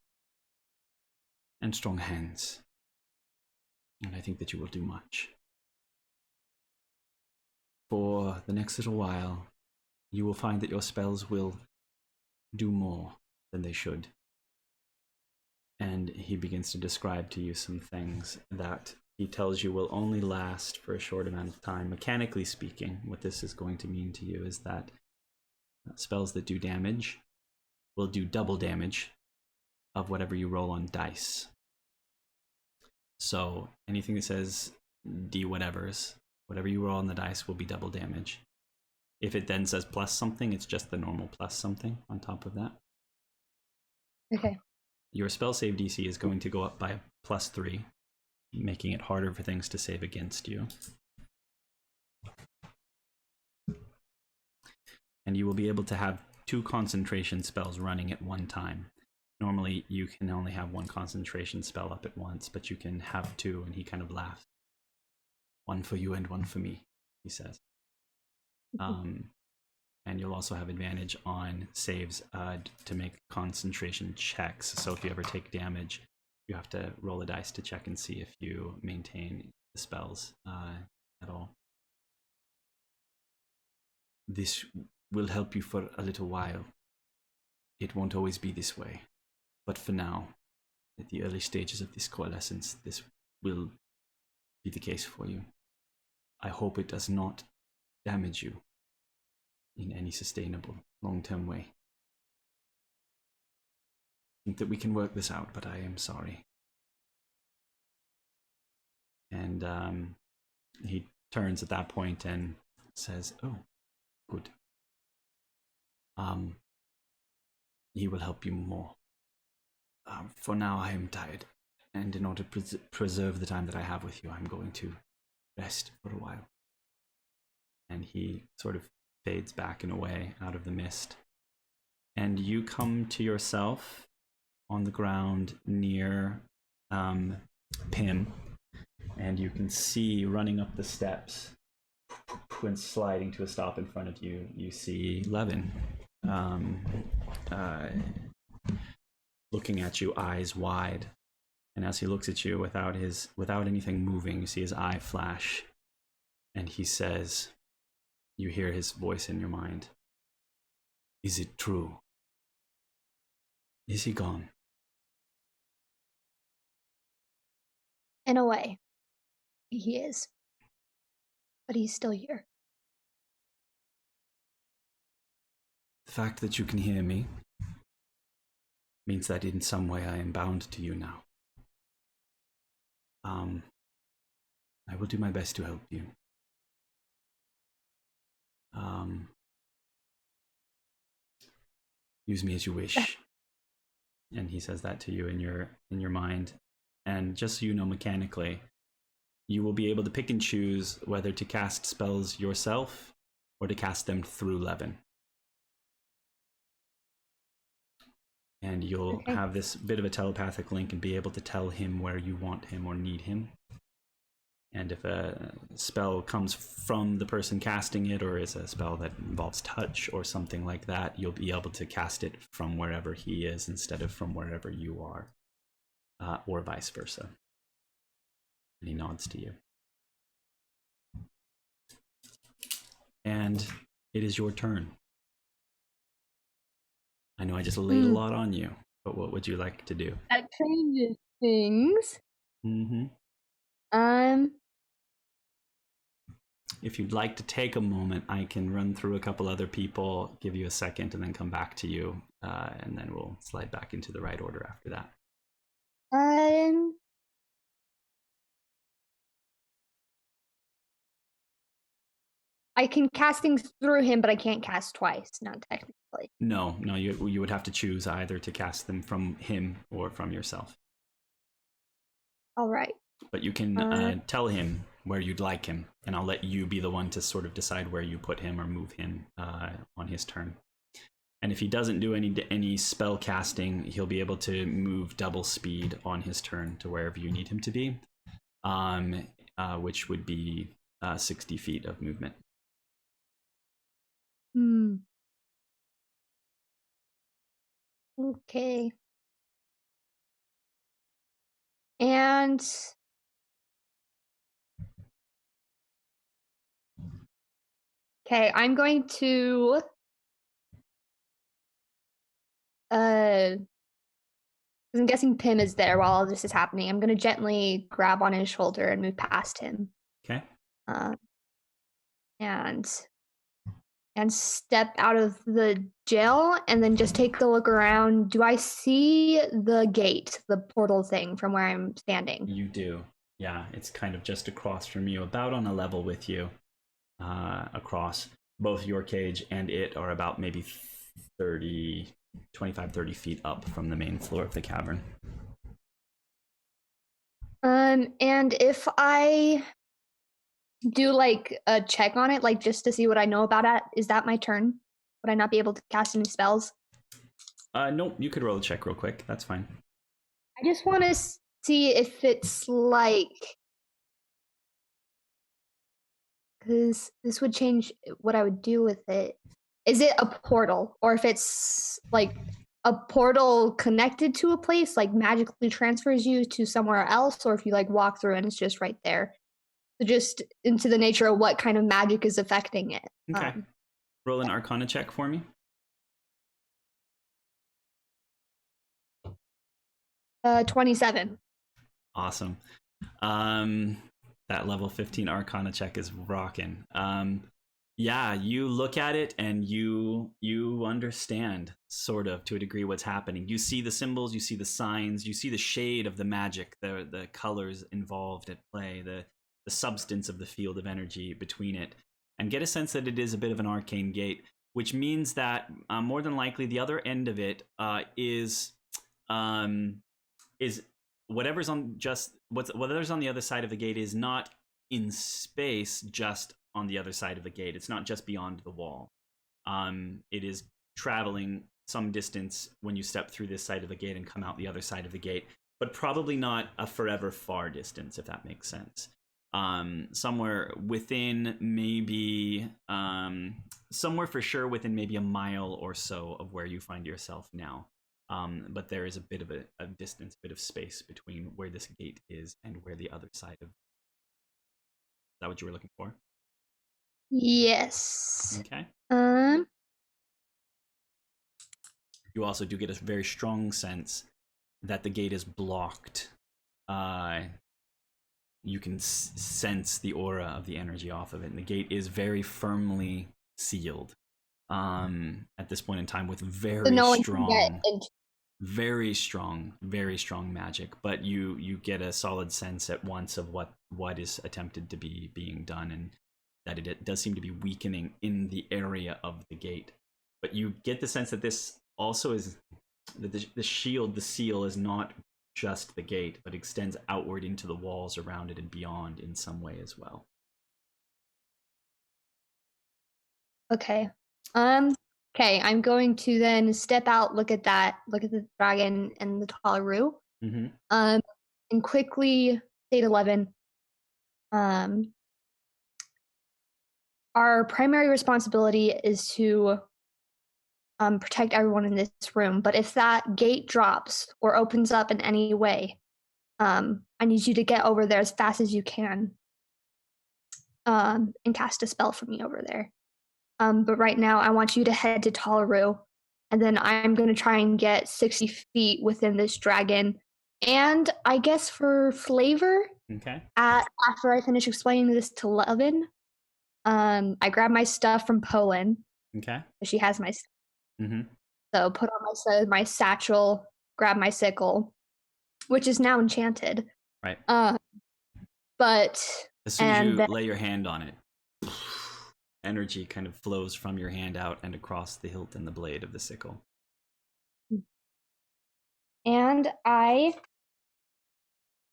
and strong hands. And I think that you will do much. For the next little while, you will find that your spells will do more than they should. And he begins to describe to you some things that he tells you will only last for a short amount of time. Mechanically speaking, what this is going to mean to you is that spells that do damage will do double damage of whatever you roll on dice. So anything that says D whatevers, whatever you roll on the dice will be double damage. If it then says plus something, it's just the normal plus something on top of that. Okay. Your spell save DC is going to go up by +3, making it harder for things to save against you. And you will be able to have 2 concentration spells running at one time. Normally, you can only have 1 concentration spell up at once, but you can have 2, and he kind of laughs. 1 for you and 1 for me, he says. and you'll also have advantage on saves to make concentration checks. So if you ever take damage, you have to roll a dice to check and see if you maintain the spells at all. This will help you for a little while. It won't always be this way, but for now, at the early stages of this coalescence, this will be the case for you. I hope it does not damage you in any sustainable, long-term way. I think that we can work this out, but I am sorry. And he turns at that point and says, "Oh, good. He will help you more. For now, I am tired, and in order to preserve the time that I have with you, I'm going to rest for a while." And he sort of fades back and away out of the mist. And you come to yourself on the ground near Pim, and you can see running up the steps and sliding to a stop in front of you, you see Levin looking at you, eyes wide. And as he looks at you without anything moving, you see his eye flash, and he says, you hear his voice in your mind, "Is it true? Is he gone?" In a way, he is. But he's still here. The fact that you can hear me means that in some way I am bound to you now. I will do my best to help you. Use me as you wish. And he says that to you in your mind. And just so you know, mechanically, you will be able to pick and choose whether to cast spells yourself or to cast them through Levin. And you'll have this bit of a telepathic link and be able to tell him where you want him or need him. And if a spell comes from the person casting it, or is a spell that involves touch or something like that, you'll be able to cast it from wherever he is instead of from wherever you are, or vice versa. And he nods to you. And it is your turn. I know I just laid a lot on you, but what would you like to do? That changes things. Mm-hmm. If you'd like to take a moment, I can run through a couple other people, give you a second, and then come back to you, and then we'll slide back into the right order after that. I can cast things through him, but I can't cast twice, not technically. No, you would have to choose either to cast them from him or from yourself. All right. But you can tell him where you'd like him, and I'll let you be the one to sort of decide where you put him or move him on his turn. And if he doesn't do any spell casting, he'll be able to move double speed on his turn to wherever you need him to be, which would be 60 feet of movement. Okay. And okay, I'm going to I'm guessing Pim is there while all this is happening. I'm gonna gently grab on his shoulder and move past him. Okay. And step out of the jail and then just take a look around. Do I see the gate, the portal thing from where I'm standing? You do. Yeah, it's kind of just across from you, about on a level with you. Across both your cage and it are about maybe 25-30 feet up from the main floor of the cavern. And if I do like a check on it, like just to see what I know about it, is that my turn? Would I not be able to cast any spells? Nope, you could roll a check real quick. That's fine. I just want to see if it's like, because this would change what I would do with it. is it a portal, or if it's like a portal connected to a place, like magically transfers you to somewhere else, or if you like walk through and it's just right there. So just into the nature of what kind of magic is affecting it. Okay. Roll an Arcana check for me. 27. Awesome. That level 15 Arcana check is rocking. Yeah, you look at it and you understand sort of to a degree what's happening. You see the symbols, you see the signs, you see the shade of the magic, the colors involved at play, the substance of the field of energy between it, and get a sense that it is a bit of an arcane gate, which means that more than likely the other end of it is whatever's on the other side of the gate is not in space, just on the other side of the gate. It's not just beyond the wall. It is traveling some distance when you step through this side of the gate and come out the other side of the gate, but probably not a forever far distance, if that makes sense. Somewhere within maybe, somewhere for sure within maybe a mile or so of where you find yourself now. But there is a bit of a distance, a bit of space between where this gate is and where the other side of. Is that what you were looking for? Yes. Okay. You also do get a very strong sense that the gate is blocked. You can sense the aura of the energy off of it, and the gate is very firmly sealed. At this point in time, with very strong magic, but you get a solid sense at once of what is attempted to be being done, and that it does seem to be weakening in the area of the gate. But you get the sense that this also is that the shield, the seal, is not just the gate, but extends outward into the walls around it and beyond in some way as well. Okay. Okay, I'm going to then step out, look at the dragon and the Talaru. Mm-hmm. And quickly say to Levin, our primary responsibility is to protect everyone in this room, but if that gate drops or opens up in any way, I need you to get over there as fast as you can, and cast a spell for me over there. But right now, I want you to head to Talaru, and then I'm going to try and get 60 feet within this dragon. And I guess for flavor, okay. After I finish explaining this to Levin, I grab my stuff from Poland. Okay. She has my stuff. Mm-hmm. So put on my satchel, grab my sickle, which is now enchanted. Right. But as soon as you lay your hand on it, energy kind of flows from your hand out and across the hilt and the blade of the sickle. And I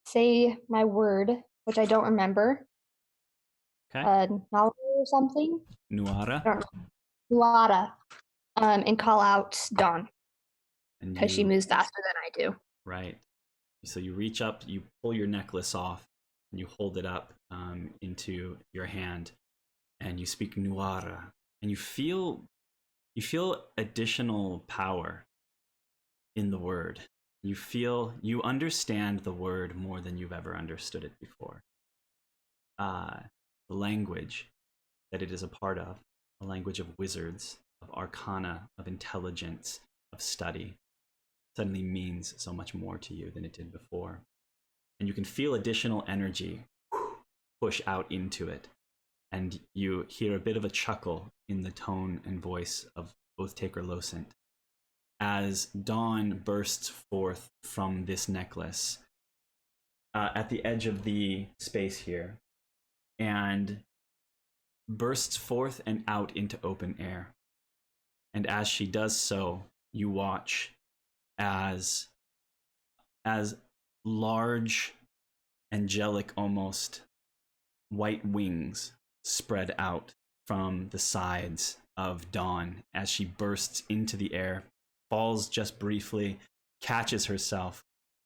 say my word, which I don't remember. Okay. Nala or something? Nuara. Nuara. And call out Dawn. Because she moves faster than I do. Right. So you reach up, you pull your necklace off, and you hold it up into your hand, and you speak Nuara, and you feel additional power in the word. You understand the word more than you've ever understood it before. The language that it is a part of, a language of wizards, of arcana, of intelligence, of study, suddenly means so much more to you than it did before. And you can feel additional energy push out into it. And you hear a bit of a chuckle in the tone and voice of Oathtaker Losent as Dawn bursts forth from this necklace at the edge of the space here, and bursts forth and out into open air. And as she does so, you watch as large, angelic almost, white wings spread out from the sides of Dawn as she bursts into the air, falls just briefly, catches herself,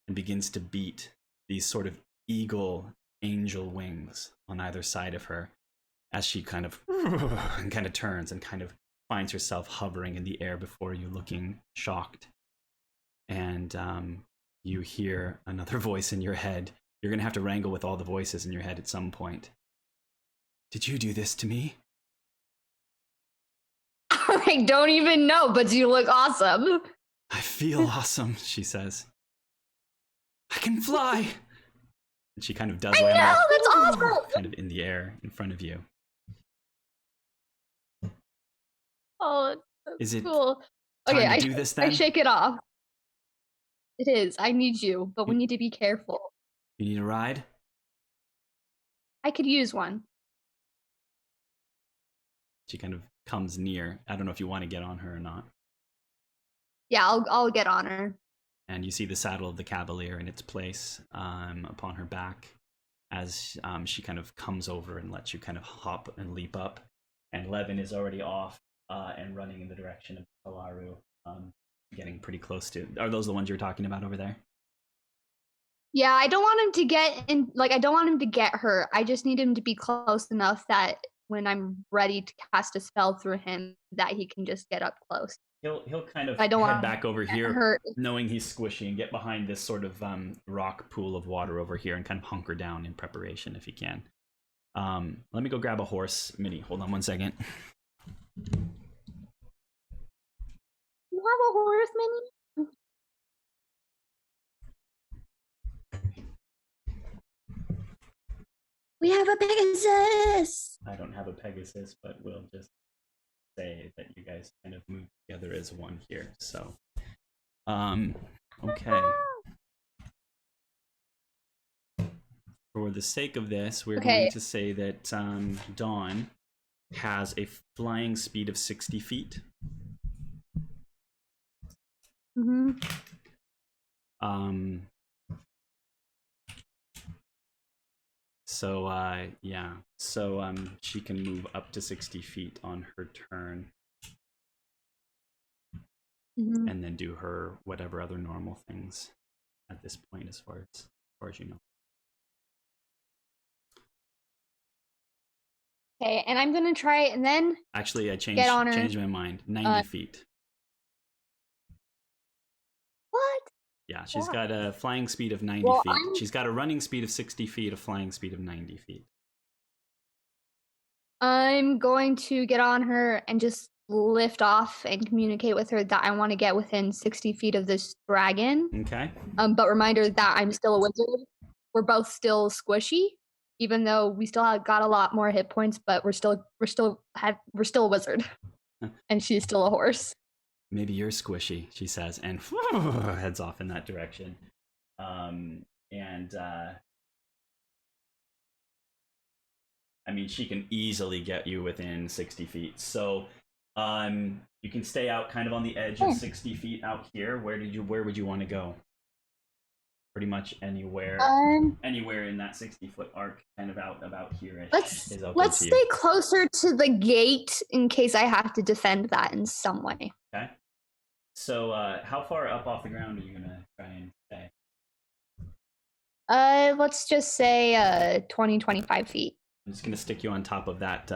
and begins to beat these sort of eagle angel wings on either side of her as she kind of turns and kind of finds herself hovering in the air before you, looking shocked. And you hear another voice in your head. You're going to have to wrangle with all the voices in your head at some point. Did you do this to me? I don't even know, but you look awesome. I feel awesome, she says. I can fly. And she kind of does land know, up, that's awesome. kind of in the air in front of you. Oh, that's Is it cool. time Okay, to I do this then? I shake it off. It is. I need you, but we need to be careful. You need a ride? I could use one. She kind of comes near. I don't know if you want to get on her or not. Yeah, I'll get on her. And you see the saddle of the cavalier in its place upon her back as she kind of comes over and lets you kind of hop and leap up. And Levin is already off and running in the direction of Kalaru, getting pretty close to. Are those the ones you're talking about over there? Yeah, I don't want him to get in. Like, I don't want him to get hurt. I just need him to be close enough that when I'm ready to cast a spell through him, that he can just get up close. He'll kind of I don't head want back over here, hurt. knowing he's squishy, and get behind this sort of rock pool of water over here and kind of hunker down in preparation if he can. Let me go grab a horse. Minnie, hold on one second. You have a horse, Minnie? We have a Pegasus! I don't have a Pegasus, but we'll just say that you guys kind of move together as one here. So, okay. For the sake of this, we're going to say that Dawn has a flying speed of 60 feet. Mm-hmm. So, yeah. So, she can move up to 60 feet on her turn. Mm-hmm. And then do her whatever other normal things at this point, as far as you know. Okay, and I'm gonna try it, and then Actually, I changed my mind. 90 feet. What? Yeah, she's got a flying speed of 90 feet. She's got a running speed of 60 feet, a flying speed of 90 feet. I'm going to get on her and just lift off and communicate with her that I want to get within 60 feet of this dragon. Okay. But reminder that I'm still a wizard. We're both still squishy, even though we still have got a lot more hit points. But we're still a wizard, and she's still a horse. Maybe you're squishy, she says, and heads off in that direction. I mean, she can easily get you within 60 feet. So, you can stay out kind of on the edge of 60 feet out here. Where would you want to go? Pretty much anywhere in that 60-foot arc, kind of out about here. Let's stay closer to the gate in case I have to defend that in some way. Okay. So, how far up off the ground are you gonna try and stay? Let's just say 20, 25 feet. I'm just gonna stick you on top of that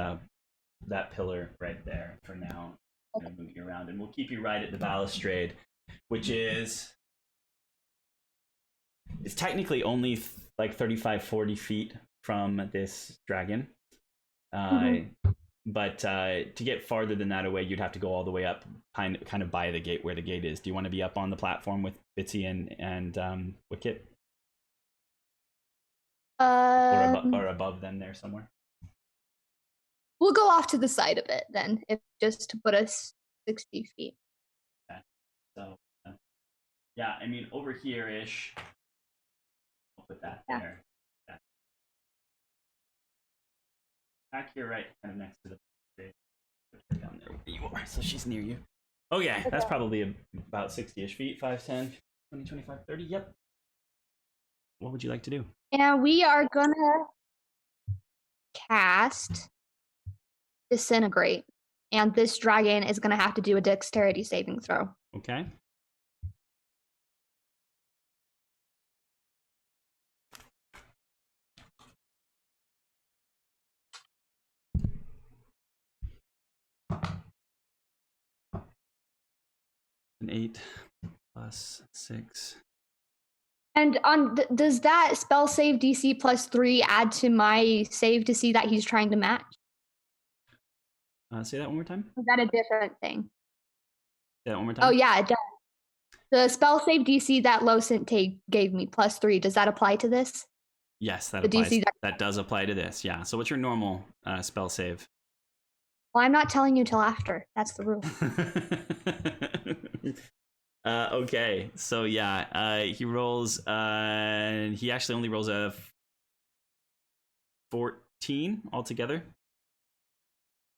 pillar right there for now. I'm gonna move you around, and we'll keep you right at the balustrade, which is it's technically only like 35, 40 feet from this dragon. But to get farther than that away, you'd have to go all the way up, kind of by the gate, where the gate is. Do you want to be up on the platform with Bitsy and Wicket? Or above them there somewhere? We'll go off to the side of it then, if just to put us 60 feet. Okay. So, yeah, I mean, over here-ish. I'll put that there. Yeah. Back here, right, kind of next to the down there where you are, so she's near you. Okay, that's probably about 60-ish feet, 5, 10, 20, 25, 30, yep. What would you like to do? And we are gonna cast Disintegrate. And this dragon is gonna have to do a dexterity saving throw. Okay. an 8 plus 6. And does that spell save DC +3 add to my save to see that he's trying to match? Say that one more time. Is that a different thing? Say that one more time. Oh yeah, it does. The spell save DC that Losint gave me +3. Does that apply to this? Yes, that The applies. DC That does apply to this. Yeah. So what's your normal spell save? Well, I'm not telling you till after. That's the rule. Okay. So yeah, he rolls. He actually only rolls a 14 altogether.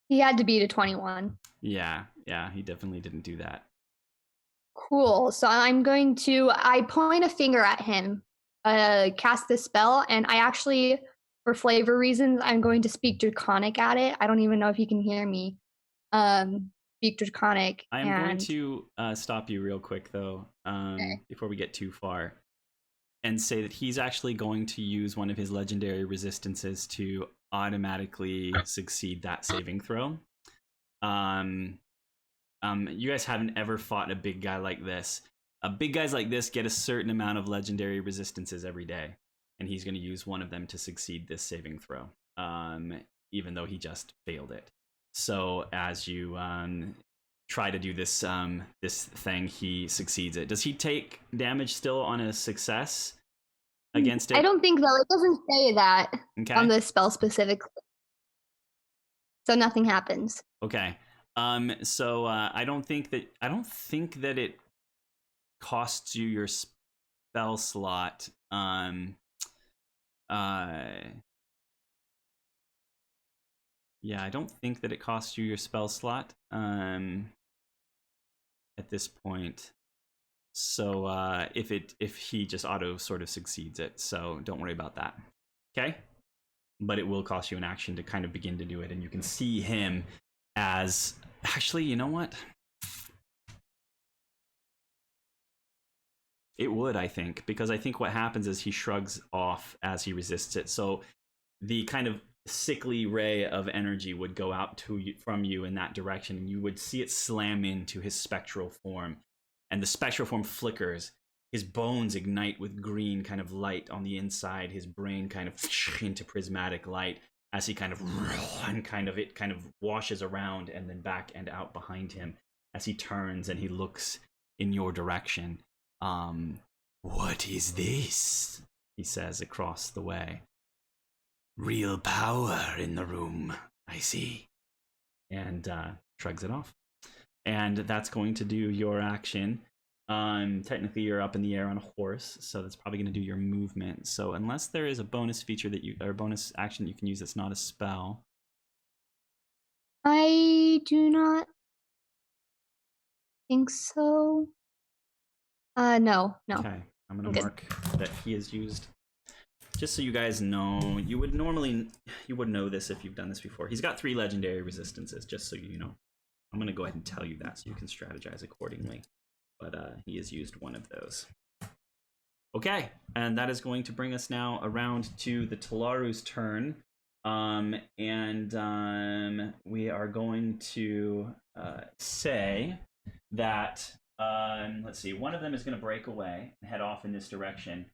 He had to beat a 21. Yeah. He definitely didn't do that. Cool. So I point a finger at him, cast this spell, and I actually, for flavor reasons, I'm going to speak Draconic at it. I don't even know if you can hear me. Speak Draconic. I am going to stop you real quick, though, before we get too far, and say that he's actually going to use one of his legendary resistances to automatically succeed that saving throw. You guys haven't ever fought a big guy like this. Big guys like this get a certain amount of legendary resistances every day, and he's going to use one of them to succeed this saving throw, even though he just failed it. So as you try to do this this thing, he succeeds it. Does he take damage still on a success against it? I don't think though. It doesnn't say that on the spell specifically. So nothing happens. Okay. So I don't think that it costs you your spell slot. Yeah, I don't think that it costs you your spell slot at this point. So if he just auto sort of succeeds it, so don't worry about that. Okay? But it will cost you an action to kind of begin to do it, and you can see him as actually, you know what? It would, I think, because I think what happens is he shrugs off as he resists it. So the kind of sickly ray of energy would go out to you, from you in that direction, and you would see it slam into his spectral form, and the spectral form flickers. His bones ignite with green kind of light on the inside, his brain kind of into prismatic light as he kind of washes around and then back and out behind him as he turns and he looks in your direction. What is this? He says across the way. Real power in the room, I see. And shrugs it off. And that's going to do your action. Technically you're up in the air on a horse, so that's probably going to do your movement. So unless there is a bonus feature or bonus action you can use that's not a spell. I do not think so. No. Okay, I'm going to mark that he has used. Just so you guys know, you would know this if you've done this before. He's got 3 legendary resistances, just so you know. I'm going to go ahead and tell you that so you can strategize accordingly. But he has used one of those. Okay, and that is going to bring us now around to the Talaru's turn. We are going to say that, let's see, one of them is going to break away and head off in this direction.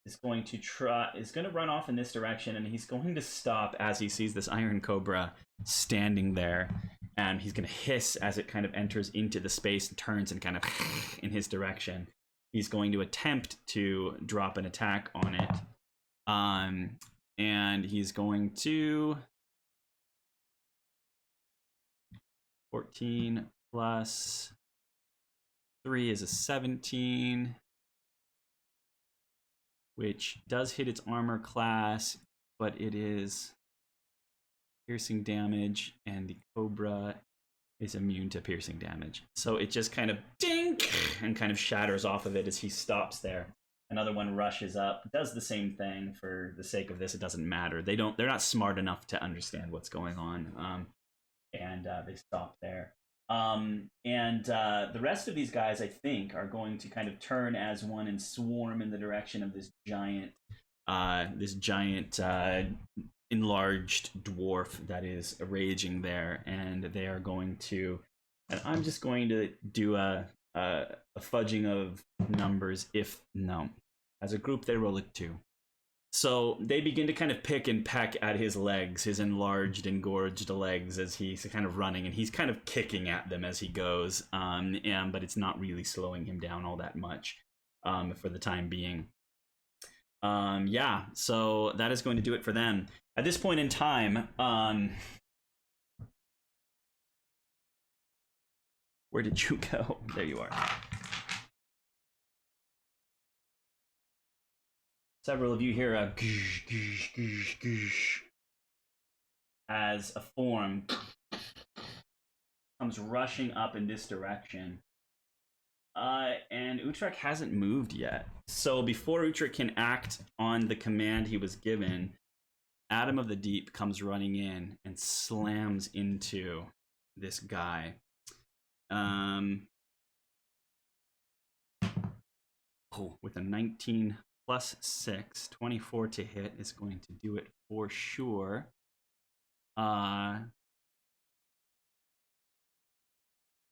Is going to run off in this direction, and he's going to stop as he sees this iron cobra standing there, and he's going to hiss as it kind of enters into the space and turns and kind of in his direction. He's going to attempt to drop an attack on it, and he's going to 14 plus 3 is a 17. Which does hit its armor class, but it is piercing damage, and the cobra is immune to piercing damage. So it just kind of dink and kind of shatters off of it as he stops there. Another one rushes up, does the same thing. For the sake of this, it doesn't matter. They're not smart enough to understand what's going on, and they stop there. The rest of these guys, I think, are going to kind of turn as one and swarm in the direction of this giant enlarged dwarf that is raging there, and they are going to. And I'm just going to do a fudging of numbers. If no, as a group they roll a 2. So they begin to kind of pick and peck at his legs, his enlarged, engorged legs, as he's kind of running, and he's kind of kicking at them as he goes. But it's not really slowing him down all that much, for the time being. So that is going to do it for them. At this point in time, where did you go? There you are. Several of you hear a goosh, goosh, goosh, goosh, as a form comes rushing up in this direction. And Utrek hasn't moved yet. So before Utrek can act on the command he was given, Adam of the Deep comes running in and slams into this guy. With a 19 plus 6, 24 to hit is going to do it for sure.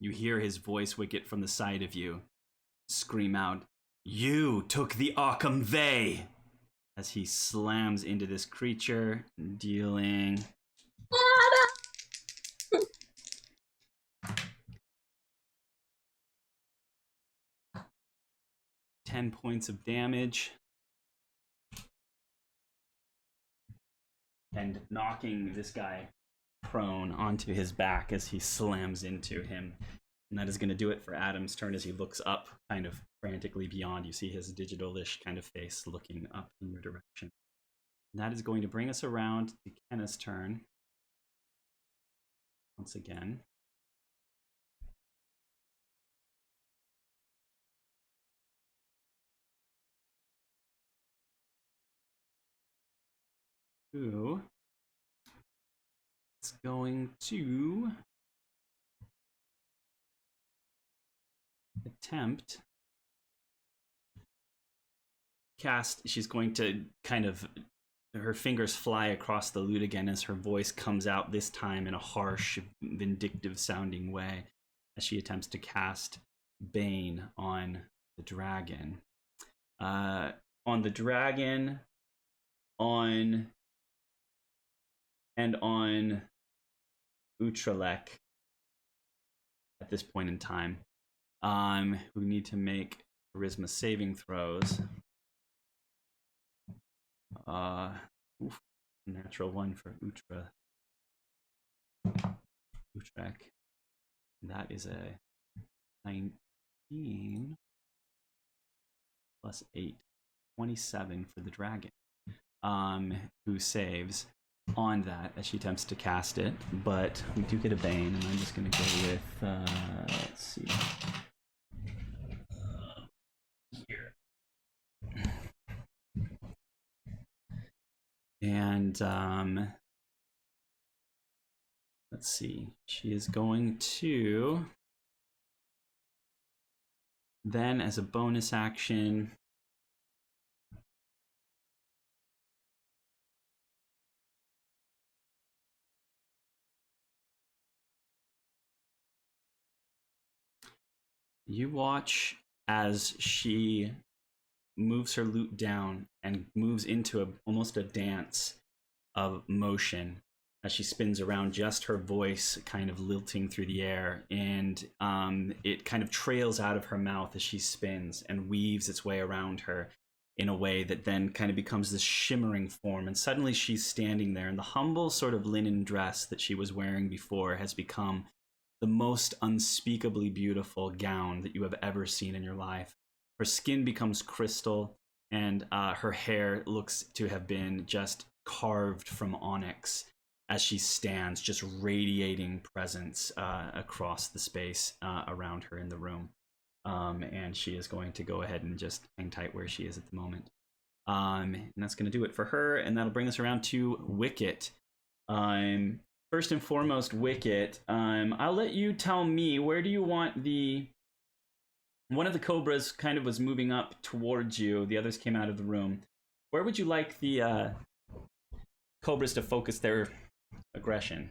You hear his voice, Wicket, from the side of you scream out, "You took the Arkham Vey!" as he slams into this creature, dealing 10 points of damage. And knocking this guy prone onto his back as he slams into him. And that is going to do it for Adam's turn as he looks up, kind of frantically beyond. You see his digital-ish kind of face looking up in your direction. And that is going to bring us around to Kenna's turn. Once again. Who is going to attempt cast. She's going to kind of, her fingers fly across the lute again as her voice comes out, this time in a harsh, vindictive sounding way, as she attempts to cast Bane on the dragon. On the dragon, on Utrek at this point in time. We need to make charisma saving throws. Natural 1 for Utrek. That is a 19 plus 8, 27 for the dragon. Who saves on that as she attempts to cast it, but we do get a Bane, and I'm just going to go with, let's see, here. And, let's see, she is going to, then as a bonus action, you watch as she moves her lute down and moves into almost a dance of motion as she spins around, just her voice kind of lilting through the air, and it kind of trails out of her mouth as she spins and weaves its way around her in a way that then kind of becomes this shimmering form, and suddenly she's standing there, and the humble sort of linen dress that she was wearing before has become the most unspeakably beautiful gown that you have ever seen in your life. Her skin becomes crystal, and her hair looks to have been just carved from onyx as she stands, just radiating presence across the space around her in the room. And she is going to go ahead and just hang tight where she is at the moment. And that's going to do it for her, and that'll bring us around to Wicket. First and foremost, Wicket, I'll let you tell me, where do you want one of the cobras kind of was moving up towards you, the others came out of the room. Where would you like the cobras to focus their aggression.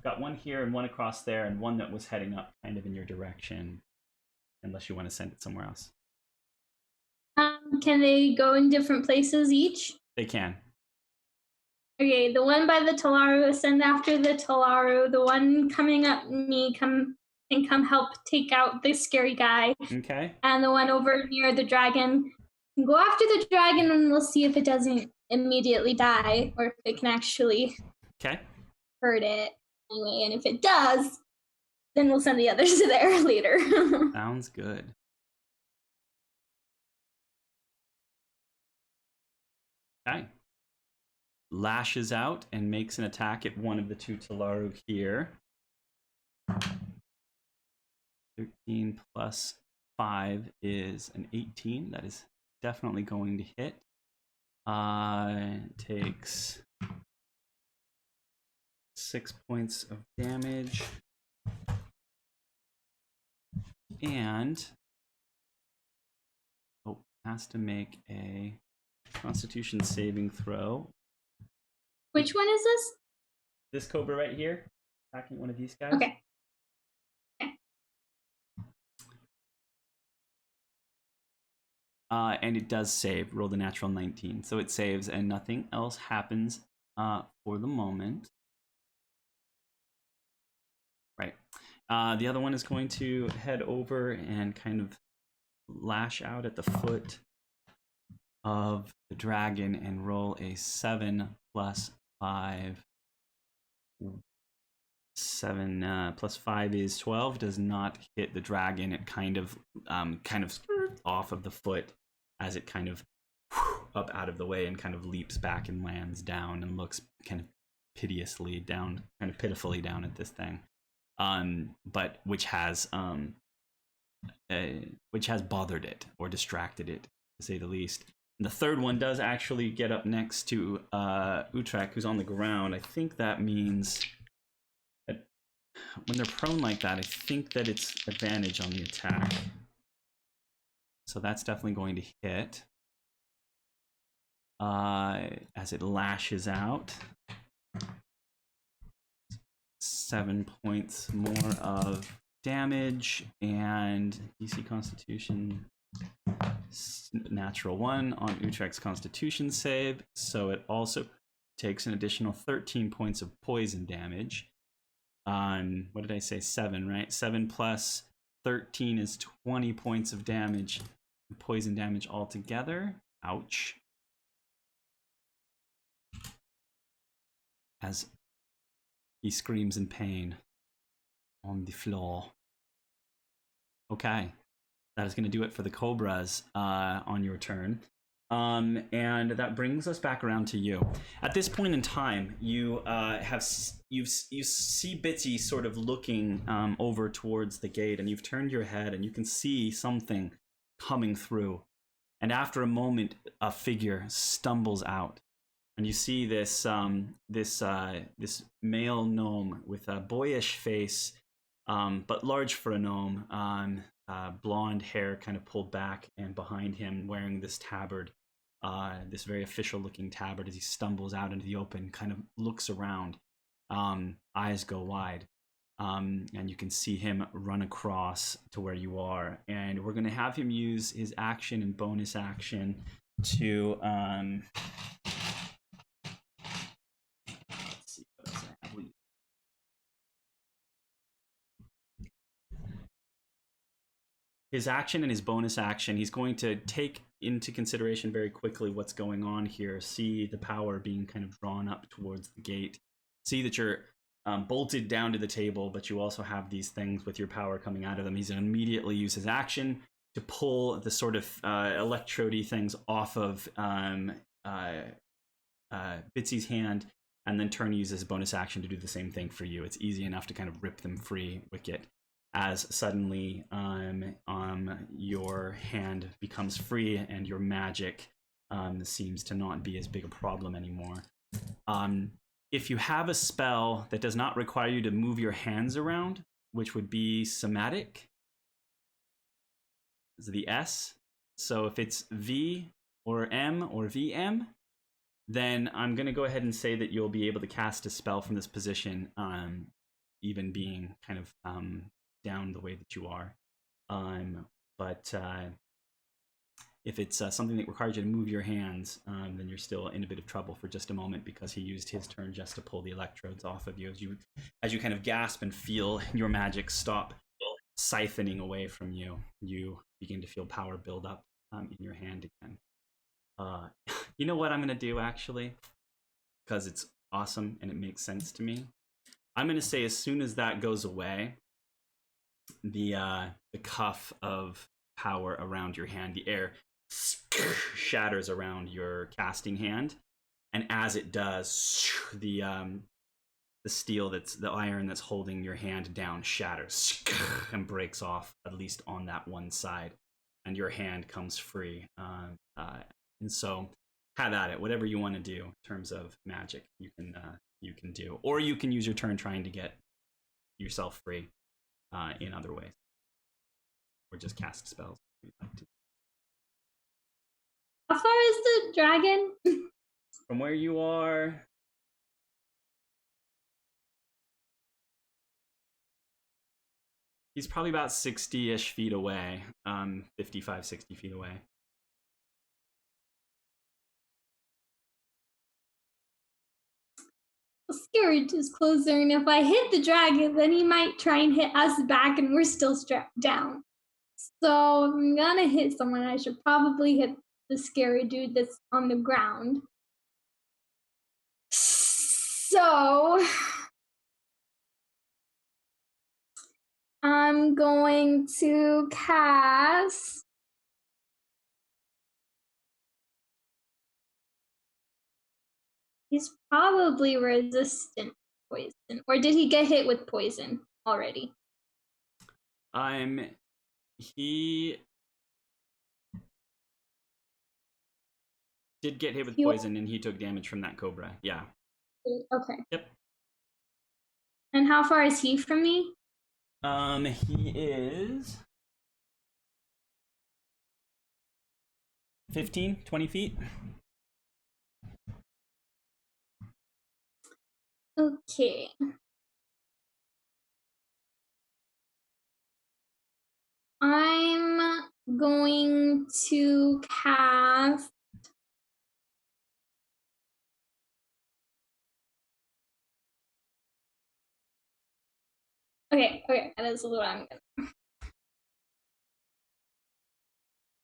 Got one here and one across there, and one that was heading up kind of in your direction, unless you want to send it somewhere else. Can they go in different places each? They can. Okay, the one by the Talaru, send after the Talaru. The one coming up me, come help take out the scary guy. Okay. And the one over near the dragon, go after the dragon, and we'll see if it doesn't immediately die, or if it can actually hurt it. Anyway, and if it does, then we'll send the others to there later. Sounds good. Okay. Lashes out and makes an attack at one of the two Talaru here. 13 plus 5 is an 18. That is definitely going to hit. Takes 6 points of damage. And has to make a Constitution saving throw. Which one is this? This cobra right here, attacking one of these guys. Okay. And it does save. Roll the natural 19. So it saves and nothing else happens for the moment. Right. The other one is going to head over and kind of lash out at the foot of the dragon and roll a 7 plus 5. 7 plus 5 is 12. Does not hit the dragon. It kind of off of the foot as it kind of up out of the way and kind of leaps back and lands down and looks kind of pitifully down at this thing. But which has bothered it or distracted it, to say the least. And the third one does actually get up next to Utrek, who's on the ground. I think that means that when they're prone like that, I think that it's advantage on the attack. So that's definitely going to hit. As it lashes out. 7 points more of damage, and DC Constitution natural 1 on Utrek's Constitution save, so it also takes an additional 13 points of poison damage. What did I say? 7, right? 7 plus 13 is 20 points of damage, poison damage altogether. Ouch. As he screams in pain on the floor. Okay, that is going to do it for the cobras on your turn. And that brings us back around to you. At this point in time, you see Bitsy sort of looking over towards the gate, and you've turned your head, and you can see something coming through. And after a moment, a figure stumbles out, and you see this this male gnome with a boyish face, but large for a gnome. Blonde hair kind of pulled back, and behind him wearing this tabard, this very official-looking tabard, as he stumbles out into the open, kind of looks around, eyes go wide, and you can see him run across to where you are. And we're going to have him use his action and bonus action to let's see what else I have. His action and his bonus action, he's going to take into consideration very quickly what's going on here, see the power being kind of drawn up towards the gate, see that you're bolted down to the table, but you also have these things with your power coming out of them. He's going to immediately use his action to pull the sort of electrode-y things off of Bitsy's hand, and then turn to use his bonus action to do the same thing for you. It's easy enough to kind of rip them free, Wicket, as suddenly your hand becomes free and your magic seems to not be as big a problem anymore. If you have a spell that does not require you to move your hands around, which would be somatic, is the S. So if it's V or M or VM, then I'm going to go ahead and say that you'll be able to cast a spell from this position, even being kind of down the way that you are. But if it's something that requires you to move your hands, then you're still in a bit of trouble for just a moment, because he used his turn just to pull the electrodes off of you. As you kind of gasp and feel your magic stop siphoning away from you, you begin to feel power build up in your hand again. You know what I'm going to do, actually? Because it's awesome and it makes sense to me. I'm going to say as soon as that goes away, the cuff of power around your hand, the air shatters around your casting hand, and as it does, the steel the iron that's holding your hand down shatters and breaks off, at least on that one side, and your hand comes free. And so, have at it. Whatever you want to do in terms of magic, you can do, or you can use your turn trying to get yourself free in other ways, or just cast spells if you'd like to. How far is the dragon? From where you are, he's probably about 60-ish feet away, 55, 60 feet away. Scary is closer, and if I hit the dragon, then he might try and hit us back, and we're still strapped down. So if I'm gonna hit someone, I should probably hit the scary dude that's on the ground. So I'm going to cast He's probably resistant to poison. Or did he get hit with poison already? He did get hit with poison, and he took damage from that cobra. Yeah. Okay. Yep. And how far is he from me? He is 15, 20 feet. Okay. I'm going to cast Okay, that is what I'm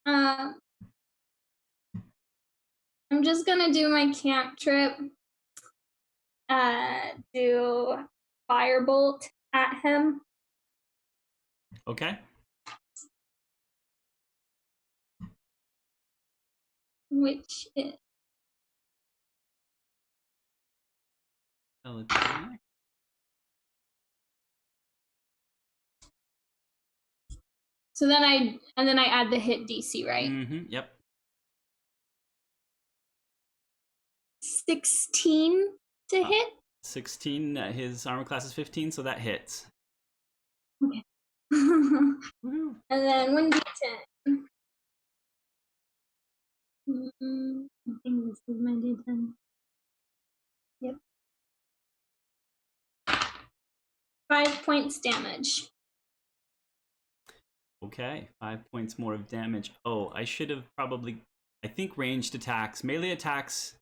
gonna. I'm just gonna do my cantrip. Do firebolt at him. Okay. Which is so then I add the hit DC, right? Mm-hmm. Yep. 16 to hit. 16. His armor class is 15, so that hits. Okay. And then 1d10. I think this is my d10. Yep. 5 points damage. Okay, 5 points more of damage. Oh, I should have probably... I think ranged attacks, melee attacks...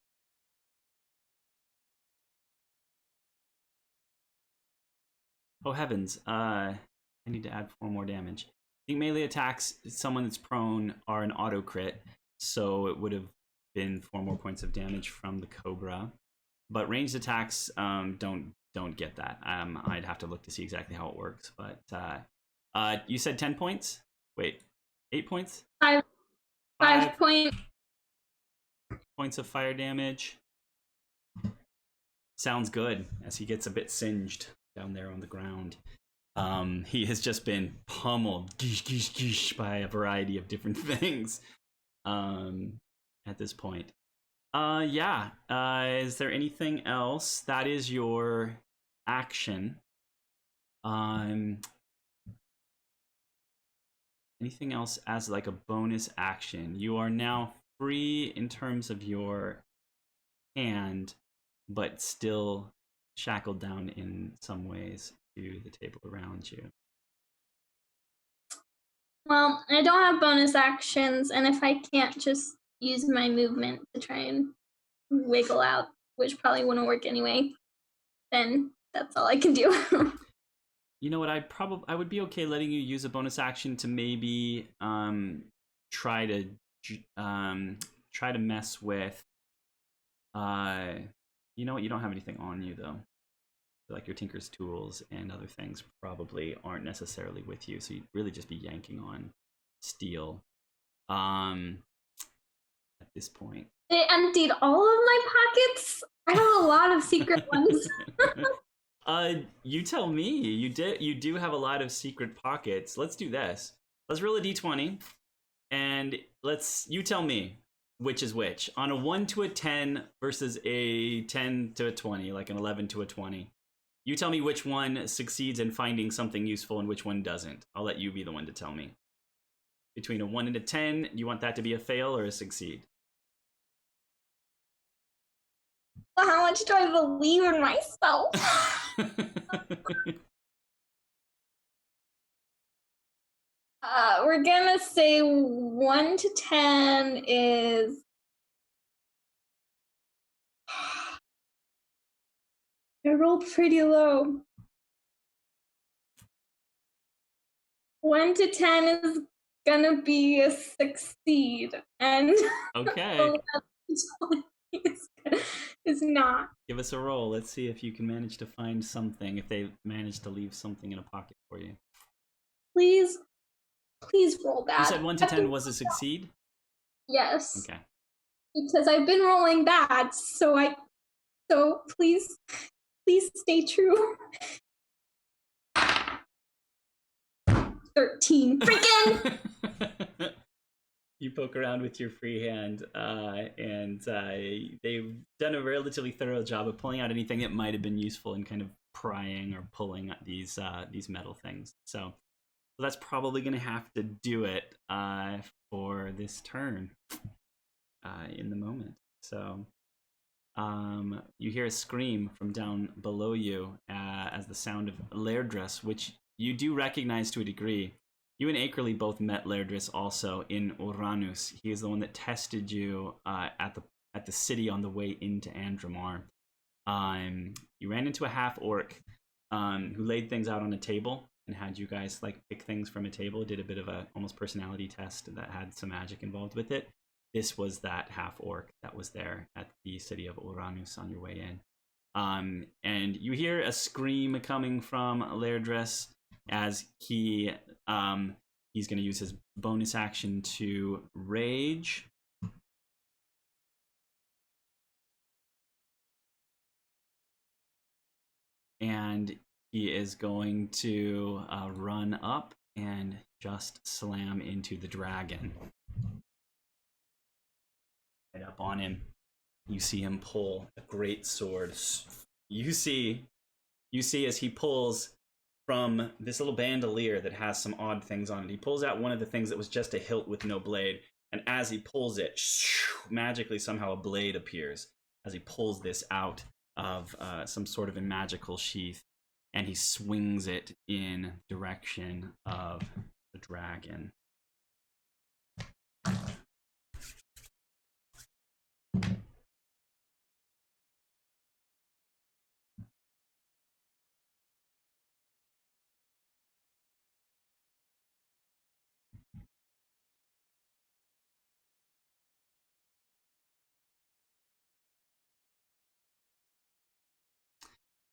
Oh heavens, I need to add 4 more damage. I think melee attacks, someone that's prone, are an auto crit, so it would have been 4 more points of damage from the cobra. But ranged attacks don't get that. I'd have to look to see exactly how it works. But you said 10 points? Wait, 8 points? 5 points of fire damage. Sounds good, as he gets a bit singed down there on the ground. He has just been pummeled by a variety of different things at this point. Is there anything else? That is your action. Anything else as like a bonus action? You are now free in terms of your hand, but still shackled down in some ways to the table around you. Well, I don't have bonus actions, and if I can't just use my movement to try and wiggle out, which probably wouldn't work anyway, then that's all I can do. You know what? I would be okay letting you use a bonus action to maybe try to mess with. You know what? You don't have anything on you though. Like your tinker's tools and other things probably aren't necessarily with you, so you'd really just be yanking on steel. At this point, They emptied all of my pockets. I have a lot of secret ones. You tell me. You do have a lot of secret pockets. Let's do this. Let's roll a d20, and you tell me which is which on a 1 to a 10 versus a 10 to a 20, like an 11 to a 20. You tell me which one succeeds in finding something useful and which one doesn't. I'll let you be the one to tell me. Between a 1 and a 10, you want that to be a fail or a succeed? How much do I believe in myself? We're gonna say 1 to 10 is... I rolled pretty low. 1 to 10 is gonna be a succeed, and Okay. is not. Give us a roll. Let's see if you can manage to find something, if they manage to leave something in a pocket for you. Please roll bad. You said 1 to 10 was a succeed? Yes. Okay. Because I've been rolling bad, so please stay true. 13. Freaking! You poke around with your free hand, and they've done a relatively thorough job of pulling out anything that might have been useful in kind of prying or pulling at these metal things. So that's probably going to have to do it for this turn in the moment. So you hear a scream from down below you as the sound of Lairdris, which you do recognize to a degree. You and Akerly both met Lairdris also in Uranus. He is the one that tested you at the city on the way into Andromar. You ran into a half-orc who laid things out on a table and had you guys like pick things from a table. Did a bit of a almost personality test that had some magic involved with it. This was that half-orc that was there at the city of Uranus on your way in. And you hear a scream coming from Lairdris as he's going to use his bonus action to rage. And he is going to run up and just slam into the dragon. Right up on him. You see him pull a great sword. You see as he pulls from this little bandolier that has some odd things on it. He pulls out one of the things that was just a hilt with no blade, and as he pulls it, magically somehow a blade appears as he pulls this out of some sort of a magical sheath, and he swings it in direction of the dragon.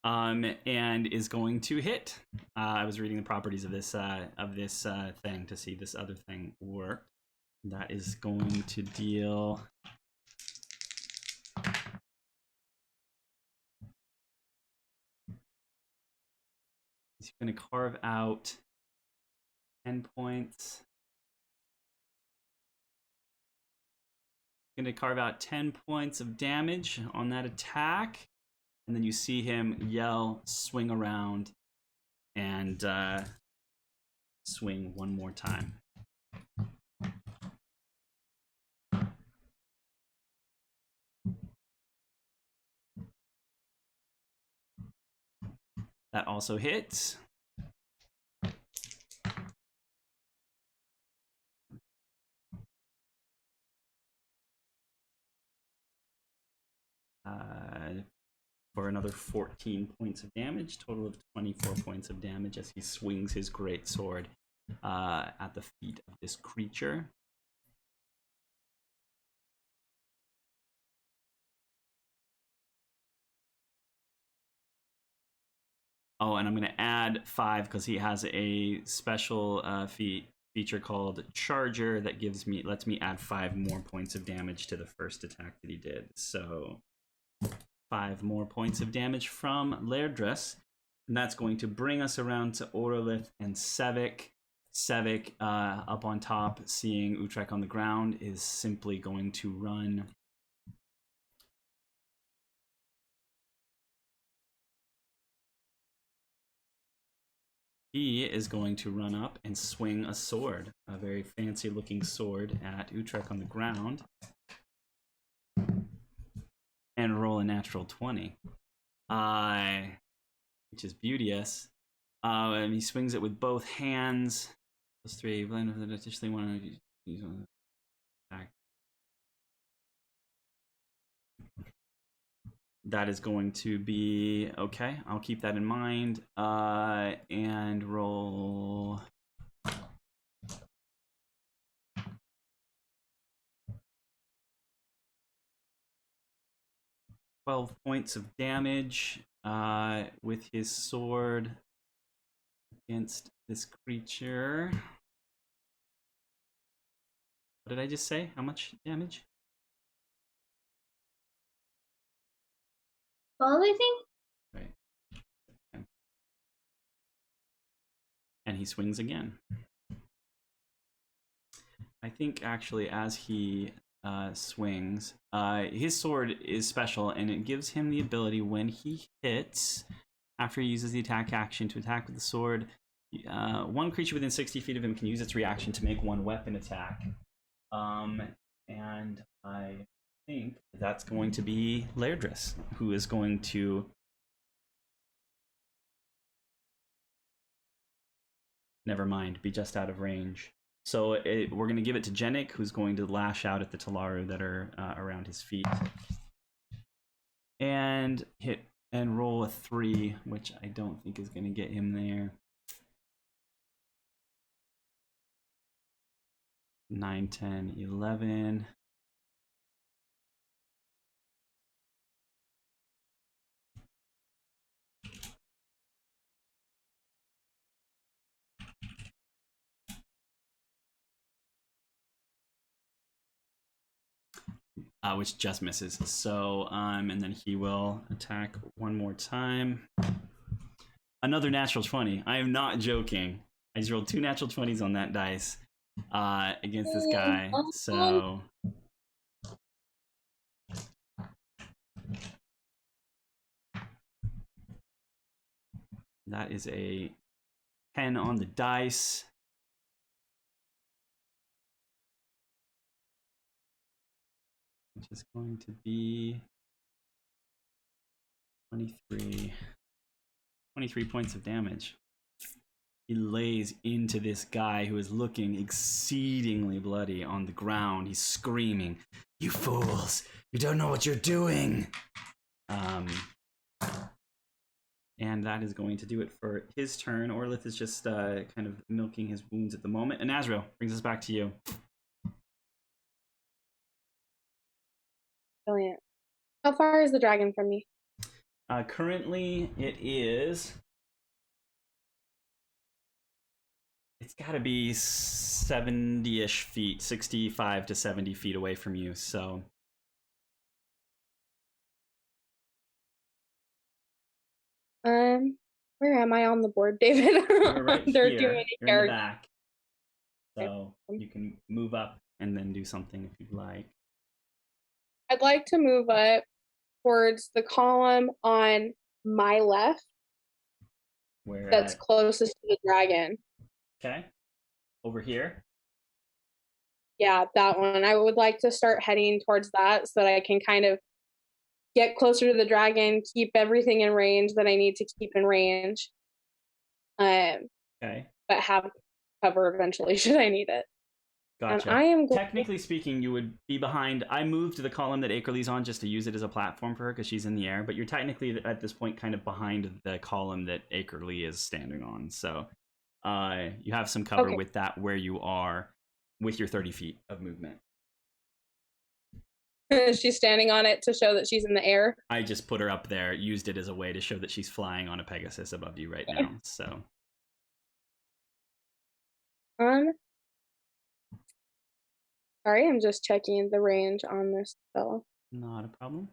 And is going to hit. I was reading the properties of this thing to see this other thing work. That is going to deal. He's going to carve out 10 points. Going to carve out 10 points of damage on that attack. And then you see him yell, swing around, and swing one more time. That also hits. For another 14 points of damage, total of 24 points of damage as he swings his great sword at the feet of this creature. Oh, and I'm going to add 5 because he has a special feature called Charger that lets me add 5 more points of damage to the first attack that he did. So 5 more points of damage from Lairdress, and that's going to bring us around to Orlith and Sevik. Sevik, up on top, seeing Utrek on the ground, is simply going to run. He is going to run up and swing a sword, a very fancy-looking sword, at Utrek on the ground. And roll a natural 20, which is beauteous. And he swings it with both hands. +3. Additionally, want to use on attack. That is going to be okay. I'll keep that in mind. And roll. $12 points of damage with his sword against this creature. What did I just say? How much damage? 12, I think. Right. And he swings again. I think actually as he swings, his sword is special and it gives him the ability when he hits, after he uses the attack action to attack with the sword, one creature within 60 feet of him can use its reaction to make one weapon attack. And I think that's going to be Lairdress, who is going to never mind, be just out of range. So we're going to give it to Jenik, who's going to lash out at the Talaru that are around his feet. And hit and roll a 3, which I don't think is going to get him there. 9, 10, 11. Which just misses. So, and then he will attack one more time. Another natural 20. I am not joking. I just rolled 2 natural 20s on that dice against this guy. So that is a 10 on the dice. Which is going to be 23 points of damage. He lays into this guy who is looking exceedingly bloody on the ground. He's screaming, "You fools! You don't know what you're doing!" And that is going to do it for his turn. Orlith is just kind of milking his wounds at the moment. And Azrael, brings us back to you. Brilliant. How far is the dragon from me? Currently, it's got to be 70-ish feet, 65 to 70 feet away from you, so. Where am I on the board, David? You're right There are here. too many You're characters. in the back. So you can move up and then do something if you'd like. I'd like to move up towards the column on my left Where that's closest to the dragon. Okay. Over here. Yeah, that one. I would like to start heading towards that so that I can kind of get closer to the dragon, keep everything in range that I need to keep in range. Okay. But have cover eventually should I need it. Gotcha. And I am technically speaking, you would be behind. I moved the column that Akerly's on just to use it as a platform for her because she's in the air. But you're technically at this point kind of behind the column that Akerly is standing on. So you have some cover with that where you are with your 30 feet of movement. She's standing on it to show that she's in the air. I just put her up there, used it as a way to show that she's flying on a Pegasus above you right now. So. Sorry, I'm just checking the range on this spell. Not a problem.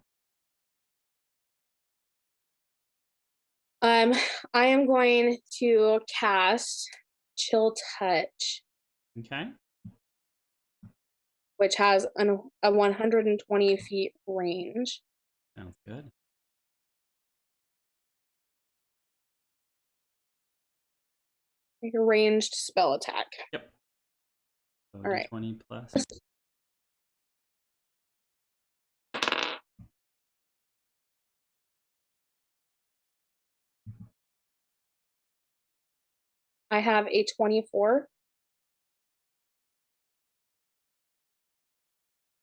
I am going to cast Chill Touch. Okay. Which has a 120 feet range. Sounds good. Like a ranged spell attack. Yep. So all right. 20 plus. I have a 24.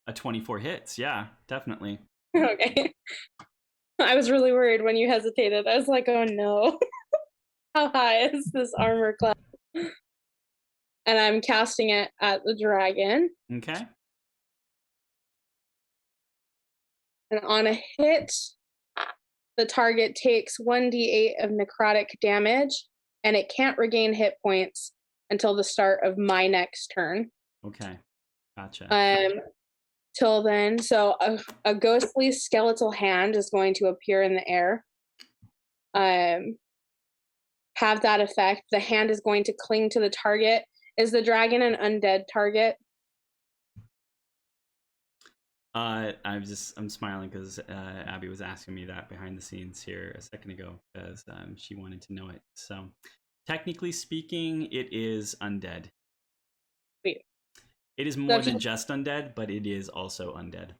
A 24 hits, yeah, definitely. Okay. I was really worried when you hesitated. I was like, oh no. How high is this armor class? And I'm casting it at the dragon. Okay. And on a hit, the target takes 1d8 of necrotic damage, and it can't regain hit points until the start of my next turn. Okay, gotcha. Till then, so a ghostly skeletal hand is going to appear in the air. Have that effect. The hand is going to cling to the target. Is the dragon an undead target? I'm smiling because Abby was asking me that behind the scenes here a second ago because she wanted to know it. So, technically speaking, it is undead. Sweet. It is more than just undead, but it is also undead.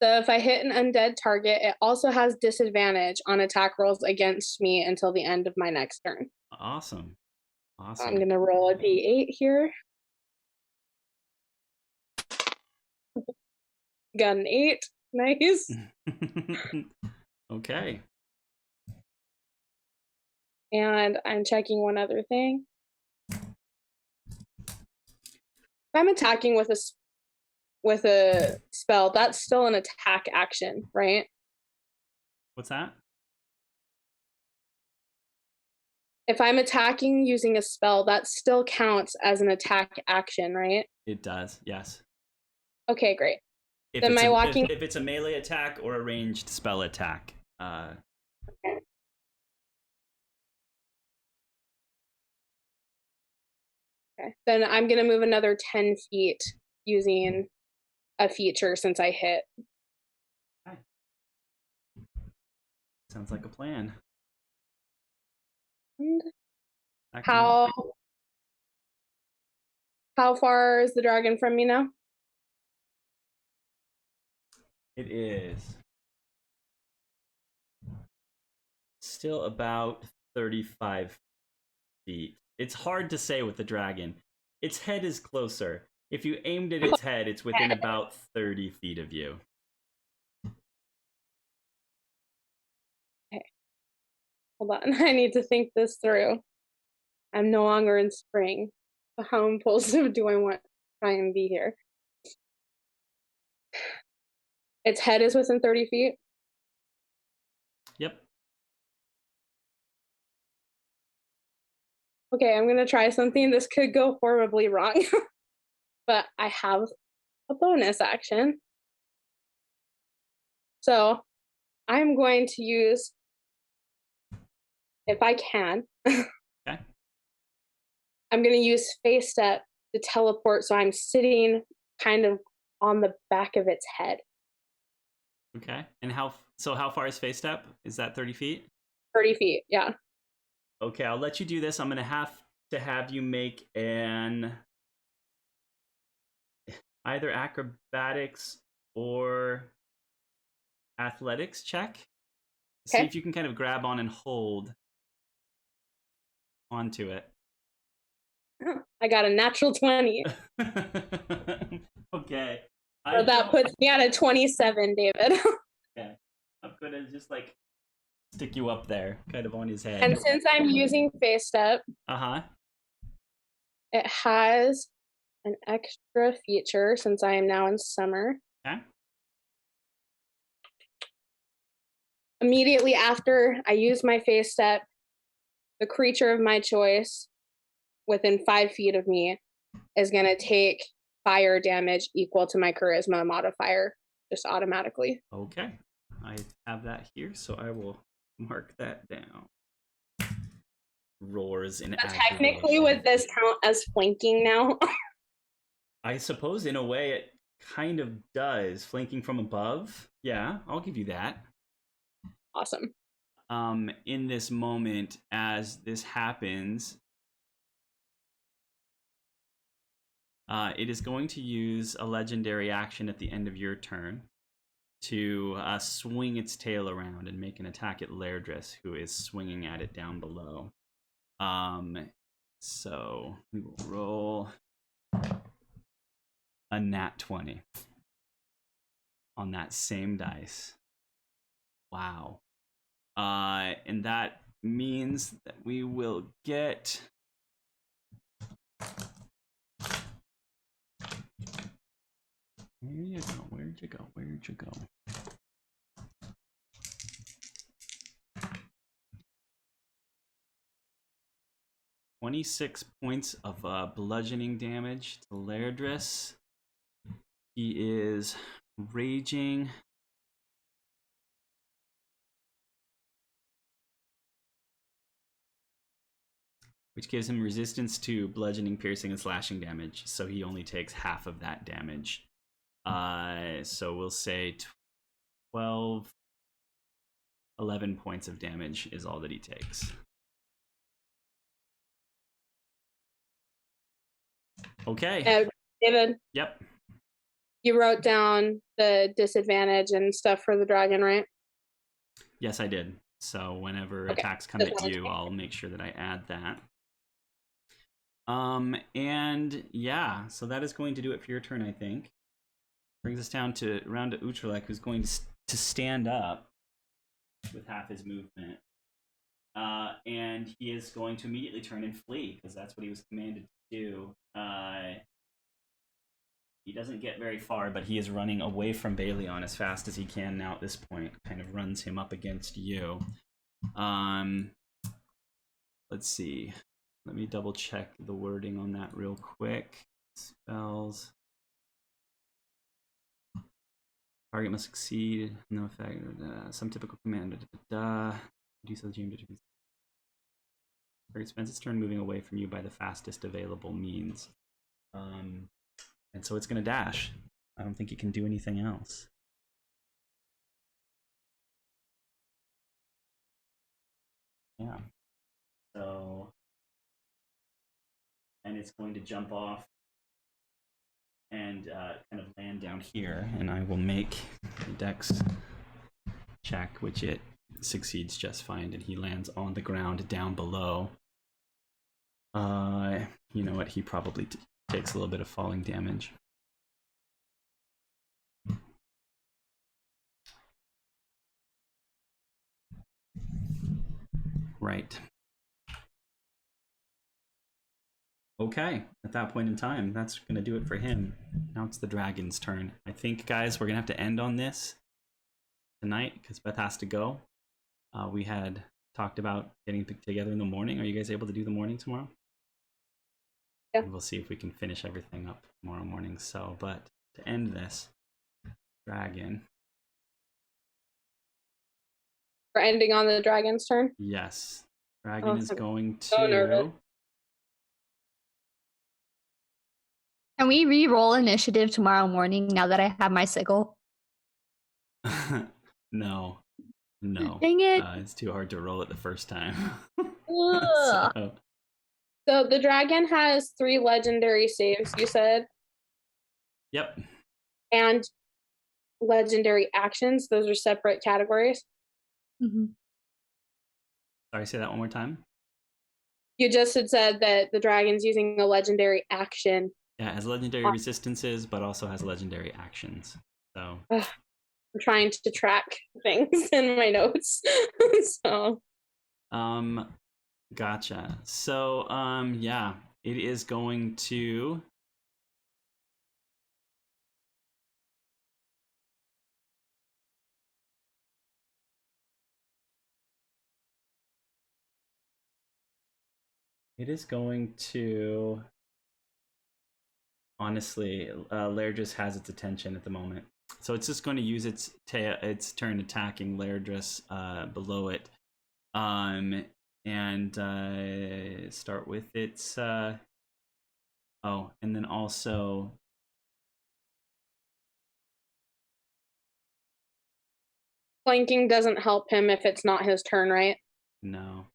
So if I hit an undead target, it also has disadvantage on attack rolls against me until the end of my next turn. Awesome. I'm going to roll a d8 here. Got an 8. Nice. Okay. And I'm checking one other thing. If I'm attacking with a spell, that's still an attack action, right? What's that? If I'm attacking using a spell, that still counts as an attack action, right? It does, yes. Okay, great. If it's a melee attack or a ranged spell attack. Okay. Okay. Then I'm going to move another 10 feet using a feature since I hit. Okay. Sounds like a plan. And how far is the dragon from me now? It is still about 35 feet. It's hard to say with the dragon. Its head is closer. If you aimed at its head, it's within about 30 feet of you. Okay. Hold on. I need to think this through. I'm no longer in spring. So how impulsive do I want to try and be here? Its head is within 30 feet? Yep. Okay, I'm going to try something. This could go horribly wrong. But I have a bonus action. So I'm going to use, if I can, okay. I'm going to use face step to teleport so I'm sitting kind of on the back of its head. Okay. And how far is face step? Is that 30 feet? 30 feet, yeah. Okay, I'll let you do this. I'm going to have you make an either acrobatics or athletics check. See Okay. if you can kind of grab on and hold onto it. I got a natural 20. Okay. So that puts me at a 27, David. Okay. I'm gonna just like stick you up there, kind of on his head. And since I'm using Face Step, it has an extra feature since I am now in summer. Okay. Immediately after I use my Face Step, the creature of my choice within 5 feet of me is going to take fire damage equal to my charisma modifier, just automatically. Okay. I have that here, so I will mark that down. Roars in aggravation. Technically, would this count as flanking now? I suppose in a way it kind of does. Flanking from above. Yeah, I'll give you that. Awesome. In this moment, as this happens, it is going to use a legendary action at the end of your turn to swing its tail around and make an attack at Lairdris, who is swinging at it down below. So we will roll a nat 20 on that same dice. Wow. And that means that we will get... Where'd you go? 26 points of bludgeoning damage to Lairdris. He is raging. Which gives him resistance to bludgeoning, piercing, and slashing damage. So he only takes half of that damage. So we'll say 11 points of damage is all that he takes. Okay. David? Yep. You wrote down the disadvantage and stuff for the dragon, right? Yes, I did. So whenever attacks come at you, I'll make sure that I add that. And yeah, so that is going to do it for your turn, I think. Brings us down to Utrek, who's going to stand up with half his movement. And he is going to immediately turn and flee, because that's what he was commanded to do. He doesn't get very far, but he is running away from Balion as fast as he can now at this point. Kind of runs him up against you. Let's see. Let me double check the wording on that real quick. Spells. Target must succeed. No effect. Some typical command. Do so. Target spends its turn moving away from you by the fastest available means. And so it's going to dash. I don't think it can do anything else. Yeah. So, and it's going to jump off and kind of land down here, and I will make a dex check, which it succeeds just fine, and he lands on the ground down below. You know what? He probably takes a little bit of falling damage. Right. Okay, at that point in time, that's going to do it for him. Now it's the dragon's turn. I think, guys, we're going to have to end on this tonight because Beth has to go. We had talked about getting together in the morning. Are you guys able to do the morning tomorrow? Yeah. And we'll see if we can finish everything up tomorrow morning. So, but to end this, dragon. We're ending on the dragon's turn? Yes. Dragon is going to... So nervous. Can we re-roll initiative tomorrow morning now that I have my sickle? No. Dang it. It's too hard to roll it the first time. So the dragon has 3 legendary saves, you said? Yep. And legendary actions. Those are separate categories. Mm-hmm. Sorry, say that one more time. You just had said that the dragon's using a legendary action. Yeah, it has legendary resistances, but also has legendary actions. So I'm trying to track things in my notes. So gotcha. So yeah, it is going to honestly, Lair just has its attention at the moment. So it's just going to use its turn attacking Lairdris below it. And start with its and then also flanking doesn't help him if it's not his turn, right? no.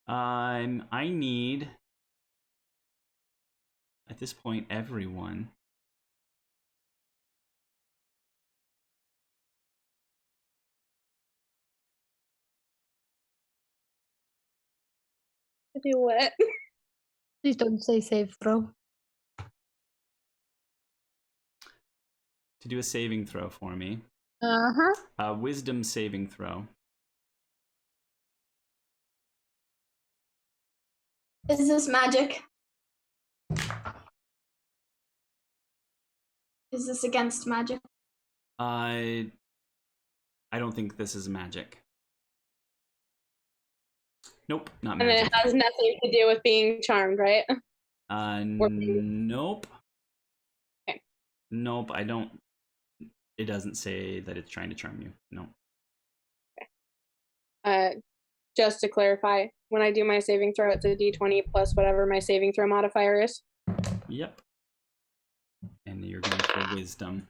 I need at this point everyone To do what? Please don't say save throw. to do a saving throw for me. Uh-huh. Wisdom saving throw. Is this magic? Is this against magic? I don't think this is magic. Nope, not magic. And it has nothing to do with being charmed, right? Nope. Okay. Nope, I don't. It doesn't say that it's trying to charm you. No. Okay. Just to clarify, when I do my saving throw, it's a d20 plus whatever my saving throw modifier is. Yep. And you're going for wisdom.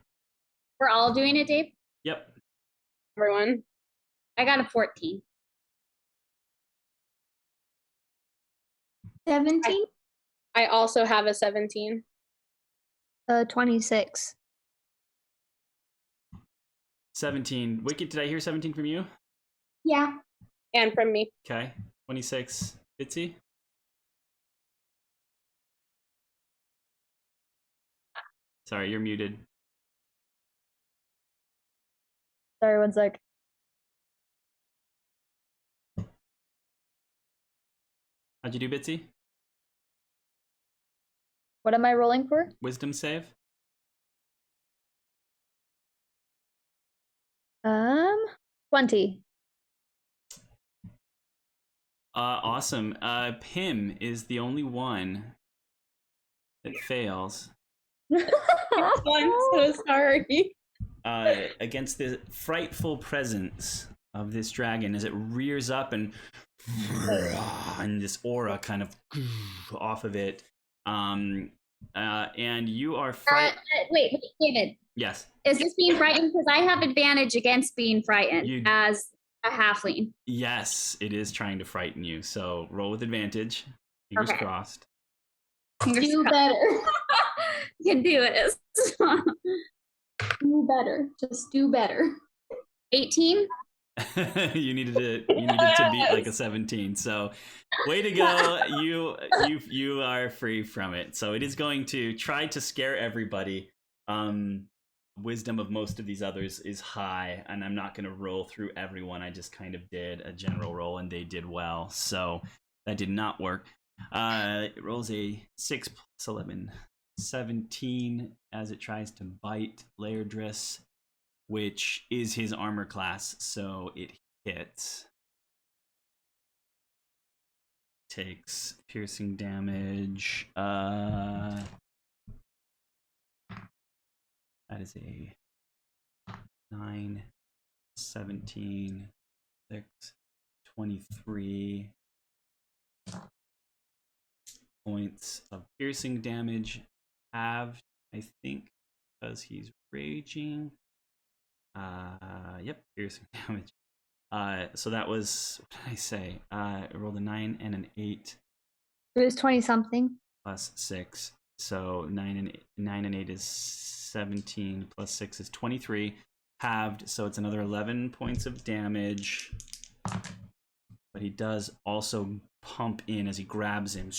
We're all doing it, Dave? Yep. Everyone. I got a 14. 17? I also have a 17. 26. 17. Wicked, did I hear 17 from you? Yeah. And from me. Okay. 26. Bitsy? Sorry, you're muted. Sorry, one sec. How'd you do, Bitsy? What am I rolling for? Wisdom save? 20. Awesome. Pim is the only one that fails. I'm so sorry. Against the frightful presence of this dragon as it rears up and this aura kind of off of it. And you are Wait, David. Yes. Is this being frightened? Because I have advantage against being frightened as a halfling. Yes, it is trying to frighten you. So roll with advantage. Fingers crossed. Do better. You can do it. Do better. Just do better. 18? you needed to beat like a 17. So way to go. You are free from it. So it is going to try to scare everybody. Wisdom of most of these others is high, and I'm not going to roll through everyone. I just kind of did a general roll, and they did well. So that did not work. It rolls a 6 plus 11, 17 as it tries to bite Lairdris, which is his armor class. So it hits. Takes piercing damage. That is a 9, 17, 6, 23 points of piercing damage. Halved, I think, because he's raging. Yep, piercing damage. So that was, what did I say? I rolled a 9 and an 8. It was 20 something. Plus 6. So 9 and 8 is 17 plus 6 is 23. Halved, so it's another 11 points of damage. But he does also pump in as he grabs him,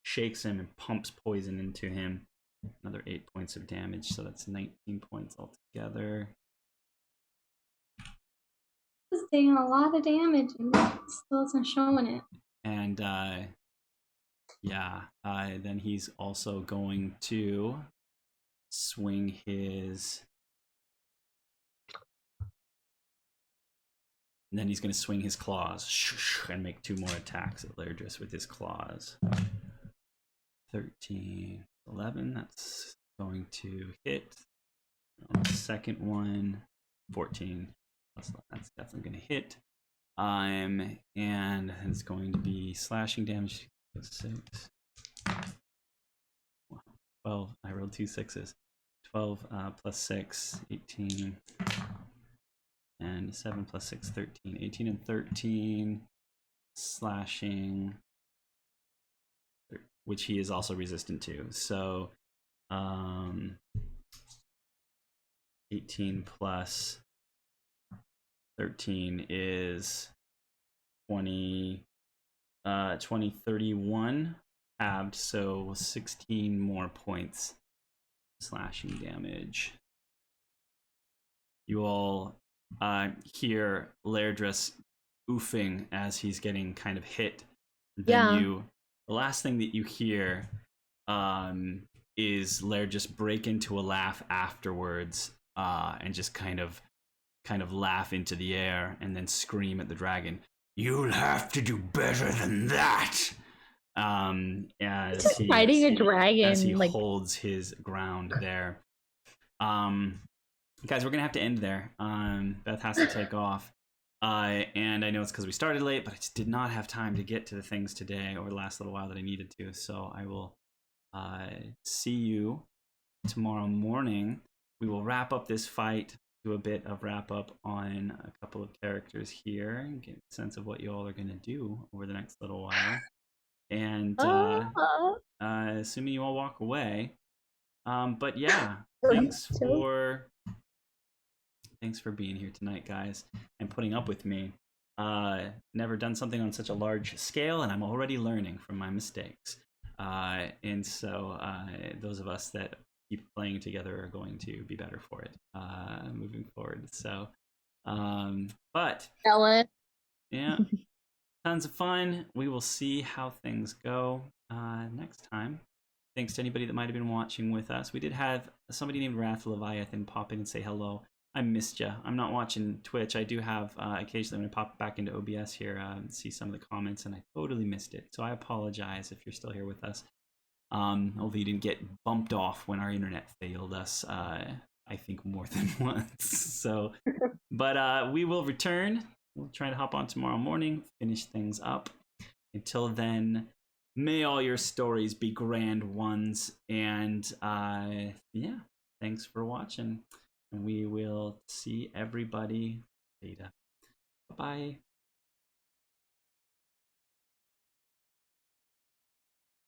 shakes him, and pumps poison into him. Another 8 points of damage, so that's 19 points altogether. He's taking a lot of damage and still isn't showing it. And then he's also going to swing his. And then he's going to swing his claws and make 2 more attacks at Lairdris with his claws. 13, 11, that's going to hit. On the second one, 14, that's definitely going to hit. And it's going to be slashing damage. 6. 12, I rolled 2 6s. 12 plus 6, 18. And 7 plus 6, 13. 18 and 13. Slashing. Which he is also resistant to. So, 18 plus 13 is 20, 31 halved, so 16 more points slashing damage. You all hear Lairdris oofing as he's getting kind of hit. Then the last thing that you hear is Lairdris break into a laugh afterwards, and just kind of laugh into the air and then scream at the dragon, "You'll have to do better than that!" As he, fighting a dragon, as he holds his ground there. Guys, we're gonna have to end there. Beth has to take off. And I know it's because we started late, but I just did not have time to get to the things today or the last little while that I needed to. So I will see you tomorrow morning. We will wrap up this fight, do a bit of wrap up on a couple of characters here, and get a sense of what you all are going to do over the next little while. And assuming you all walk away. But yeah, thanks for being here tonight, guys, and putting up with me. Never done something on such a large scale, and I'm already learning from my mistakes. And so those of us that keep playing together are going to be better for it moving forward. So, but yeah, tons of fun. We will see how things go next time. Thanks to anybody that might have been watching with us. We did have somebody named Wrath Leviathan pop in and say hello. I missed you. I'm not watching Twitch. I do have occasionally when I pop back into OBS here and see some of the comments, and I totally missed it. So I apologize if you're still here with us. Hopefully you didn't get bumped off when our internet failed us. I think more than once. So, but we will return. We'll try to hop on tomorrow morning, finish things up. Until then, may all your stories be grand ones. And yeah, thanks for watching. And we will see everybody later. Bye-bye.